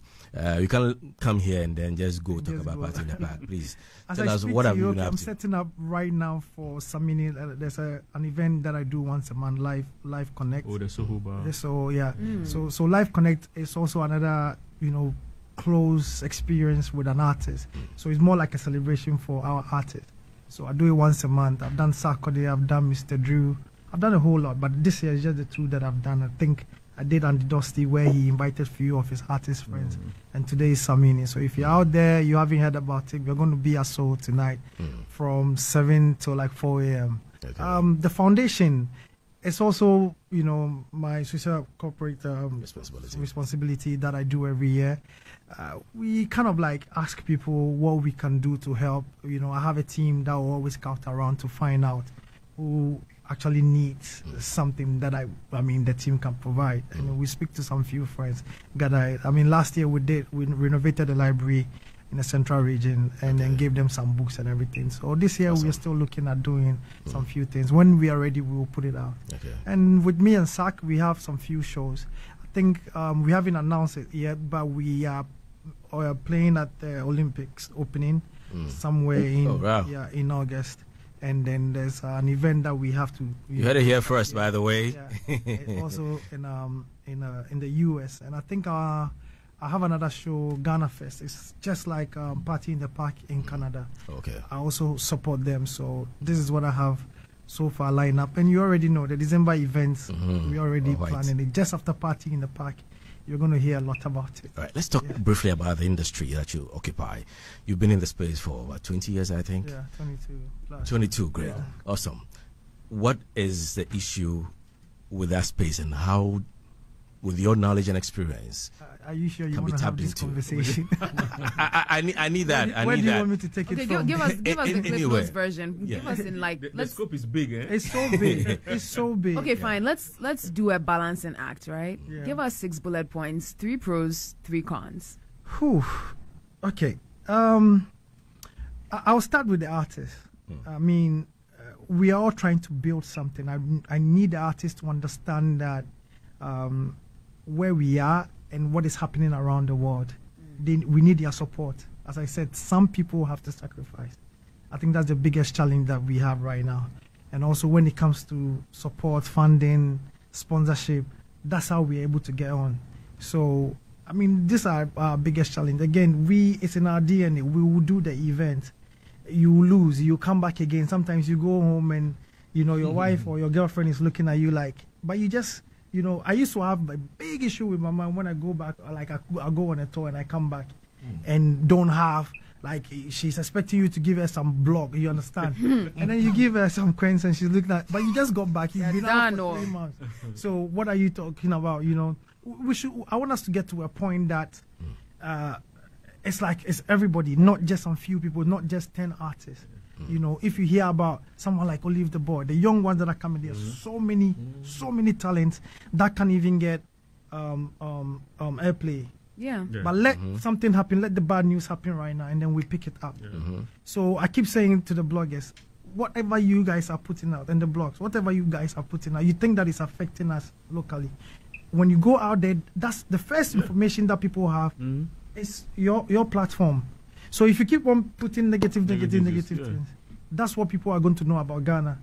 You can come here and then just go talk about Party in the Park, please. Tell us what have you been up to.
I'm setting up right now for Samini. There's an event that I do once a month, Live Connect.
Oh, the Sohuba.
So yeah, so Live Connect is also another, you know, close experience with an artist. So it's more like a celebration for our artists. So I do it once a month. I've done Sarkodie, I've done Mr. Drew, I've done a whole lot, but this year is just the two that I've done. I think I did Andy Dusty, where he invited a few of his artist friends, and today is Samini. So if you're out there, you haven't heard about it, we're going to be at Seoul tonight from 7 to like 4 a.m. Okay. The foundation, it's also, you know, my social corporate responsibility that I do every year. We kind of like ask people what we can do to help. You know, I have a team that will always scout around to find out who actually needs something that the team can provide. And we speak to some few friends. Last year we renovated the library in the central region and then gave them some books and everything. So this year we're still looking at doing some few things. When we are ready, we will put it out. Okay. And with me and Sak, we have some few shows. I think we haven't announced it yet, but we are playing at the Olympics opening somewhere in August. And then there's an event that we have to.
You heard it here first, by the way.
Yeah. Also in the US, and I think I have another show, Ghana Fest. It's just like Party in the Park in Canada.
Okay.
I also support them, so this is what I have so far lined up. And you already know the December events. We already planning it. Just after Party in the Park, you're going to hear a lot about it.
All right, let's talk briefly about the industry that you occupy. You've been in the space for, 20 years, I think?
Yeah, 22 plus.
22, great. Yeah. Awesome. What is the issue with that space, and how, with your knowledge and experience,
are you sure you want to have this conversation?
I need that.
Where do you want me to take it from?
Give us the Cliff Notes version. Give us in
the scope is big, eh?
It's so big. It's so big.
Okay, fine. Let's do a balancing act, right? Yeah. Give us 6 bullet points, 3 pros, 3 cons.
Whew. Okay. I'll start with the artist. I mean, we are all trying to build something. I need the artist to understand that where we are and what is happening around the world. We need their support. As I said, some people have to sacrifice. I think that's the biggest challenge that we have right now. And also when it comes to support, funding, sponsorship, that's how we're able to get on. So, I mean, these are our biggest challenge. Again, it's in our DNA. We will do the event. You lose, you come back again. Sometimes you go home and, you know, your wife or your girlfriend is looking at you like, but you just, you know, I used to have a big issue with my mom when I go back, like I go on a tour and I come back and don't have, like, she's expecting you to give her some blog, you understand? And then you give her some coins and she's looking at, but you just got back, you've been out for 3 months. So what are you talking about, you know? I want us to get to a point that it's like it's everybody, not just some few people, not just 10 artists. You know, if you hear about someone like Olive the Boy, the young ones that are coming, there so many talents that can even get airplay.
Yeah.
But let something happen, let the bad news happen right now, and then we pick it up. So I keep saying to the bloggers, whatever you guys are putting out and the blogs, whatever you guys are putting out, you think that is affecting us locally. When you go out there, that's the first information that people have is your platform. So if you keep on putting negative things, that's what people are going to know about Ghana.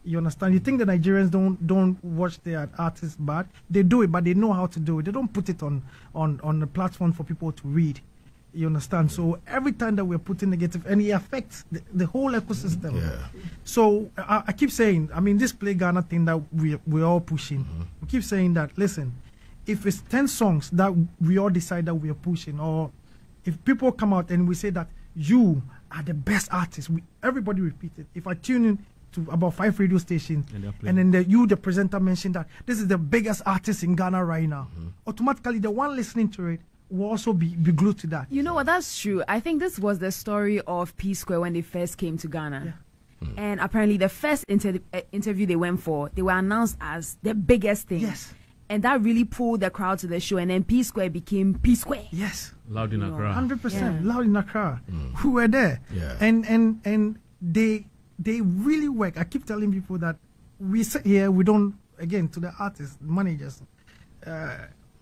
You understand? You think the Nigerians don't watch their artists bad? They do it, but they know how to do it. They don't put it on the platform for people to read. You understand? So every time that we're putting negative, and it affects the whole ecosystem. Yeah. So I keep saying, I mean, this Play Ghana thing that we're all pushing, we keep saying that, listen, if it's 10 songs that we all decide that we are pushing, or if people come out and we say that you are the best artist, everybody repeat it. If I tune in to about 5 radio stations, and then the presenter mentioned that this is the biggest artist in Ghana right now, automatically the one listening to it will also be glued to that.
You know what? That's true. I think this was the story of P Square when they first came to Ghana. Yeah. And apparently the first interview they went for, they were announced as the biggest thing.
Yes.
And that really pulled the crowd to the show. And then P Square became P Square.
Yes.
Loud in Accra.
100%. Loud in Accra. Who were there. Yeah. And they really work. I keep telling people that we sit here, we don't, again, to the artists, managers,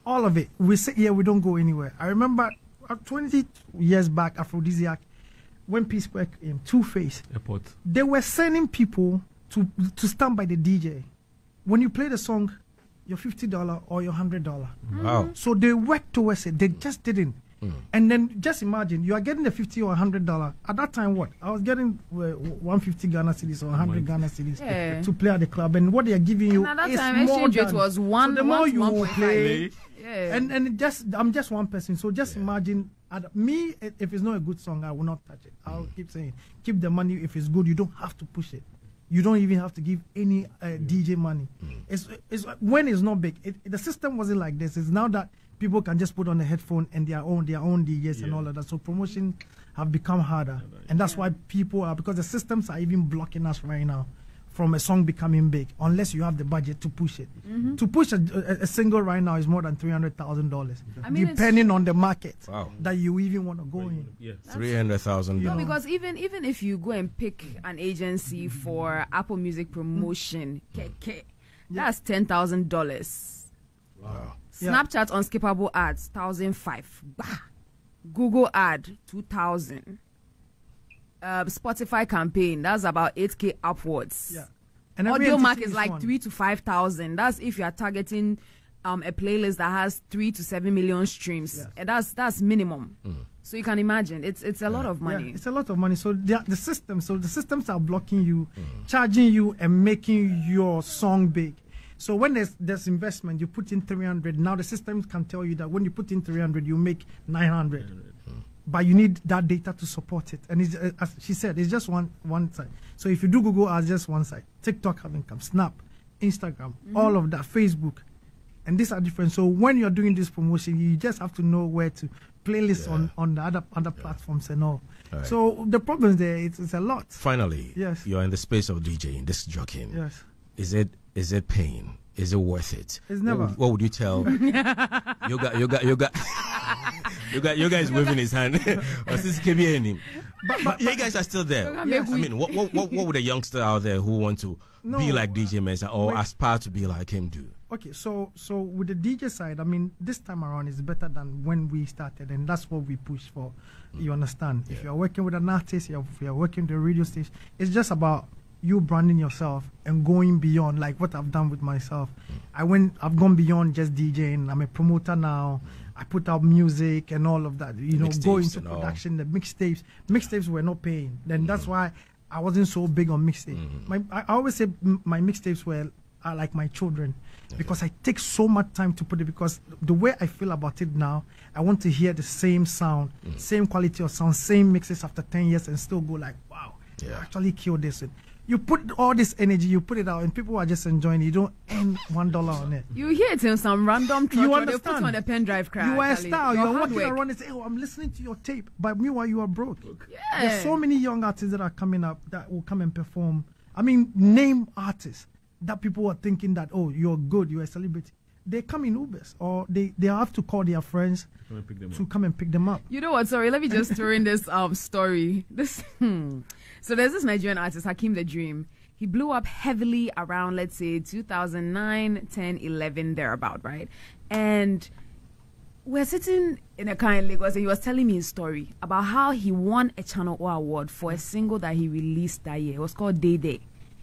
all of it, we sit here, we don't go anywhere. I remember 20 years back, Aphrodisiac, when P Square came, Two-Face,
Airport,
they were sending people to stand by the DJ. When you play the song, your $50 or your $100.
Wow.
So they worked towards it. They just didn't. And then just imagine, you are getting the $50 or $100. At that time, what? I was getting 150 Ghana cedis or 100 Ghana cedis to play at the club. And what they are giving you
at that
is
time,
more
exchange rate was one.
So the more you
1.5.
play,
yeah.
and I'm just one person. So just imagine, me, if it's not a good song, I will not touch it. I'll keep saying, keep the money. If it's good, you don't have to push it. You don't even have to give any DJ money. It's when it's not big. The system wasn't like this. It's now that people can just put on the headphone and their own DJs and all of that. So promotion have become harder, and that's why people are, because the systems are even blocking us right now from a song becoming big, unless you have the budget to push it. To push a single right now is more than $300,000, depending on the market that you even want to go in.
$300,000.
No, because even if you go and pick an agency for Apple Music promotion, that's $10,000.
Wow.
Snapchat unskippable ads, $1,500. Google ad, $2,000. Spotify campaign, that's about $8,000 upwards.
Yeah. And
Audio Mark is like $3,000 to $5,000. That's if you are targeting a playlist that has 3 to 7 million streams. Yes. And that's minimum. So you can imagine it's a lot of money.
Yeah, it's a lot of money. So the systems are blocking you, charging you, and making your song big. So when there's investment, you put in 300. Now the systems can tell you that when you put in 300, you make 900. But you need that data to support it. And it's, as she said, it's just one side. So if you do Google Ads, just one side. TikTok haven't come, Snap, Instagram, all of that, Facebook. And these are different. So when you're doing this promotion, you just have to know where to playlist on the other platforms and all. Right. So the problem there, it's a lot.
Finally,
yes,
you're in the space of DJing, this jockeying.
Yes.
Is it pain? Is it worth it?
It's never.
What would you tell? You guys waving his hand. But you guys are still there. Yes. I mean, what would a youngster out there who want to be like DJ Mensah or aspire to be like him do?
Okay, so with the DJ side, I mean, this time around is better than when we started, and that's what we push for. You understand? Yeah. If you're working with an artist, if you're working with a radio station, it's just about you branding yourself and going beyond, like what I've done with myself. I've gone beyond just DJing. I'm a promoter now. I put out music and all of that. You know, go into production. The mixtapes were not paying. Then that's why I wasn't so big on mixtapes. I always say my mixtapes are like my children, because I take so much time to put it, because the way I feel about it now, I want to hear the same sound, same quality of sound, same mixes after 10 years and still go like, wow, I actually killed this. You put all this energy, you put it out, and people are just enjoying it. You don't earn $1 on it.
You hear it in some random truck, you understand? They put on a pen drive crack.
You are a star. You're walking around and say, oh, I'm listening to your tape. But meanwhile, you are broke. Yeah. There's so many young artists that are coming up that will come and perform. I mean, name artists that people are thinking that, oh, you're good, you're a celebrity. they come in Ubers, or they have to call their friends to come and pick them up.
You know what? Sorry, let me just throw in this story. So there's this Nigerian artist, Hakeem the Dream. He blew up heavily around, let's say, 2009, 10, 11, thereabout, right? And we're sitting in a car in Lagos, and he was telling me his story about how he won a Channel O award for a single that he released that year. It was called Day Day,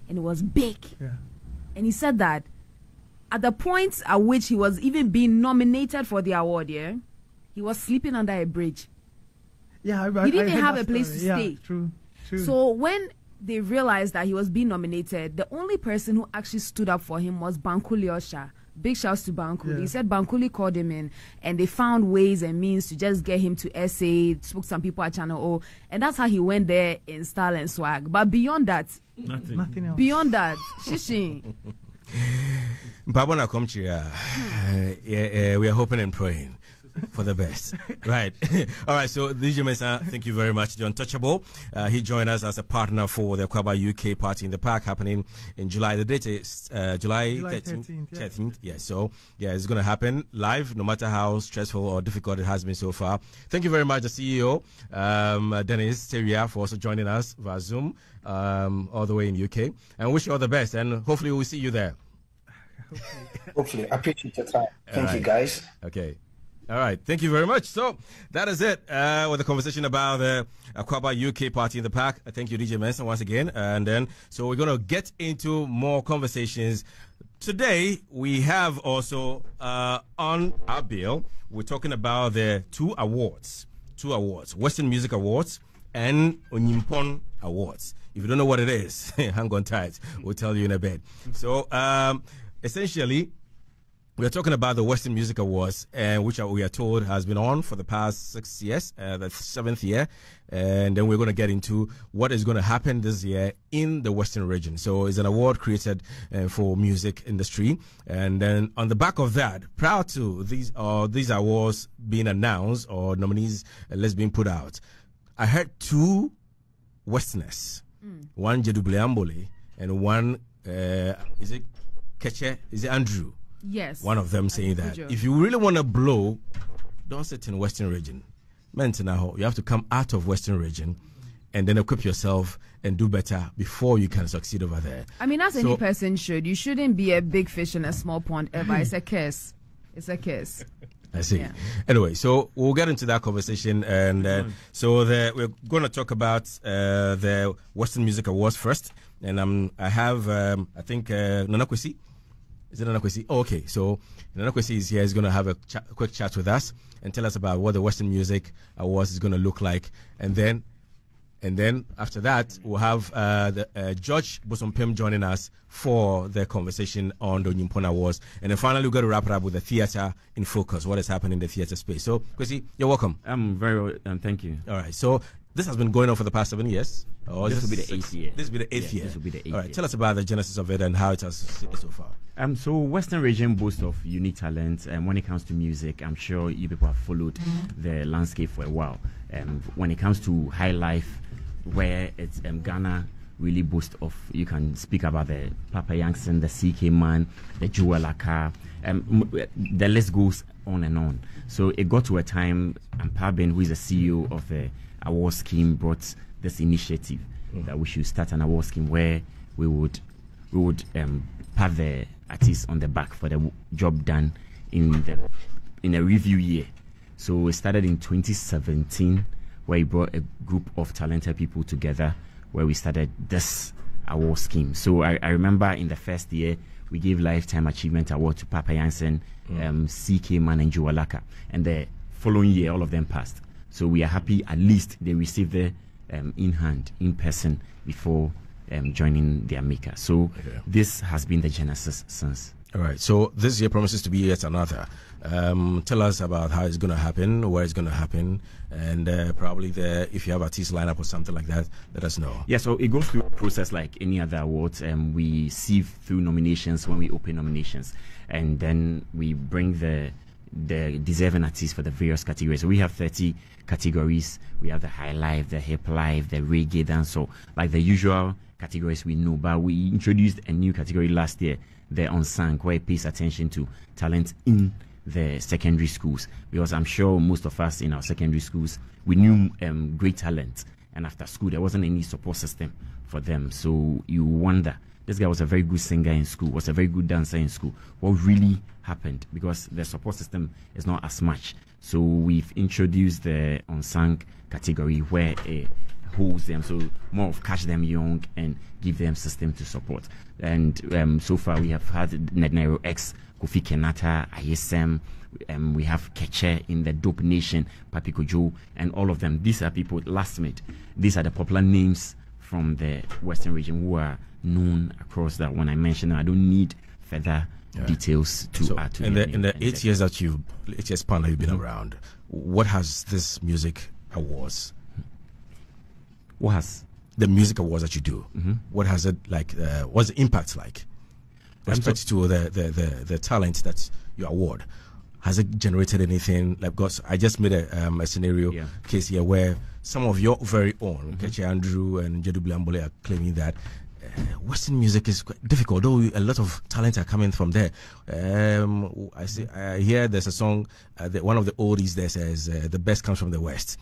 and it was big. Yeah. And he said that at the point at which he was even being nominated for the award, he was sleeping under a bridge.
Yeah,
he didn't have a place to stay.
True.
So when they realized that he was being nominated, the only person who actually stood up for him was Bankuli Osha. Big shouts to Bankuli. He said Bankuli called him in, and they found ways and means to just get him to SA, spoke to some people at Channel O, and that's how he went there in style and swag. But beyond that,
nothing else.
Beyond that, shishi.
Babona Komchia, we are hoping and praying for the best. Right. All right. So, DJ Mensah, thank you very much. The Untouchable. He joined us as a partner for the Akwaaba UK Party in the Park happening in July. The date is July 13th. 13th. Yeah. So, yeah, it's going to happen live, no matter how stressful or difficult it has been so far. Thank you very much, the CEO, Dennis Teria, for also joining us via Zoom all the way in UK. And wish you all the best. And hopefully we'll see you there.
Hopefully. I appreciate your time. Thank you, guys.
Okay. All right. Thank you very much. So that is it with the conversation about the Akwaaba UK Party in the Park. Thank you, DJ Mensah, once again. And then, so we're going to get into more conversations. Today, we have also on our bill, we're talking about the two awards, Western Music Awards and Onyimpon Awards. If you don't know what it is, hang on tight. We'll tell you in a bit. So essentially, we are talking about the Western Music Awards, which we are told has been on for the past 6 years, the 7th year. And then we're going to get into what is going to happen this year in the Western region. So it's an award created for music industry. And then on the back of that, prior to these awards being announced or nominees list being put out, I heard two Westerners, one Jedubule Ambole and one, is it Keche? Is it Andrew?
Yes.
One of them saying that if you really want to blow, don't sit in Western region. You have to come out of Western region and then equip yourself and do better before you can succeed over there.
I mean, as any person should. You shouldn't be a big fish in a small pond ever. It's a curse. It's a curse.
I see.
Yeah.
Anyway, so we'll get into that conversation. And we're going to talk about the Western Music Awards first. And I have, I think, Nana Kwesi. Is it Nana Kwesi? Oh, okay. So Nana Kwesi is here. He's going to have a quick chat with us and tell us about what the Western Music Awards is going to look like. And then after that, we'll have George Bosompem joining us for the conversation on the Onyimpon Awards. And then finally, we're going to wrap it up with the theatre in focus, what is happening in the theatre space. So, Kwesi, you're welcome.
I'm very well, thank you.
All right. So this has been going on for the past 7 years.
This will be the 8th year.
This will be the 8th year.
This will be the 8th
All right.
year.
Tell us about the genesis of it and how it has succeeded so far.
So Western region boasts of unique talent, and when it comes to music, I'm sure you people have followed the landscape for a while. When it comes to high life, where it's Ghana really boasts of, you can speak about the Papa Yankson, the CK Man, the Juwelaka, the list goes on and on. So it got to a time, and Parker-Benin, who is the CEO of the award scheme, brought this initiative that we should start an award scheme where we would pat the artists on the back for the job done in a review year. So we started in 2017, where we brought a group of talented people together, where we started this award scheme. So I remember in the first year, we gave Lifetime Achievement Award to Papa Yankson, CK Man and Juwelaka. And the following year, all of them passed. So we are happy at least they received the in person, before joining their maker. So this has been the genesis since.
All right. So this year promises to be yet another. Tell us about how it's going to happen, where it's going to happen, and probably if you have a artist lineup or something like that, let us know.
Yeah, so it goes through a process like any other awards. We sieve through nominations when we open nominations, and then we bring the the deserving artists for the various categories. So we have 30 categories. We have the high life, the hip life, the reggae dance, so like the usual categories we know. But we introduced a new category last year, the unsung, where it pays attention to talent in the secondary schools, because I'm sure most of us in our secondary schools, we knew great talent, and after school there wasn't any support system for them. So you wonder, this guy was a very good singer in school, was a very good dancer in school, what really happened? Because the support system is not as much. So we've introduced the unsung category, where it holds them, so more of catch them young and give them system to support. And so far we have had Nednero X, Kofi Kenata, ISM, we have Keche in the Dope Nation, Papi Kojo, and all of them. These are people, last minute, these are the popular names from the Western region who are known across that. When I mention them, I don't need further details to add to
in the 8 years that you've 8 years span that you've been around, what has this music awards?
What has
the music awards that you do? What has it like? What's the impact like? Respect to the talent that you award. Has it generated anything? Like, because I just made a scenario case here where some of your very own, Keche Andrew and Adjei-Danquah, are claiming that Western music is quite difficult, though a lot of talent are coming from there. I hear there's a song, one of the oldies there says, the best comes from the West.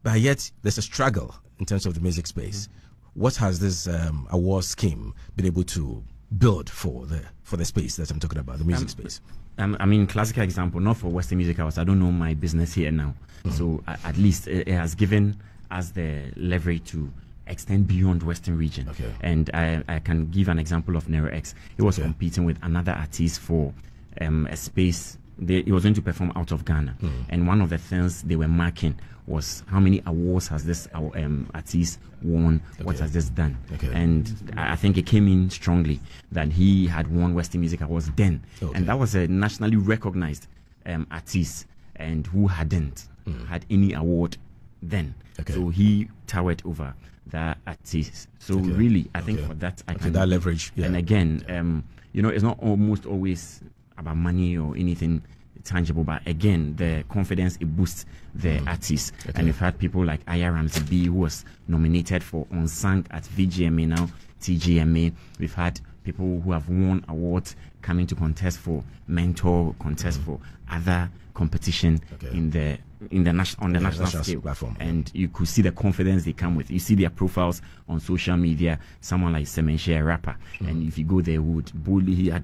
But yet, there's a struggle in terms of the music space. What has this award scheme been able to build for the space that I'm talking about, the music space?
I mean, classical example, not for Western Music Awards. I don't know my business here now. So at least it has given us the leverage to extend beyond Western region. And I can give an example of Nero X. He was competing with another artist for a space. He was going to perform out of Ghana. And one of the things they were marking was how many awards has this artist won, what has this done. And I think it came in strongly that he had won Western Music Awards then. And that was a nationally recognized artist, and who hadn't had any award then. So he towered over that artist. So really, I think for that, I can
that leverage.
And again, it's not almost always about money or anything tangible, but again, the confidence it boosts the artists. And we've had people like Aya Ramsey B, who was nominated for Unsung at VGMA, now TGMA. We've had people who have won awards coming to contest for mentor, contest for other competition on the national scale
platform.
And you could see the confidence they come with. You see their profiles on social media. Someone like Semenshe, a rapper, and if you go there, he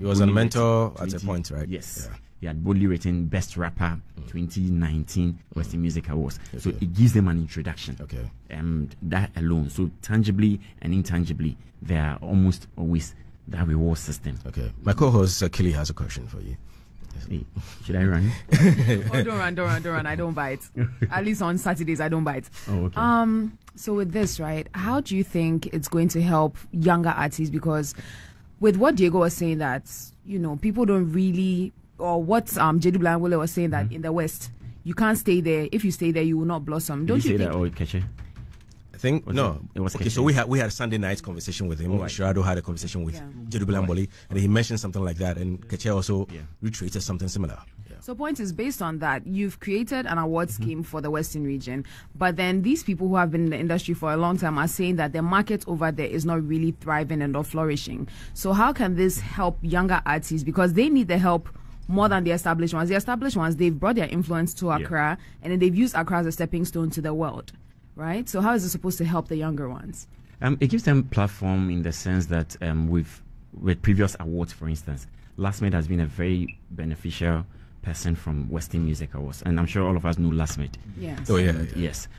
was a mentor at a point, right?
Yes. He had boldly written Best Rapper 2019 Western Music Awards. So it gives them an introduction. And that alone. So tangibly and intangibly, there are almost always that reward system.
My co-host Keely has a question for you.
Hey, should I run?
Oh, don't run. I don't bite. At least on Saturdays, I don't bite.
Oh, okay.
So with this, right, how do you think it's going to help younger artists? Because with what Diego was saying, that, people don't really, or what Adjei-Danquah was saying, that in the West, you can't stay there. If you stay there, you will not blossom. Don't you think?
That, Keche?
I think no.
It was
okay. So we had a Sunday night conversation with him. Shirado had a conversation with Adjei-Danquah, and he mentioned something like that, and Keche also retweeted something similar.
So point is, based on that, you've created an award scheme for the Western region, but then these people who have been in the industry for a long time are saying that the market over there is not really thriving and not flourishing. So how can this help younger artists? Because they need the help more than the established ones. The established ones, they've brought their influence to Accra, and then they've used Accra as a stepping stone to the world. Right? So how is it supposed to help the younger ones?
It gives them platform in the sense that with previous awards, for instance, Lasmith has been a very beneficial person from Western Music Awards, and I'm sure all of us know Lasmith.
Yes.
Oh yeah.
Yes.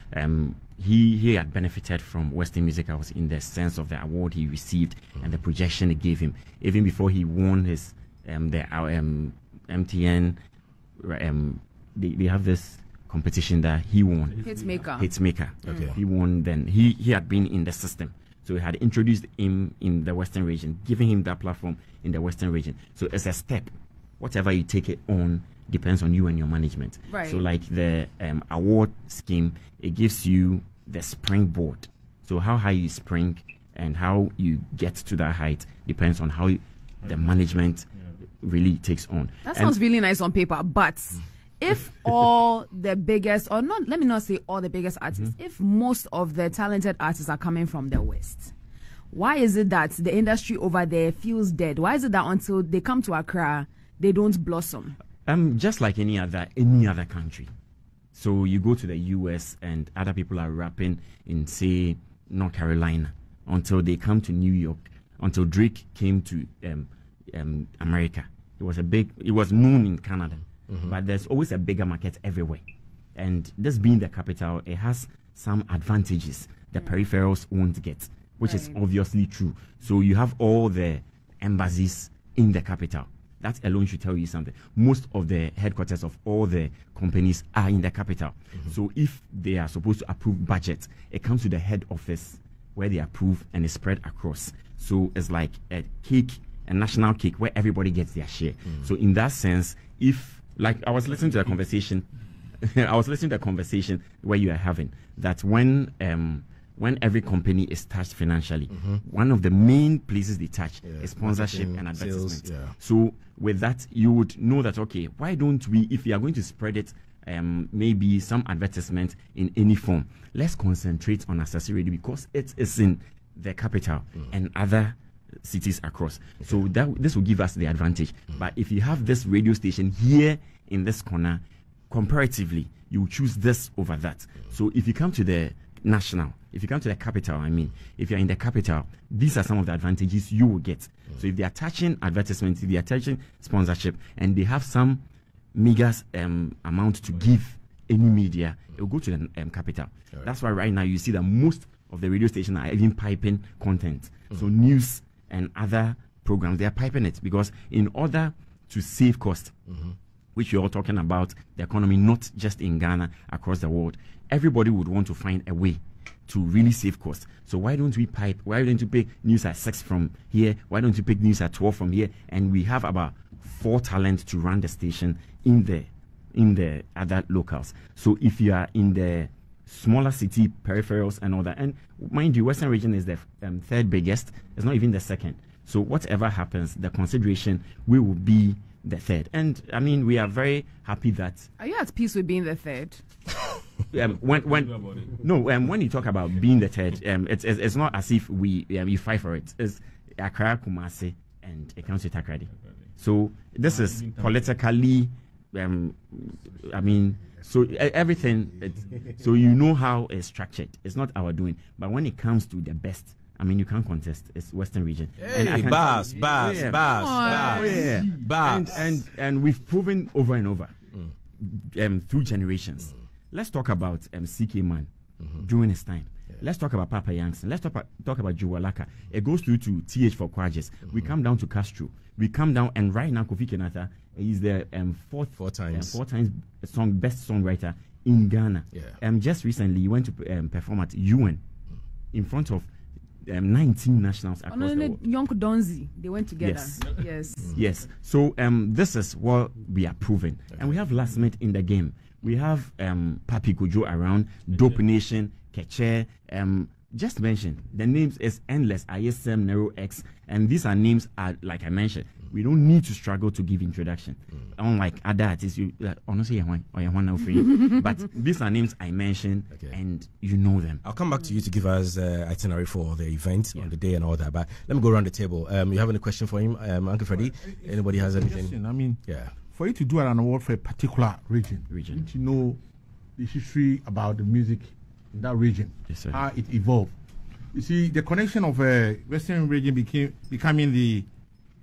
He had benefited from Western Music Awards in the sense of the award he received and the projection it gave him, even before he won his MTN. They have this competition that he won. Hitsmaker. He won then. He had been in the system. So he had introduced him in the Western region, giving him that platform in the Western region. So it's a step. Whatever you take it on depends on you and your management.
Right.
So like the award scheme, it gives you the springboard. So how high you spring and how you get to that height depends on how the management really takes on.
That sounds really nice on paper, but if all the biggest, or not, let me not say all the biggest artists, if most of the talented artists are coming from the West, why is it that the industry over there feels dead? Why is it that until they come to Accra, they don't blossom?
Just like any other country. So you go to the US and other people are rapping in, say, North Carolina, until they come to New York, until Drake came to America. It was known in Canada, but there's always a bigger market everywhere. And this being the capital, it has some advantages the peripherals won't get, which is obviously true. So you have all the embassies in the capital. That alone should tell you something. Most of the headquarters of all the companies are in the capital. So if they are supposed to approve budget, it comes to the head office where they approve and it's spread across. So it's like a cake, a national cake where everybody gets their share. So in that sense, if, like I was listening to a conversation, where you are having that when every company is touched financially, one of the main places they touch is sponsorship and advertisement. So with that, you would know that, okay, why don't we, if we are going to spread it, maybe some advertisement in any form, let's concentrate on Asaase Radio because it is in the capital and other cities across. So this will give us the advantage. But if you have this radio station here in this corner, comparatively, you choose this over that. So if you come to the national, if you come to the capital, if you're in the capital, these are some of the advantages you will get. So if they are touching advertisements, if they are touching sponsorship, and they have some meager amount to give any media, it will go to the capital. That's why right now you see that most of the radio stations are even piping content. So news and other programs, they are piping it because in order to save cost, which you're all talking about, the economy, not just in Ghana, across the world, everybody would want to find a way to really save costs. So why don't we pipe? Why don't you pick news at 6 from here? Why don't you pick news at 12 from here? And we have about 4 talents to run the station in the other locals. So if you are in the smaller city peripherals and all that, and mind you, Western region is the third biggest. It's not even the second. So whatever happens, the consideration we will be the third. And we are very happy that.
Are you at peace with being the third?
When you talk about being the third, it's not as if we fight for it. It's Accra, Kumasi, and it comes to Takrady. So this is politically, so everything. So you know how it's structured. It's not our doing. But when it comes to the best, you can't contest. It's Western region.
Bars.
And we've proven over and over through generations. Let's talk about CK Man during his time. Let's talk about Papa Youngson. Let's talk about Juwalaka. It goes through to TH for Kwajes. We come down to Castro. We come down, and right now Kofi Kenata is the four times best songwriter in Ghana. Just recently, he went to perform at UN in front of 19 nationals across the world.
Yonko Donzi, they went together.
Yes. So this is what we are proving, and we have last minute in the game. We have Papi Kojo around, Dope Nation, Keche. Just mention the names is endless. ISM, Nero X, and these are names like I mentioned. We don't need to struggle to give introduction. Unlike other artists, honestly, but these are names I mentioned, and you know them.
I'll come back to you to give us itinerary for the event on the day and all that. But let me go around the table. You have any question for him, Uncle Freddie? Anybody has anything?
For you to do an award for a particular region, you need to know the history about the music in that region, how it evolved. You see, the connection of Western region becoming the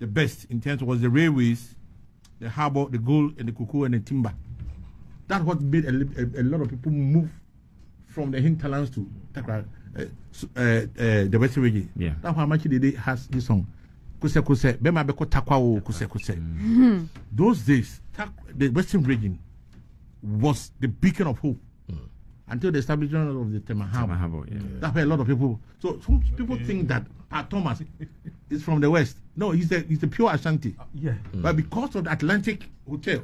best in terms of the railways, the harbour, the gold, and the cocoa and the timber. That's what made a lot of people move from the hinterlands to the Western region. That's why much they has this song. Those days, the Western region was the beacon of hope until the establishment of the Temahabo. That's why a lot of people. So some people think that Thomas is from the West. No, he's the pure Ashanti. But because of the Atlantic Hotel,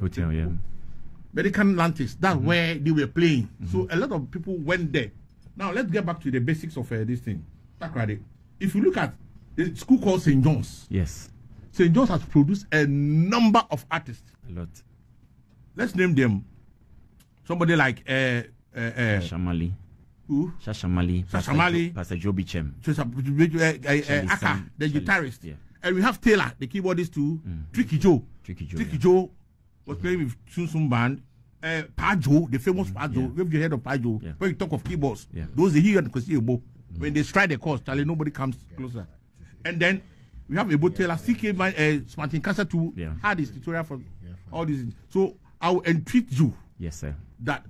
American Atlantis, that's where they were playing. So a lot of people went there. Now let's get back to the basics of this thing. If you look at the school called St. John's. St. John's has produced a number of artists.
A lot.
Let's name them.
somebody like
Shamali.
Who?
Shashamali. Pastor Joby Chem.
Aka, the guitarist. Yeah. And we have Taylor, the keyboardist too. Tricky Joe was playing with Sun Band. Pajo, the famous Pajo. We've heard of Pajo. When you talk of keyboards, those they hear and Kosiebo. When they strike the chords, Charlie, nobody comes closer. And then we have Ebo Taylor, CK Martin Casa too. Had his tutorial for all these. So I will entreat you.
Yes, sir.
That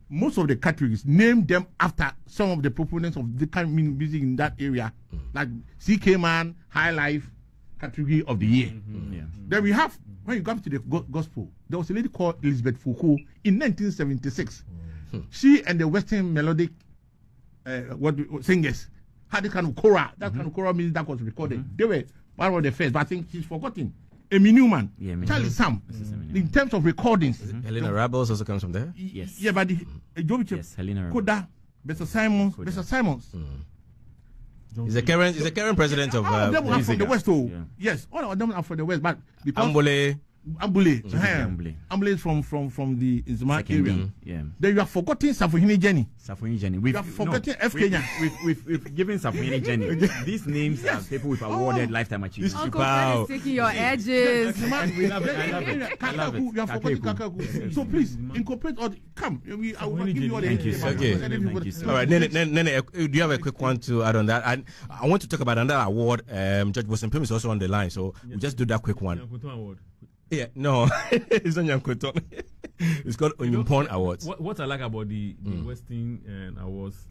most of the categories, name them after some of the proponents of the kind of music in that area, like CK Man, High Life, category of the year. Then we have, when you come to the gospel, there was a lady called Elizabeth Foucault in 1976. She and the Western melodic singers had this kind of choral. That kind of choral music that was recorded. They were one of the first, but I think she's forgotten. Amy Newman, Charlie Sam. In terms of recordings,
Helena Rebels also comes from there.
Yes.
Yeah, but
Helena
Koda, Mr. Simons.
He's a current president of.
All of them are from the West. Yes, all of them are from the West, but because Ambule is from the Izma area. Then you have forgotten Safuhini Jenny.
We
have forgotten F. Kenya.
We've given Safuhini Jenny. These names are people with awarded lifetime achievements.
Uncle Fred is taking your edges.
I love it.
You have forgotten Kakaku. So please incorporate all. Come, I will give you all the.
Thank you. Okay. All right, Nene, do you have a quick one to add on that? I want to talk about another award. Judge Bosenpim is also on the line, so we'll just do that quick one. Yeah, no, it's not Yankoton. It's called Onyumpon Awards.
What I like about the Western awards,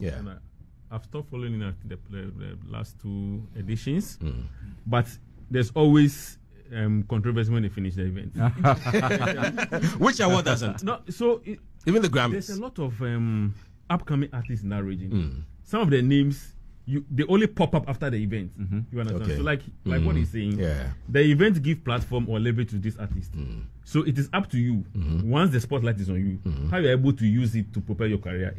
I've stopped following the last two editions, but there's always controversy when they finish the event.
Which award doesn't?
No, so
even the Grammys.
There's a lot of upcoming artists in that region. Some of their names. They only pop up after the event. You understand? Okay. So like what he's saying, the event give platform or leverage to this artist. So it is up to you. Once the spotlight is on you, how you're able to use it to propel your career.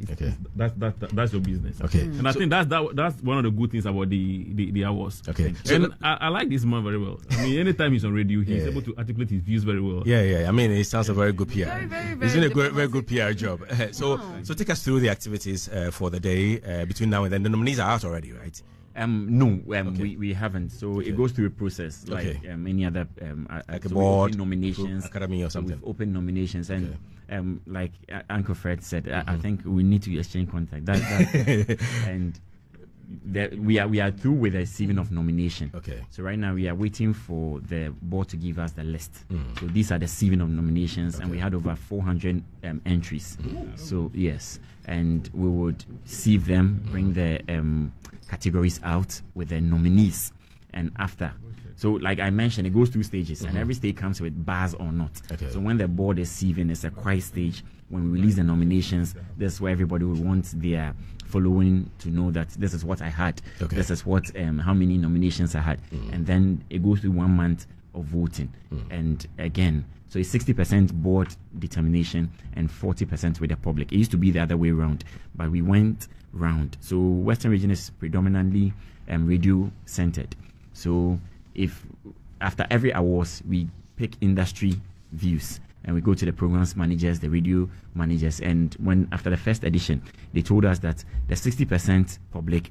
That's your business.
Okay.
And I think that's one of the good things about the awards.
Okay.
And I like this man very well. I mean, anytime he's on radio, he's able to articulate his views very well.
Yeah. I mean, it sounds a very good PR.
Very
he's doing a very good PR job. So take us through the activities for the day between now and then. The nominees are out already, right?
No, we haven't. So it goes through a process like any other
like a board
nominations,
academy or something.
We've opened nominations, and like Uncle Fred said, I think we need to exchange contact. And we are through with the receiving of nomination.
Okay.
So right now we are waiting for the board to give us the list. So these are the receiving of nominations, and we had over 400 entries. So yes, and we would sieve them, bring the categories out with the nominees, and after. So like I mentioned, it goes through stages, and every stage comes with bars or not. So when the board is sieving, it's a quiet stage. When we release the nominations, that's where everybody will want their following to know that this is what I had, this is what how many nominations I had, and then it goes through 1 month of voting, and again, so it's 60% board determination and 40% with the public. It used to be the other way around, but we went round. So Western region is predominantly radio centered. So if after every awards we pick industry views, and we go to the programs managers, the radio managers, and when after the first edition, they told us that the 60% public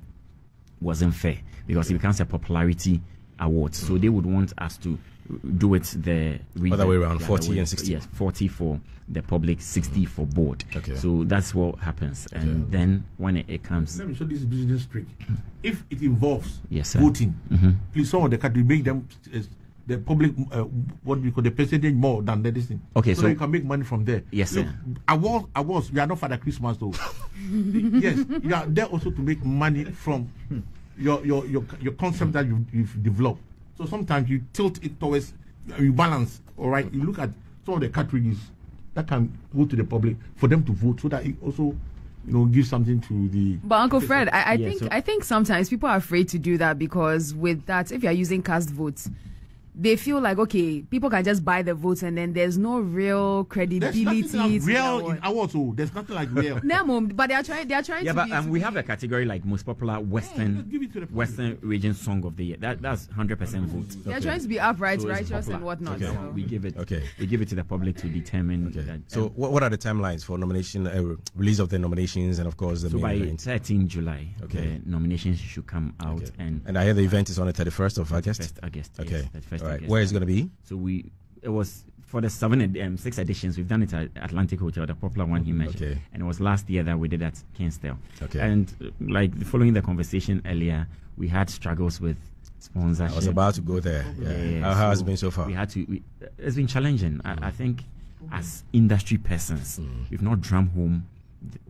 wasn't fair because it becomes a popularity award. So they would want us to do it the
other way around, 40 and 60.
Yes, 40 for the public, 60 for board. So that's what happens. And then when it comes,
let me show this business trick. If it involves
sir.
voting, please some of the country make them the public what we call the percentage more than the this thing. So you can make money from there.
Yes,
look,
sir.
Awards, we are not Father Christmas though. Yes, you are there also to make money from your concept that you've developed. So sometimes you tilt it towards, you balance, all right? You look at some of the categories that can go to the public for them to vote, so that it also, give something to the...
But Uncle Fred, I think sometimes people are afraid to do that, because with that, if you are using cast votes, they feel like, okay, people can just buy the votes and then there's no real credibility.
There's nothing like real in awards. There's nothing like real.
No, but they are trying
yeah,
to
but we have a category like most popular Western region song of the year. That's 100% vote.
They're trying to be upright, so righteous, and whatnot.
Okay.
So.
We give it to the public to determine. That,
so what are the timelines for nomination, release of the nominations, and of course the
by
event?
13 July, the nominations should come out,
and I hear the event is on the 31st of August.
1st August.
Okay.
Yes,
all right. Where is it going to be?
So it was for the 6 editions. We've done it at Atlantic Hotel, the popular one he mentioned, and it was last year that we did at Kingsdale. And following the conversation earlier, we had struggles with sponsorship.
I was about to go there. Yeah. How has it been so far?
It's been challenging. I think as industry persons, we've not drummed home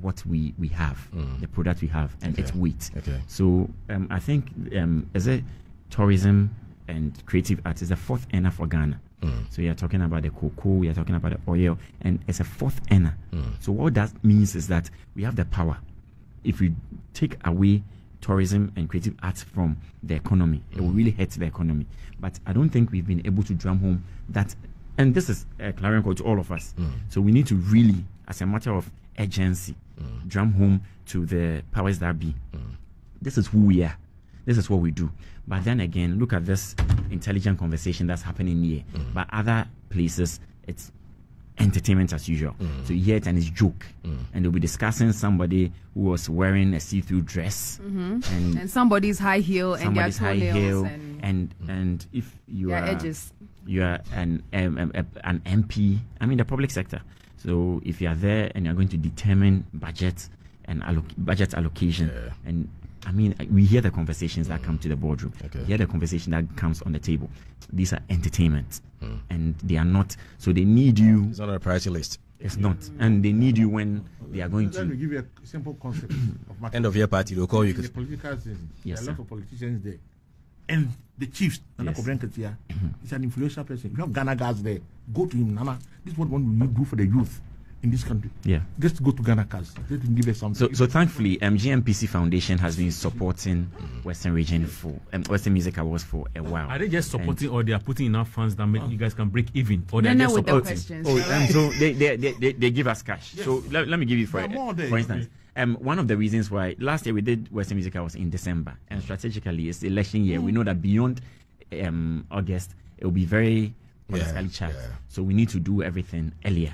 what we have, the product we have, and its weight. So I think as a tourism and creative arts is the fourth earner for Ghana. So you're talking about the cocoa, you're talking about the oil, and it's a fourth earner. So what that means is that we have the power. If we take away tourism and creative arts from the economy, it will really hurt the economy. But I don't think we've been able to drum home that, and this is a clarion call to all of us. So we need to really, as a matter of urgency, drum home to the powers that be. This is who we are. This is what we do. But then again, look at this intelligent conversation that's happening here. But other places, it's entertainment as usual. So you hear it and it's joke. And they'll be discussing somebody who was wearing a see-through dress.
And somebody's high heel and their toenails.
And if you are
edges.
You are an MP, I mean the public sector. So if you are there and you're going to determine budget and budget allocation, and I mean, we hear the conversations that come to the boardroom. We hear the conversation that comes on the table. These are entertainment, and they are not. So they need you.
It's not on a priority list.
It's not, and they need you when they are going to.
Let me give you a simple concept of
end of year party. They'll call you.
The political season.
Yes,
there are a lot of politicians there, and the chiefs. Nana Kobrenketia is an influential person. You have Ghana guys there. Go to him, Nana. This is what we do for the youth in this country. Just go to Ghana cars. Let him give us something.
So thankfully, GMPC Foundation has been supporting Western Region for Western Music Awards for a while.
Are they just supporting, or they are putting enough funds that you guys can break even, or
they're
just
supporting?
So they give us cash. Yes. So let me give you for instance. One of the reasons why last year we did Western Music Awards in December, and strategically it's election year. We know that beyond August it will be very politically charged. So we need to do everything earlier.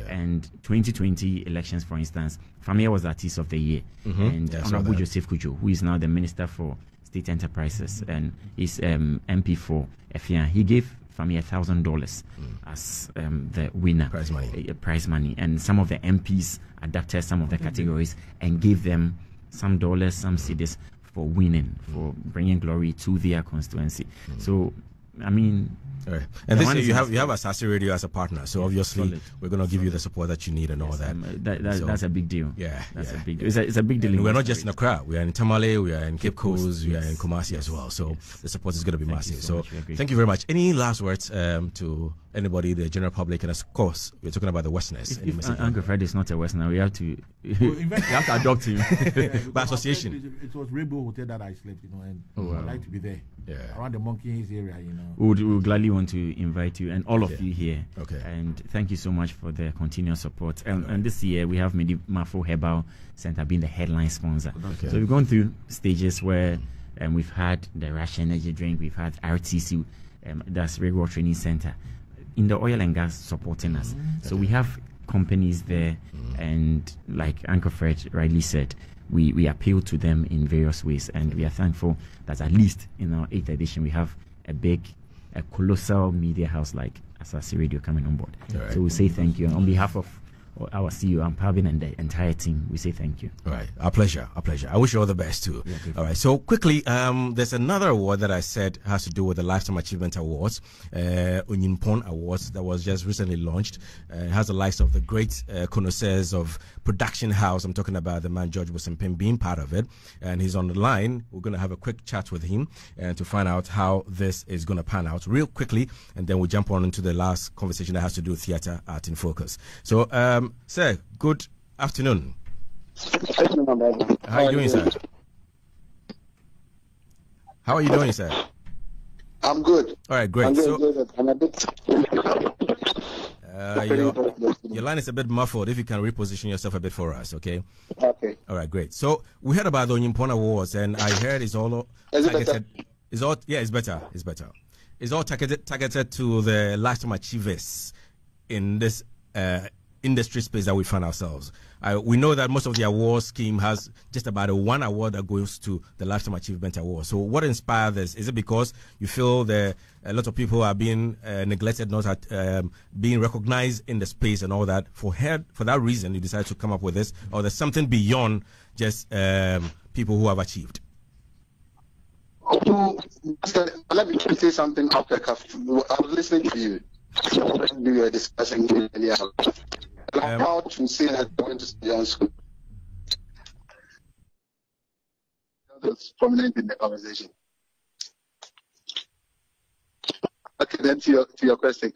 And 2020 elections, for instance, Famia was the Artist of the Year. And Honorable Joseph Kujo, who is now the Minister for State Enterprises and is MP for Efia, he gave Famia $1,000 as the winner. Prize money. And some of the MPs adapted some of the categories and gave them some dollars, some cedis for winning, for bringing glory to their constituency. So, I mean...
All right. And this year you have Asaase Radio as a partner, so obviously we're going to give you the support that you need and all that.
That's a big deal. That's a big deal. It's a big deal.
And we're not just in Accra. We are in Tamale, we are in Cape Coast, we are in Kumasi as well. So the support is going to be massive. So thank you very much. Any last words to anybody, the general public, and of course we're talking about the Westerners.
If Uncle Fred is not a Westerner, we have to adopt him
by association.
It was Rainbow Hotel that I slept, and I'd like to be there. Around the Monkey Hills area,
We would gladly want to invite you and all of you here. And thank you so much for the continuous support. And this year we have Medi Mafo Herbal Center being the headline sponsor. So we've gone through stages where we've had the Rush Energy Drink, we've had RTC, that's Regular Training Center, in the oil and gas supporting us. So we have companies there, and like Uncle Fred rightly said, we appeal to them in various ways, and we are thankful that at least in our 8th edition we have a colossal media house like Asaase Radio coming on board. So we say thank you, and on behalf of our CEO Ampabin and the entire team, we say thank you.
All right, our pleasure. I wish you all the best too. All right, so quickly, there's another award that I said has to do with the Lifetime Achievement Awards, Onyimpon Awards, that was just recently launched. It has the likes of the great connoisseurs of production house. I'm talking about the man George Bosempin being part of it, and he's on the line. We're going to have a quick chat with him and to find out how this is going to pan out real quickly, and then we'll jump on into the last conversation that has to do with theatre art in focus. So sir, good afternoon. How are you doing, sir? How are you doing, sir?
I'm good.
All right, great.
I'm a bit.
Your line is a bit muffled. If you can reposition yourself a bit for us, okay?
Okay.
All right, great. So we heard about the Onyimpon Awards, and I heard it's all targeted. It's better. It's better. It's all targeted to the lifetime achievers in this industry space that we find ourselves. We know that most of the award scheme has just about one award that goes to the Lifetime Achievement Award. So what inspired this? Is it because you feel a lot of people are being neglected, not being recognized in the space and all that? For that reason, you decided to come up with this? Or there's something beyond just people who have achieved?
Let me say something after I was listening to you. We were discussing earlier. I'm proud to say that I went to St. School. That's prominent in the conversation. Okay, then to your question.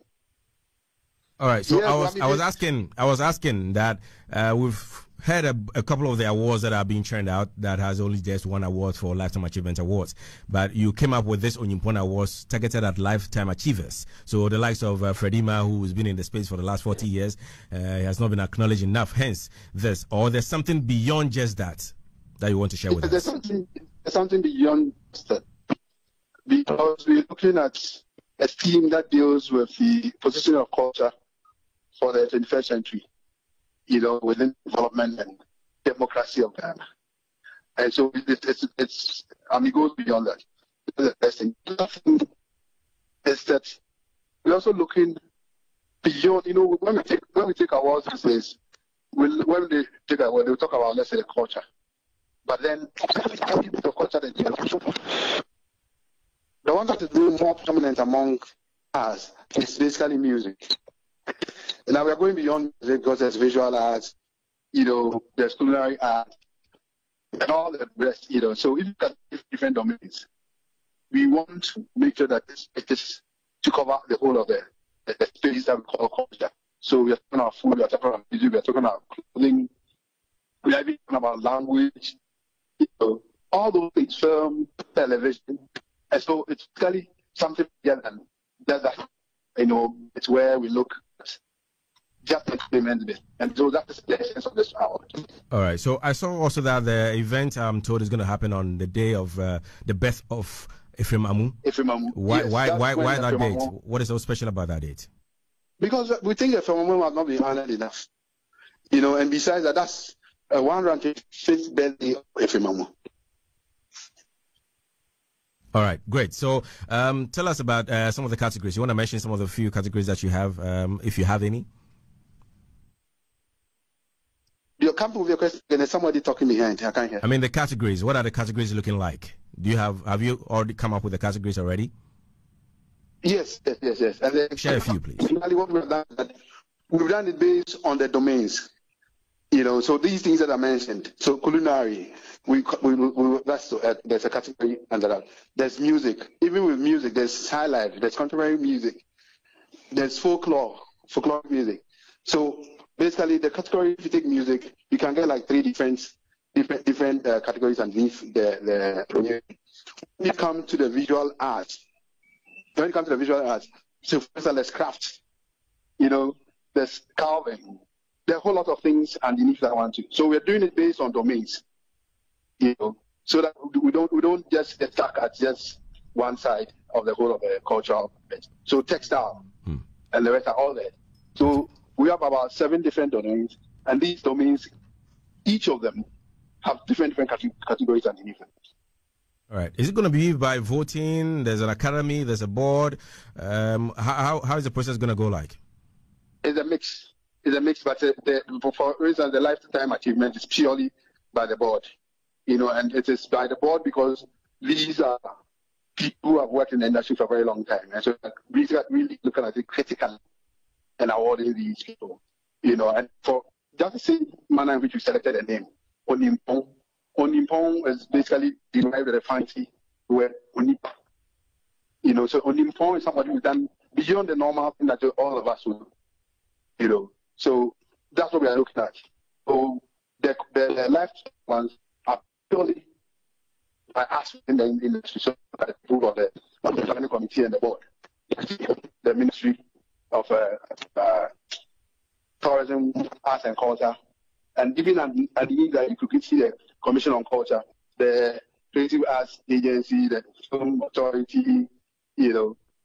All right. So I was asking that we've had a couple of the awards that are being churned out that has only just one award for Lifetime Achievement Awards. But you came up with this Onyimpon Awards targeted at lifetime achievers. So the likes of Fredima, who's been in the space for the last 40 years, has not been acknowledged enough. Hence this. Or there's something beyond just that you want to share with us?
There's something beyond that. Because we're looking at a theme that deals with the position of culture for the 21st century. Within development and democracy of Ghana. And so it goes beyond that. The best thing is that we're also looking beyond, when we take awards these days, when they take award, they'll talk about, let's say, the culture. But then, every bit of culture that the one that is more prominent among us is basically music. Now we are going beyond music because there's visual arts, there's culinary art, and all the rest, So if you got different domains, we want to make sure that it is to cover the whole of the space that we call culture. So we are talking about food, we are talking about music, we are talking about clothing, we are even talking about language, all those things, film, television. And so it's really something bigger than that. It's where we look at just entertainment bit. And so that's the essence of this hour.
All right. So I saw also that the event I'm told is going to happen on the day of the birth of Ephraim Amu. Why that date? What is so special about that date?
Because we think Ephraim Amu has not been honored enough. And besides that, that's a 105th birthday of Ephraim Amu.
All right, great. So tell us about some of the categories. You want to mention some of the few categories that you have, if you have any?
You come with your question, and there's somebody talking behind. I can't hear.
I mean, the categories. What are the categories looking like? Have you already come up with the categories already?
Yes. And then,
share a few, please.
Finally, what we've done it based on the domains. So these things that I mentioned. So culinary, there's a category under that. There's music. Even with music, there's high life, there's contemporary music, there's folklore music. So basically, the category, if you take music, you can get like 3 different categories underneath the when you come to the visual arts, so for instance, there's craft, there's carving. There are a whole lot of things underneath that one too. So we're doing it based on domains, so that we don't just get stuck at just one side of the whole of the cultural bit. So textile and the rest are all there. So we have about 7 different domains, and these domains, each of them, have different categories underneath them.
All right. Is it going to be by voting? There's an academy. There's a board. How is the process going to go like?
It's a mix. But for instance, the lifetime achievement is purely by the board, and it is by the board because these are people who have worked in the industry for a very long time, and so we really looking at it critically and awarding these people, and for just the same manner in which we selected a name, Onyimpon. Onyimpon is basically derived with a fancy word Onipa. So Onyimpon is somebody who's done beyond the normal thing that all of us would do. So that's what we are looking at. So the left ones are purely I asked in the industry, that people on the planning committee and the board, the Ministry of Tourism, Arts and Culture, and even at the that you could see the Commission on Culture, the Creative Arts Agency, the Film Authority,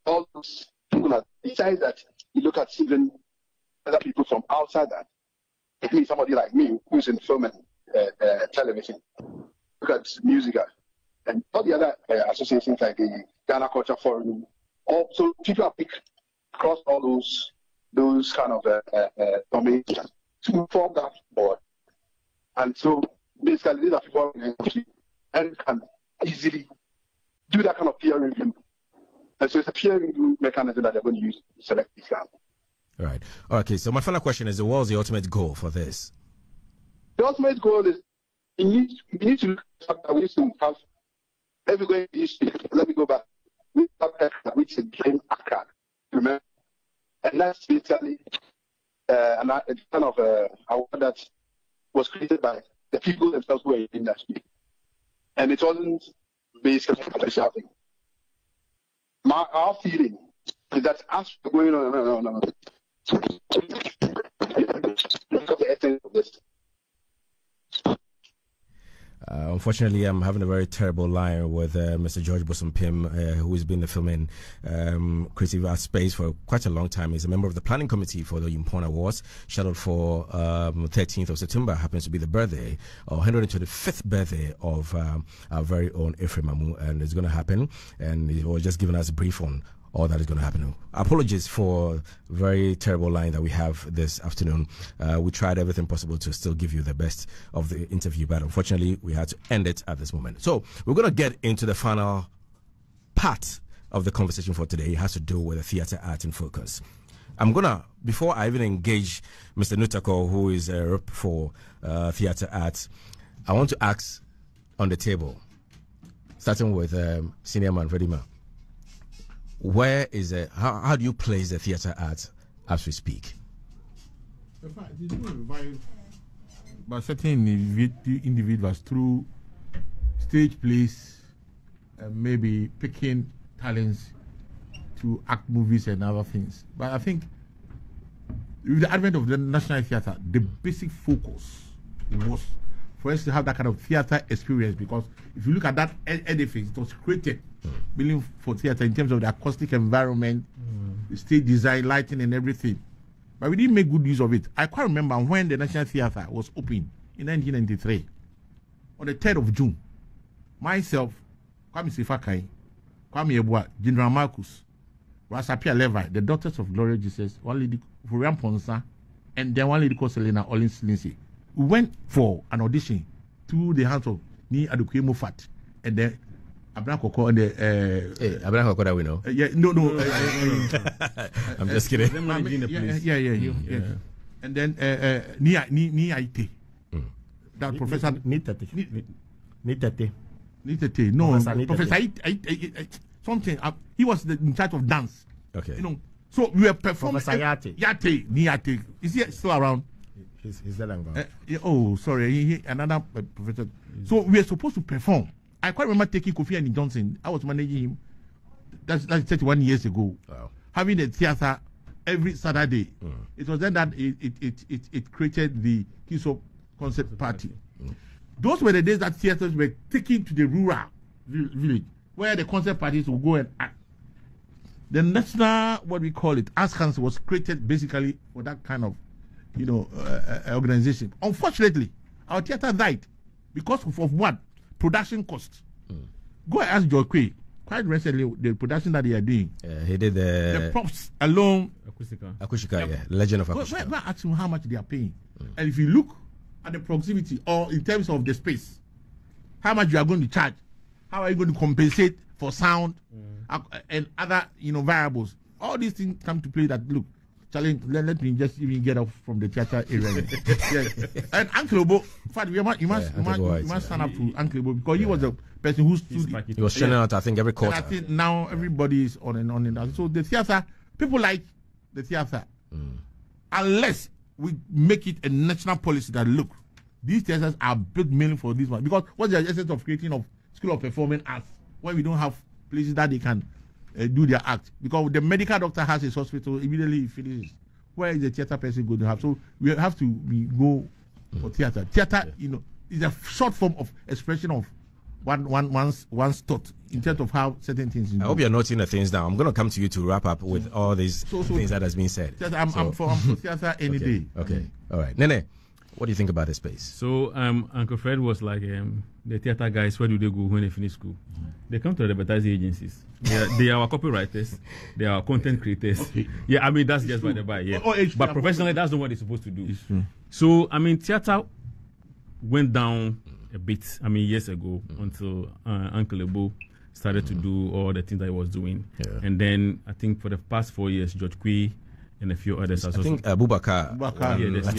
all those people that besides that, you look at even other people from outside that. It means somebody like me who's in film and television. Look at music and all the other associations like the Ghana Culture Forum. Also, people are picked across all those kind of domains to form that board. And so basically, these are people in the industry and can easily do that kind of peer review. And so it's a peer review mechanism that they're going to use to select these guys.
All right. Okay, so my final question is, what was the ultimate goal for this?
The ultimate goal is we need to look at that we used to have everywhere let me go back. We have Xtra, which is became Accra, remember? And that's basically kind of award that was created by the people themselves who were in the industry. And it wasn't basically a commercial thing. Our feeling is that as we're going on, no. Look at the essence of this.
Unfortunately, I'm having a very terrible line with Mr. George Bosom-Pim, who has been in the film and creative art space for quite a long time. He's a member of the planning committee for the Yumpon Awards, scheduled for 13th of September. Happens to be the birthday, or 125th birthday of our very own Ephraim Amu, and it's going to happen. And he was just giving us a brief on all that is going to happen. Apologies for very terrible line that we have this afternoon. We tried everything possible to still give you the best of the interview, but unfortunately we had to end it at this moment. So we're going to get into the final part of the conversation for today. It has to do with the theatre art in focus. I'm going to, before I even engage Mr. Nutako, who is a rep for theatre art, I want to ask on the table, starting with Senior Man Redima. Where is it? How do you place the theatre art as we speak?
In fact, it is revived by certain individuals through stage plays, maybe picking talents to act movies and other things. But I think with the advent of the National Theatre, the basic focus was for us to have that kind of theatre experience, because if you look at that edifice, it was created building for theatre in terms of the acoustic environment, the stage design, lighting and everything. But we didn't make good use of it. I quite remember when the National Theatre was opened in 1993, on the 3rd of June, myself, Kwame Sifakai, Kwame Ebua, General Marcus, Rasapia Levi, the Daughters of Gloria Jesus, one lady, Florian Ponsa, and then one lady called Selena Ollins Lindsay. We went for an audition through the hands of Ni Adukwe Mofat and then Abraham Koko and the
Abraham Koko that we know.
No.
I'm just kidding.
Yeah. And then Ni Aite. That Professor
Nitate.
No, Professor Aite. Something. He was in charge of dance.
Okay.
So we were performing.
Professor Yate.
Ni Yate. Is he still around?
He's dead and gone.
Oh, sorry. Another professor. So we were supposed to perform. I quite remember taking Kofi and Johnson. I was managing him. That's 31 years ago.
Wow.
Having a theater every Saturday. It was then that it created the Kiso Concert Party. Those were the days that theaters were taken to the rural village, where the concert parties would go and act. The national, what we call it, Arts Council was created basically for that kind of organization. Unfortunately, our theater died because of what? Production costs. Go and ask Joy Quay. Quite recently, the production that they are doing.
He did
the props alone.
Akushika, yeah. Legend of Akushika.
Go ask him how much they are paying. And if you look at the proximity or in terms of the space, how much you are going to charge, how are you going to compensate for sound and other variables. All these things come to play that, look, challenge, let me just even get off from the theater area. Yes. And Uncle Obo, in fact, you must stand up to Uncle Obo, because he was the person who stood.
He was churning out, I think, every quarter.
And I think now everybody is on and on and on. So the theater, people like the theater, unless we make it a national policy that, look, these theaters are built mainly for this one. Because what's the essence of creating of school of performing arts where we don't have places that they can do their act, because the medical doctor has his hospital, immediately he finishes. Where is the theater person going to have? So we have to go for theater. Theater, is a short form of expression of one's thought in terms of how certain things.
I hope you're noting the things down. I'm going to come to you to wrap up with all these things that has been said.
I'm for theater any day.
Okay, all right, Nene. What do you think about the space?
So, Uncle Fred was like, the theater guys, where do they go when they finish school? They come to the advertising agencies. They are our copywriters. They are our content creators. Okay. Yeah, I mean, that's just by the by. Yeah. But professionally, that's not what they're supposed to do. So, I mean, theater went down a bit, years ago, until Uncle Ebo started to do all the things that he was doing. Yeah. And then, I think for the past 4 years, George Kui and a few others.
I think Latif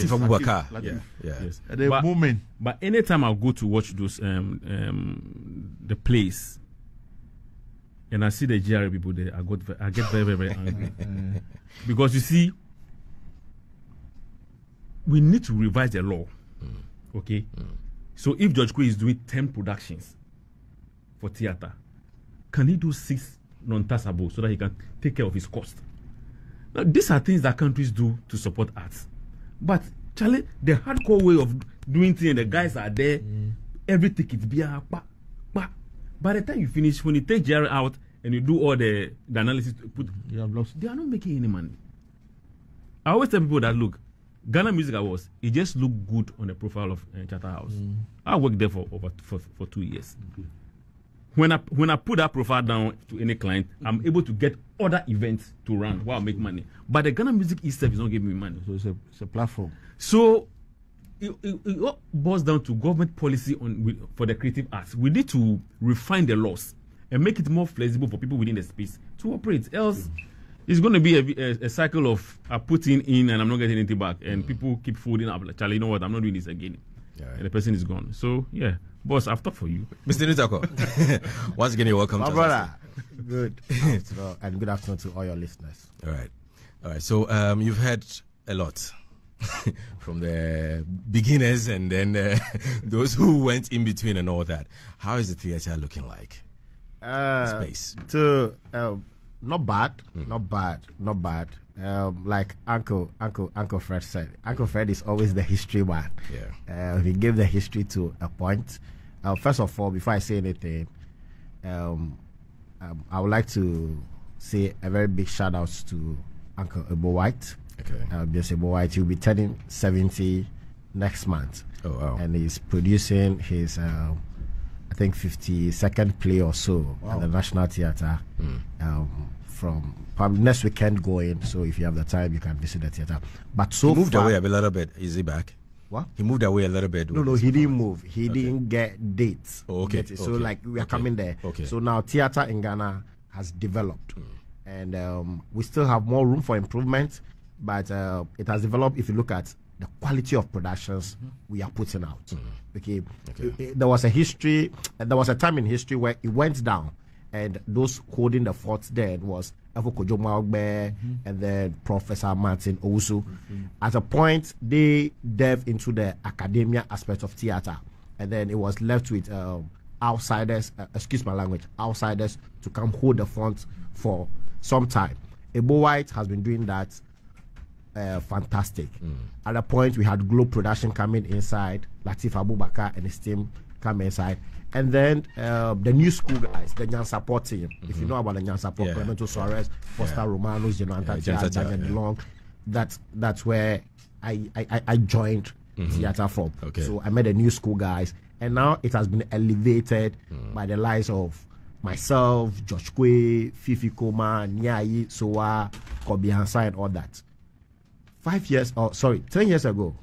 Abubakar.
Yes.
The moment.
But anytime I go to watch those the plays, and I see the GRA people there, I get very, very, very angry. Because you see, we need to revise the law. Okay? So if George Kui is doing 10 productions for theater, can he do 6 non-taxable so that he can take care of his cost? Now, these are things that countries do to support arts. But, Charlie, the hardcore way of doing things, the guys are there, every ticket be a by the time you finish, when you take Jerry out and you do all the analysis, they are not making any money. I always tell people that, look, Ghana Music Awards, it just look good on the profile of Charterhouse. I worked there for 2 years. Okay. When I put that profile down to any client, I'm able to get other events to run while I make money. But the Ghana Music itself is not giving me money.
So it's a platform.
So it all boils down to government policy for the creative arts. We need to refine the laws and make it more flexible for people within the space to operate. Else, it's going to be a cycle of putting in and I'm not getting anything back. And people keep folding up. Like, Charlie, you know what? I'm not doing this again. And the person is gone. So, yeah. Boss, I've talked for you.
Mr. Nutako, once again, you're welcome.
My brother, good afternoon, and good afternoon to all your listeners.
All right. So you've heard a lot from the beginners and then those who went in between and all that. How is the theater looking like? Space.
Not bad. Like Uncle Fred said, Uncle Fred is always the history man. Yeah. He gave the history to a point. First of all, before I say anything, I would like to say a very big shout out to Uncle Ebo White. Okay. Because Ebo White, he'll be turning 70 next month.
Oh wow!
And he's producing his I think 52nd play or so at the National Theatre. From probably next weekend going, so if you have the time you can visit the theater. But so
he moved away a little bit. Is he back?
What?
He moved away a little bit.
No, he didn't move. He didn't get dates.
Oh, okay.
So like we are coming there.
Okay.
So now theater in Ghana has developed, and we still have more room for improvement, but it has developed. If you look at the quality of productions we are putting out, okay. There was a history. There was a time in history where it went down. And those holding the fort then was Efo Kojo and then Professor Martin Owusu. At a point, they delved into the academia aspect of theater. And then it was left with outsiders, excuse my language, outsiders to come hold the fort for some time. Ebo White has been doing that fantastic. At a point, we had Globe Production coming inside, Latif Abubakar and his team come inside. And then the new school guys, the Nyan support team. If you know about the Nyan support, Clemente Suarez, Foster Romanos, Daniel Long, that's where I joined theater from.
Okay.
So I met the new school guys, and now it has been elevated by the likes of myself, George Kui, Fifi Koma, Nyai, Soa, Kobi Hansa, and all that. 10 years ago,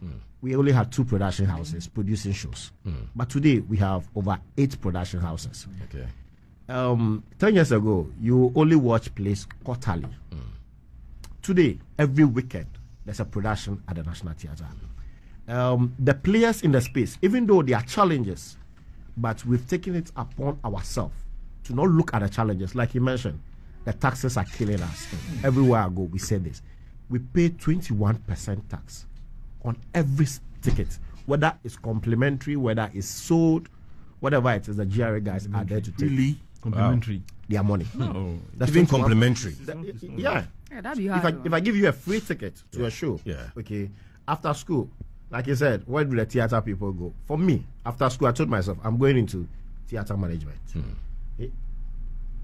we only had 2 production houses producing shows. But today, we have over 8 production houses.
Okay.
10 years ago, you only watch plays quarterly. Today, every weekend, there's a production at the National Theatre. The players in the space, even though there are challenges, but we've taken it upon ourselves to not look at the challenges. Like you mentioned, the taxes are killing us. Everywhere I go, we say this. We pay 21% tax on every ticket, whether it's complimentary, whether it's sold, whatever it is, the GRA guys are there to take.
Really?
Complimentary.
Their money.
Oh, even complimentary.
Yeah.
That'd be hard.
If I give you a free ticket to a show, okay, after school, like you said, where do the theater people go? For me, after school, I told myself I'm going into theater management.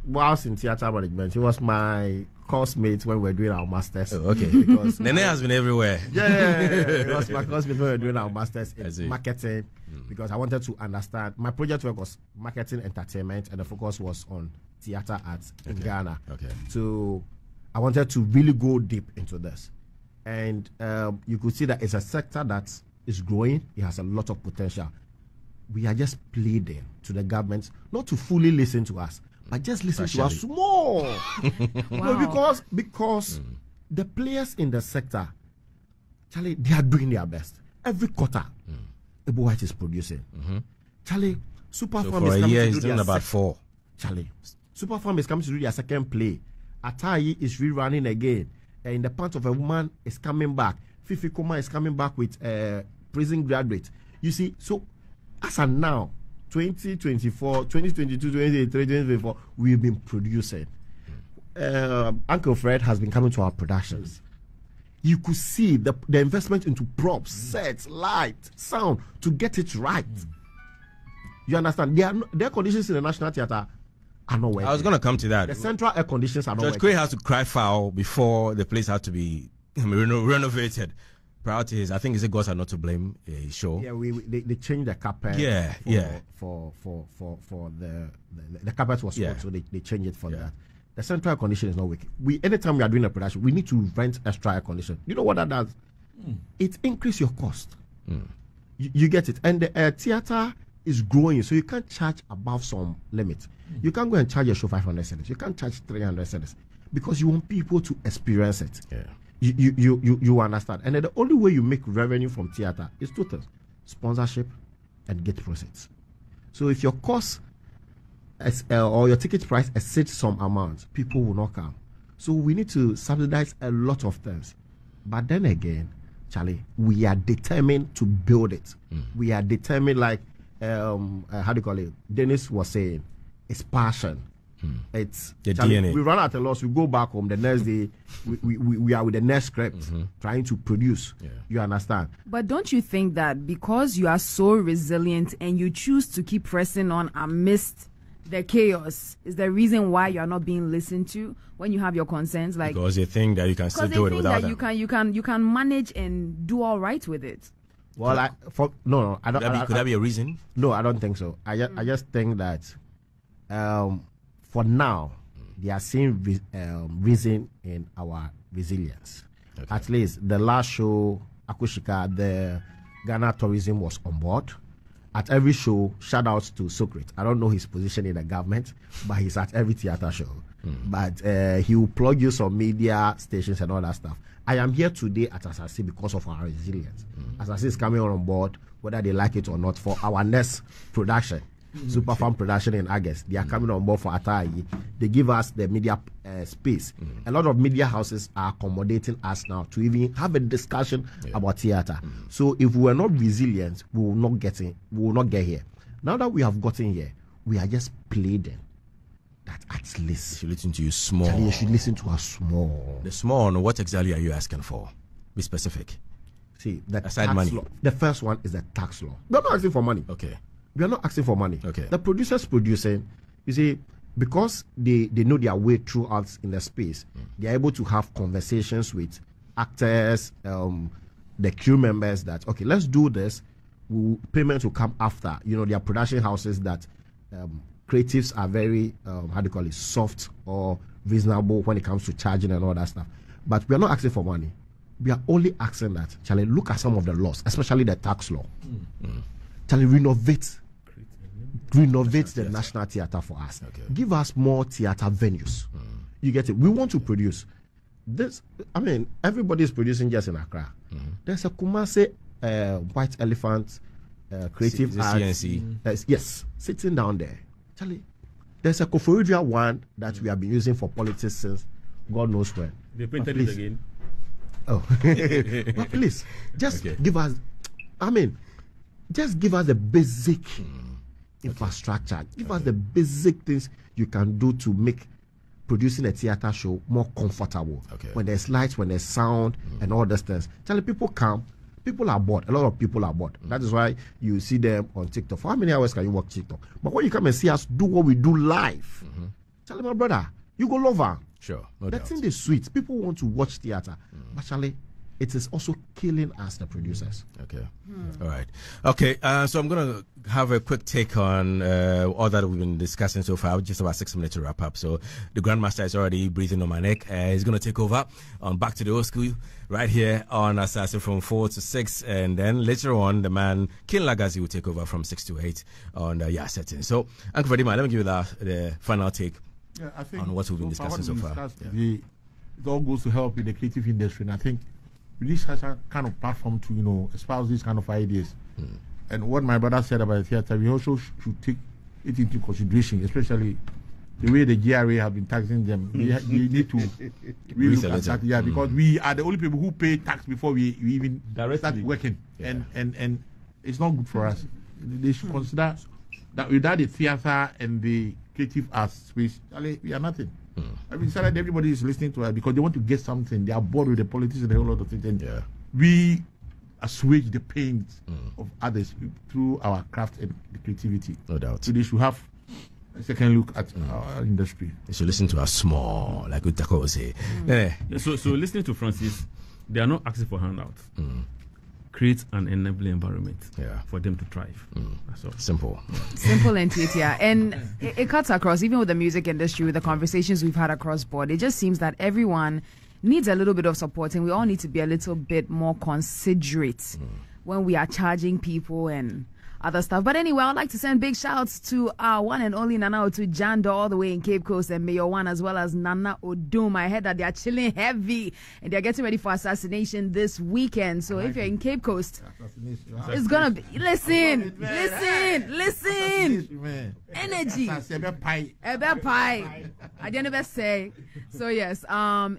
Whilst in theater management, he was my course mate when we were doing our masters.
Oh, okay.
Because
Nene has been everywhere.
Yeah, he was my course mate when we were doing our masters in marketing. Because I wanted to understand. My project work was marketing, entertainment, and the focus was on theater arts in Ghana.
Okay.
So I wanted to really go deep into this. And you could see that it's a sector that is growing. It has a lot of potential. We are just pleading to the government not to fully listen to us, but just listen to us small. No, because the players in the sector, Charlie, they are doing their best. Every quarter, Ebo White is producing. Charlie, Superfarm is coming to do their
about 4.
Charlie, Superfarm is coming to do their second play. Atai is rerunning again. In the Pants of a Woman is coming back. Fifi Koma is coming back with Prison Graduate. You see, so as of now, 2024, 2022, 2023, 2024, we've been producing. Uncle Fred has been coming to our productions. You could see the investment into props, sets, light, sound to get it right. You understand? Their conditions in the National Theatre are not working.
I was going to come to that.
The central air conditions are not
Judge
working.
Craig has to cry foul before the place had to be renovated. Prior to his, I think the gods are not to blame. Sure.
Yeah, they changed the carpet. For the carpet was old, so they changed it for that. The central air condition is not working. Anytime we are doing a production, we need to rent extra air condition. You know what that does? It increases your cost. You get it, and the theater is growing, so you can't charge above some limit. You can't go and charge a show 500 cedis. You can't charge 300 cedis because you want people to experience it. You understand? And then the only way you make revenue from theater is two things: sponsorship and gate proceeds. So if your cost or your ticket price exceeds some amount, people will not come. So we need to subsidize a lot of things. But then again, Charlie, we are determined to build it. We are determined, like how do you call it? Dennis was saying, it's passion. It's
the DNA.
We run out a loss. We go back home the next day. We are with the next script trying to produce. You understand?
But don't you think that because you are so resilient and you choose to keep pressing on amidst the chaos is the reason why you are not being listened to when you have your concerns? Like,
because they think that you can still do it without them.
You can manage and do all right with it.
Well, I don't.
Could that be a reason?
No, I don't think so. I just think that for now they are seeing reason in our resilience. At least the last show, Akushika, the Ghana tourism was on board. At every show, shout outs to Socrates. I don't know his position in the government, but he's at every theater show. But he will plug you some media stations and all that stuff. I am here today at Asaase because of our resilience. Asaase is coming on board, whether they like it or not, for our next production. Superfarm production in August. They are coming on board for Atai. They give us the media space. A lot of media houses are accommodating us now to even have a discussion about theater. So if we were not resilient, we will not get here. Now that we have gotten here, we are just pleading that at least
they should listen to you small.
Charlie, you should listen to us small.
The small, what exactly are you asking for? Be specific.
See, the
aside
tax
money.
law. The first one is the tax law. We are not asking for money.
Okay.
We are not asking for money.
Okay.
The producers producing, you see, because they know their way throughout in the space, they are able to have conversations with actors, the crew members that, okay, let's do this. Payment will come after. You know, there are production houses that creatives are very, soft or reasonable when it comes to charging and all that stuff. But we are not asking for money. We are only asking that, Charlie, look at some of the laws, especially the tax law. Charlie, renovate the National Theatre for us. Okay. Give us more theatre venues. You get it? We want to produce this. I mean, everybody is producing just in Accra. There's a Kumasi White Elephant Creative Arts. CNC. Yes, sitting down there. Charlie, there's a Koforidua one that we have been using for politics since God knows when.
They painted it again.
Oh, but please, just give us. I mean, just give us the basic infrastructure. Give us the basic things you can do to make producing a theater show more comfortable. When there's lights, when there's sound, and all those things. Tell people come. People are bored. A lot of people are bored. That is why you see them on TikTok. For how many hours can you watch TikTok? But when you come and see us do what we do live, tell them, my brother, you go love her.
Sure.
The thing is sweet. People want to watch theater. But Charlie, it is also killing us, the producers.
All right. Okay, so I'm going to have a quick take on all that we've been discussing so far. Just about 6 minutes to wrap up. So the Grandmaster is already breathing on my neck. He's going to take over on Back to the Old School right here on Asaase from 4 to 6. And then later on, the man, King Lagazi, will take over from 6 to 8 on Setting. So, Uncle Fredima, let me give you the final take on what we've been discussing so far.
It all goes to help in the creative industry. And I think this has a kind of platform to, espouse these kind of ideas. And what my brother said about the theater, we also should take it into consideration, especially the way the GRA have been taxing them. We need to really look at that, because we are the only people who pay tax before we even start working. And it's not good for us. They should consider that without the theater and the creative arts space, we are nothing. I mean, everybody is listening to us because they want to get something. They are bored with the politics and a whole lot of things. And we assuage the pains of others through our craft and the creativity.
No doubt.
So they should have a second look at our industry.
They should listen to us small, like Utako will say.
So listening to Francis, they are not asking for handouts. Create an enabling environment for them to thrive. That's all.
Simple.
Simple and sweet, And it cuts across, even with the music industry, with the conversations we've had across board. It just seems that everyone needs a little bit of support, and we all need to be a little bit more considerate when we are charging people and other stuff. But anyway, I'd like to send big shouts to our one and only Nana to Jando all the way in Cape Coast, and Mayor One, as well as Nana Odum. I heard that they are chilling heavy and they're getting ready for assassination this weekend. So if you're in Cape Coast, it's gonna be listen. Energy. I didn't ever say. So yes,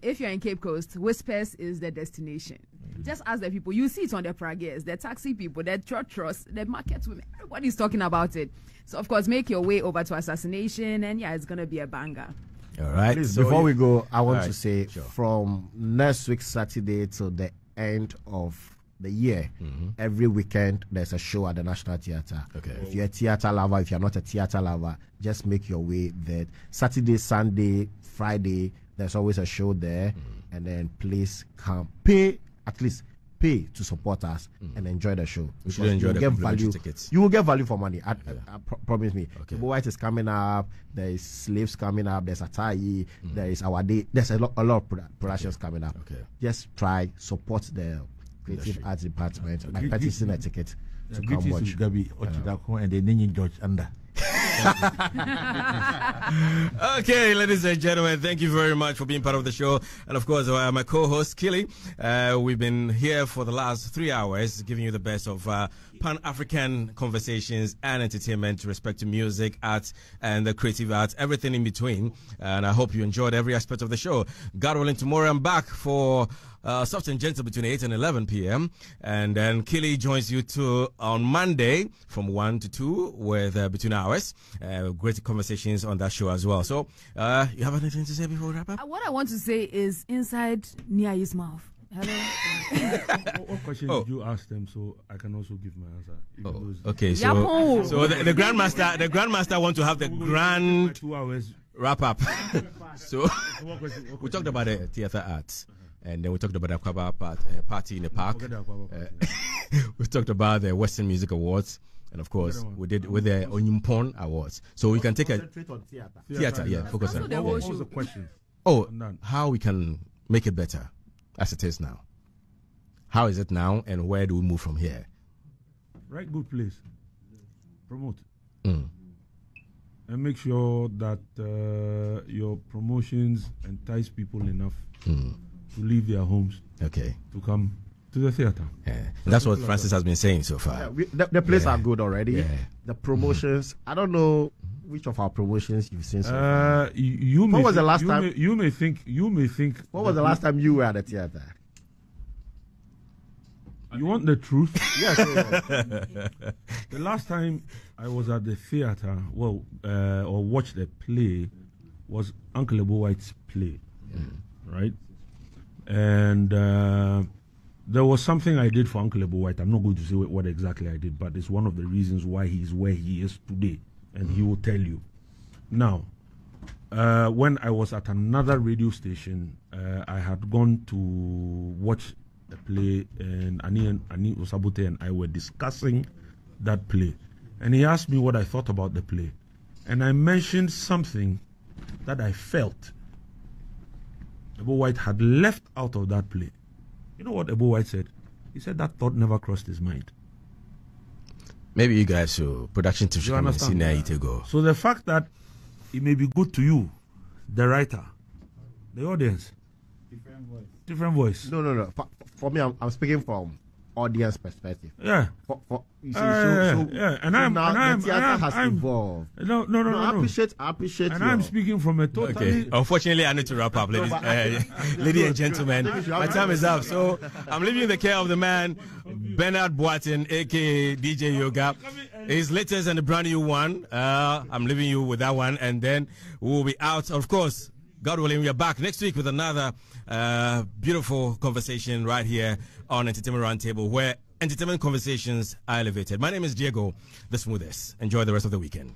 if you're in Cape Coast, Whispers is the destination. Just ask the people. You see it on the pragues, the taxi people, the trotros, the market women. Everybody's talking about it. So, of course, make your way over to Assassination. And, it's going to be a banger.
All right.
Please, before we go, I want to say from next week, Saturday, till the end of the year, every weekend, there's a show at the National Theatre. If you're a theatre lover, if you're not a theatre lover, just make your way there. Saturday, Sunday, Friday, there's always a show there. And then please come. At least pay to support us and enjoy the show.
We should enjoy the
value.
Tickets.
You will get value for money. I promise me. White is coming up. There is Slaves coming up. There's Atai. There is Our Day. There's a lot of productions coming up. Just try support the creative arts department by purchasing a ticket to come watch.
And the George under.
Okay, ladies and gentlemen, thank you very much for being part of the show. And of course, my co-host, Keely. We've been here for the last 3 hours, giving you the best of Pan-African conversations and entertainment with respect to music, art, and the creative arts, everything in between. And I hope you enjoyed every aspect of the show. God willing, tomorrow I'm back for Soft and Gentle between 8 and 11 p.m. And then Keely joins you on Monday from 1 to 2 with between hours. Great conversations on that show as well. So, you have anything to say before we wrap up?
What I want to say is inside Nia's mouth. Hello.
What question did you ask them, so I can also give my answer?
Okay, so the grandmaster want to have the grand
2 hours
wrap up. So we talked about the theater arts. And then we talked about the Akwaaba party in the park. We talked about the Western Music Awards. And of course, we did with the Onyumpon Awards. So we can take a theater, focus on
that. What was the question?
How we can make it better as it is now. How is it now, and where do we move from here?
Right, good place. Promote. And make sure that your promotions entice people enough to leave their homes to come to the theater.
That's what Francis has been saying so far.
The plays are good already. The promotions, I don't know which of our promotions you've seen so far. When was the last time?
You may think.
When was the last time you were at the theater?
You want the truth?
Yes.
The last time I was at the theater, or watched a play, was Uncle Ebo White's play, right? And there was something I did for Uncle Ebo White. I'm not going to say what exactly I did, but it's one of the reasons why he's where he is today, and he will tell you. Now, when I was at another radio station, I had gone to watch the play, and Ani Osabote and I were discussing that play. And he asked me what I thought about the play. And I mentioned something that I felt Ebo White had left out of that play. You know what Ebo White said? He said that thought never crossed his mind.
Maybe you guys should, production team should come and see Naitego.
So the fact that it may be good to you, the writer, the audience, different voice.
No. For me, I'm speaking from audience perspective.
Yeah.
You see, And the theater has evolved.
No.
I appreciate.
And I'm speaking from a totally.
Okay. Unfortunately, I need to wrap up, ladies and gentlemen. My time is up, so I'm leaving you in the care of the man, Bernard Boatin, aka DJ Yoga. His latest and the brand new one. I'm leaving you with that one, and then we'll be out. Of course, God willing, we are back next week with another beautiful conversation right here on Entertainment Roundtable, where entertainment conversations are elevated. My name is Diego, the Smoothest. Enjoy the rest of the weekend.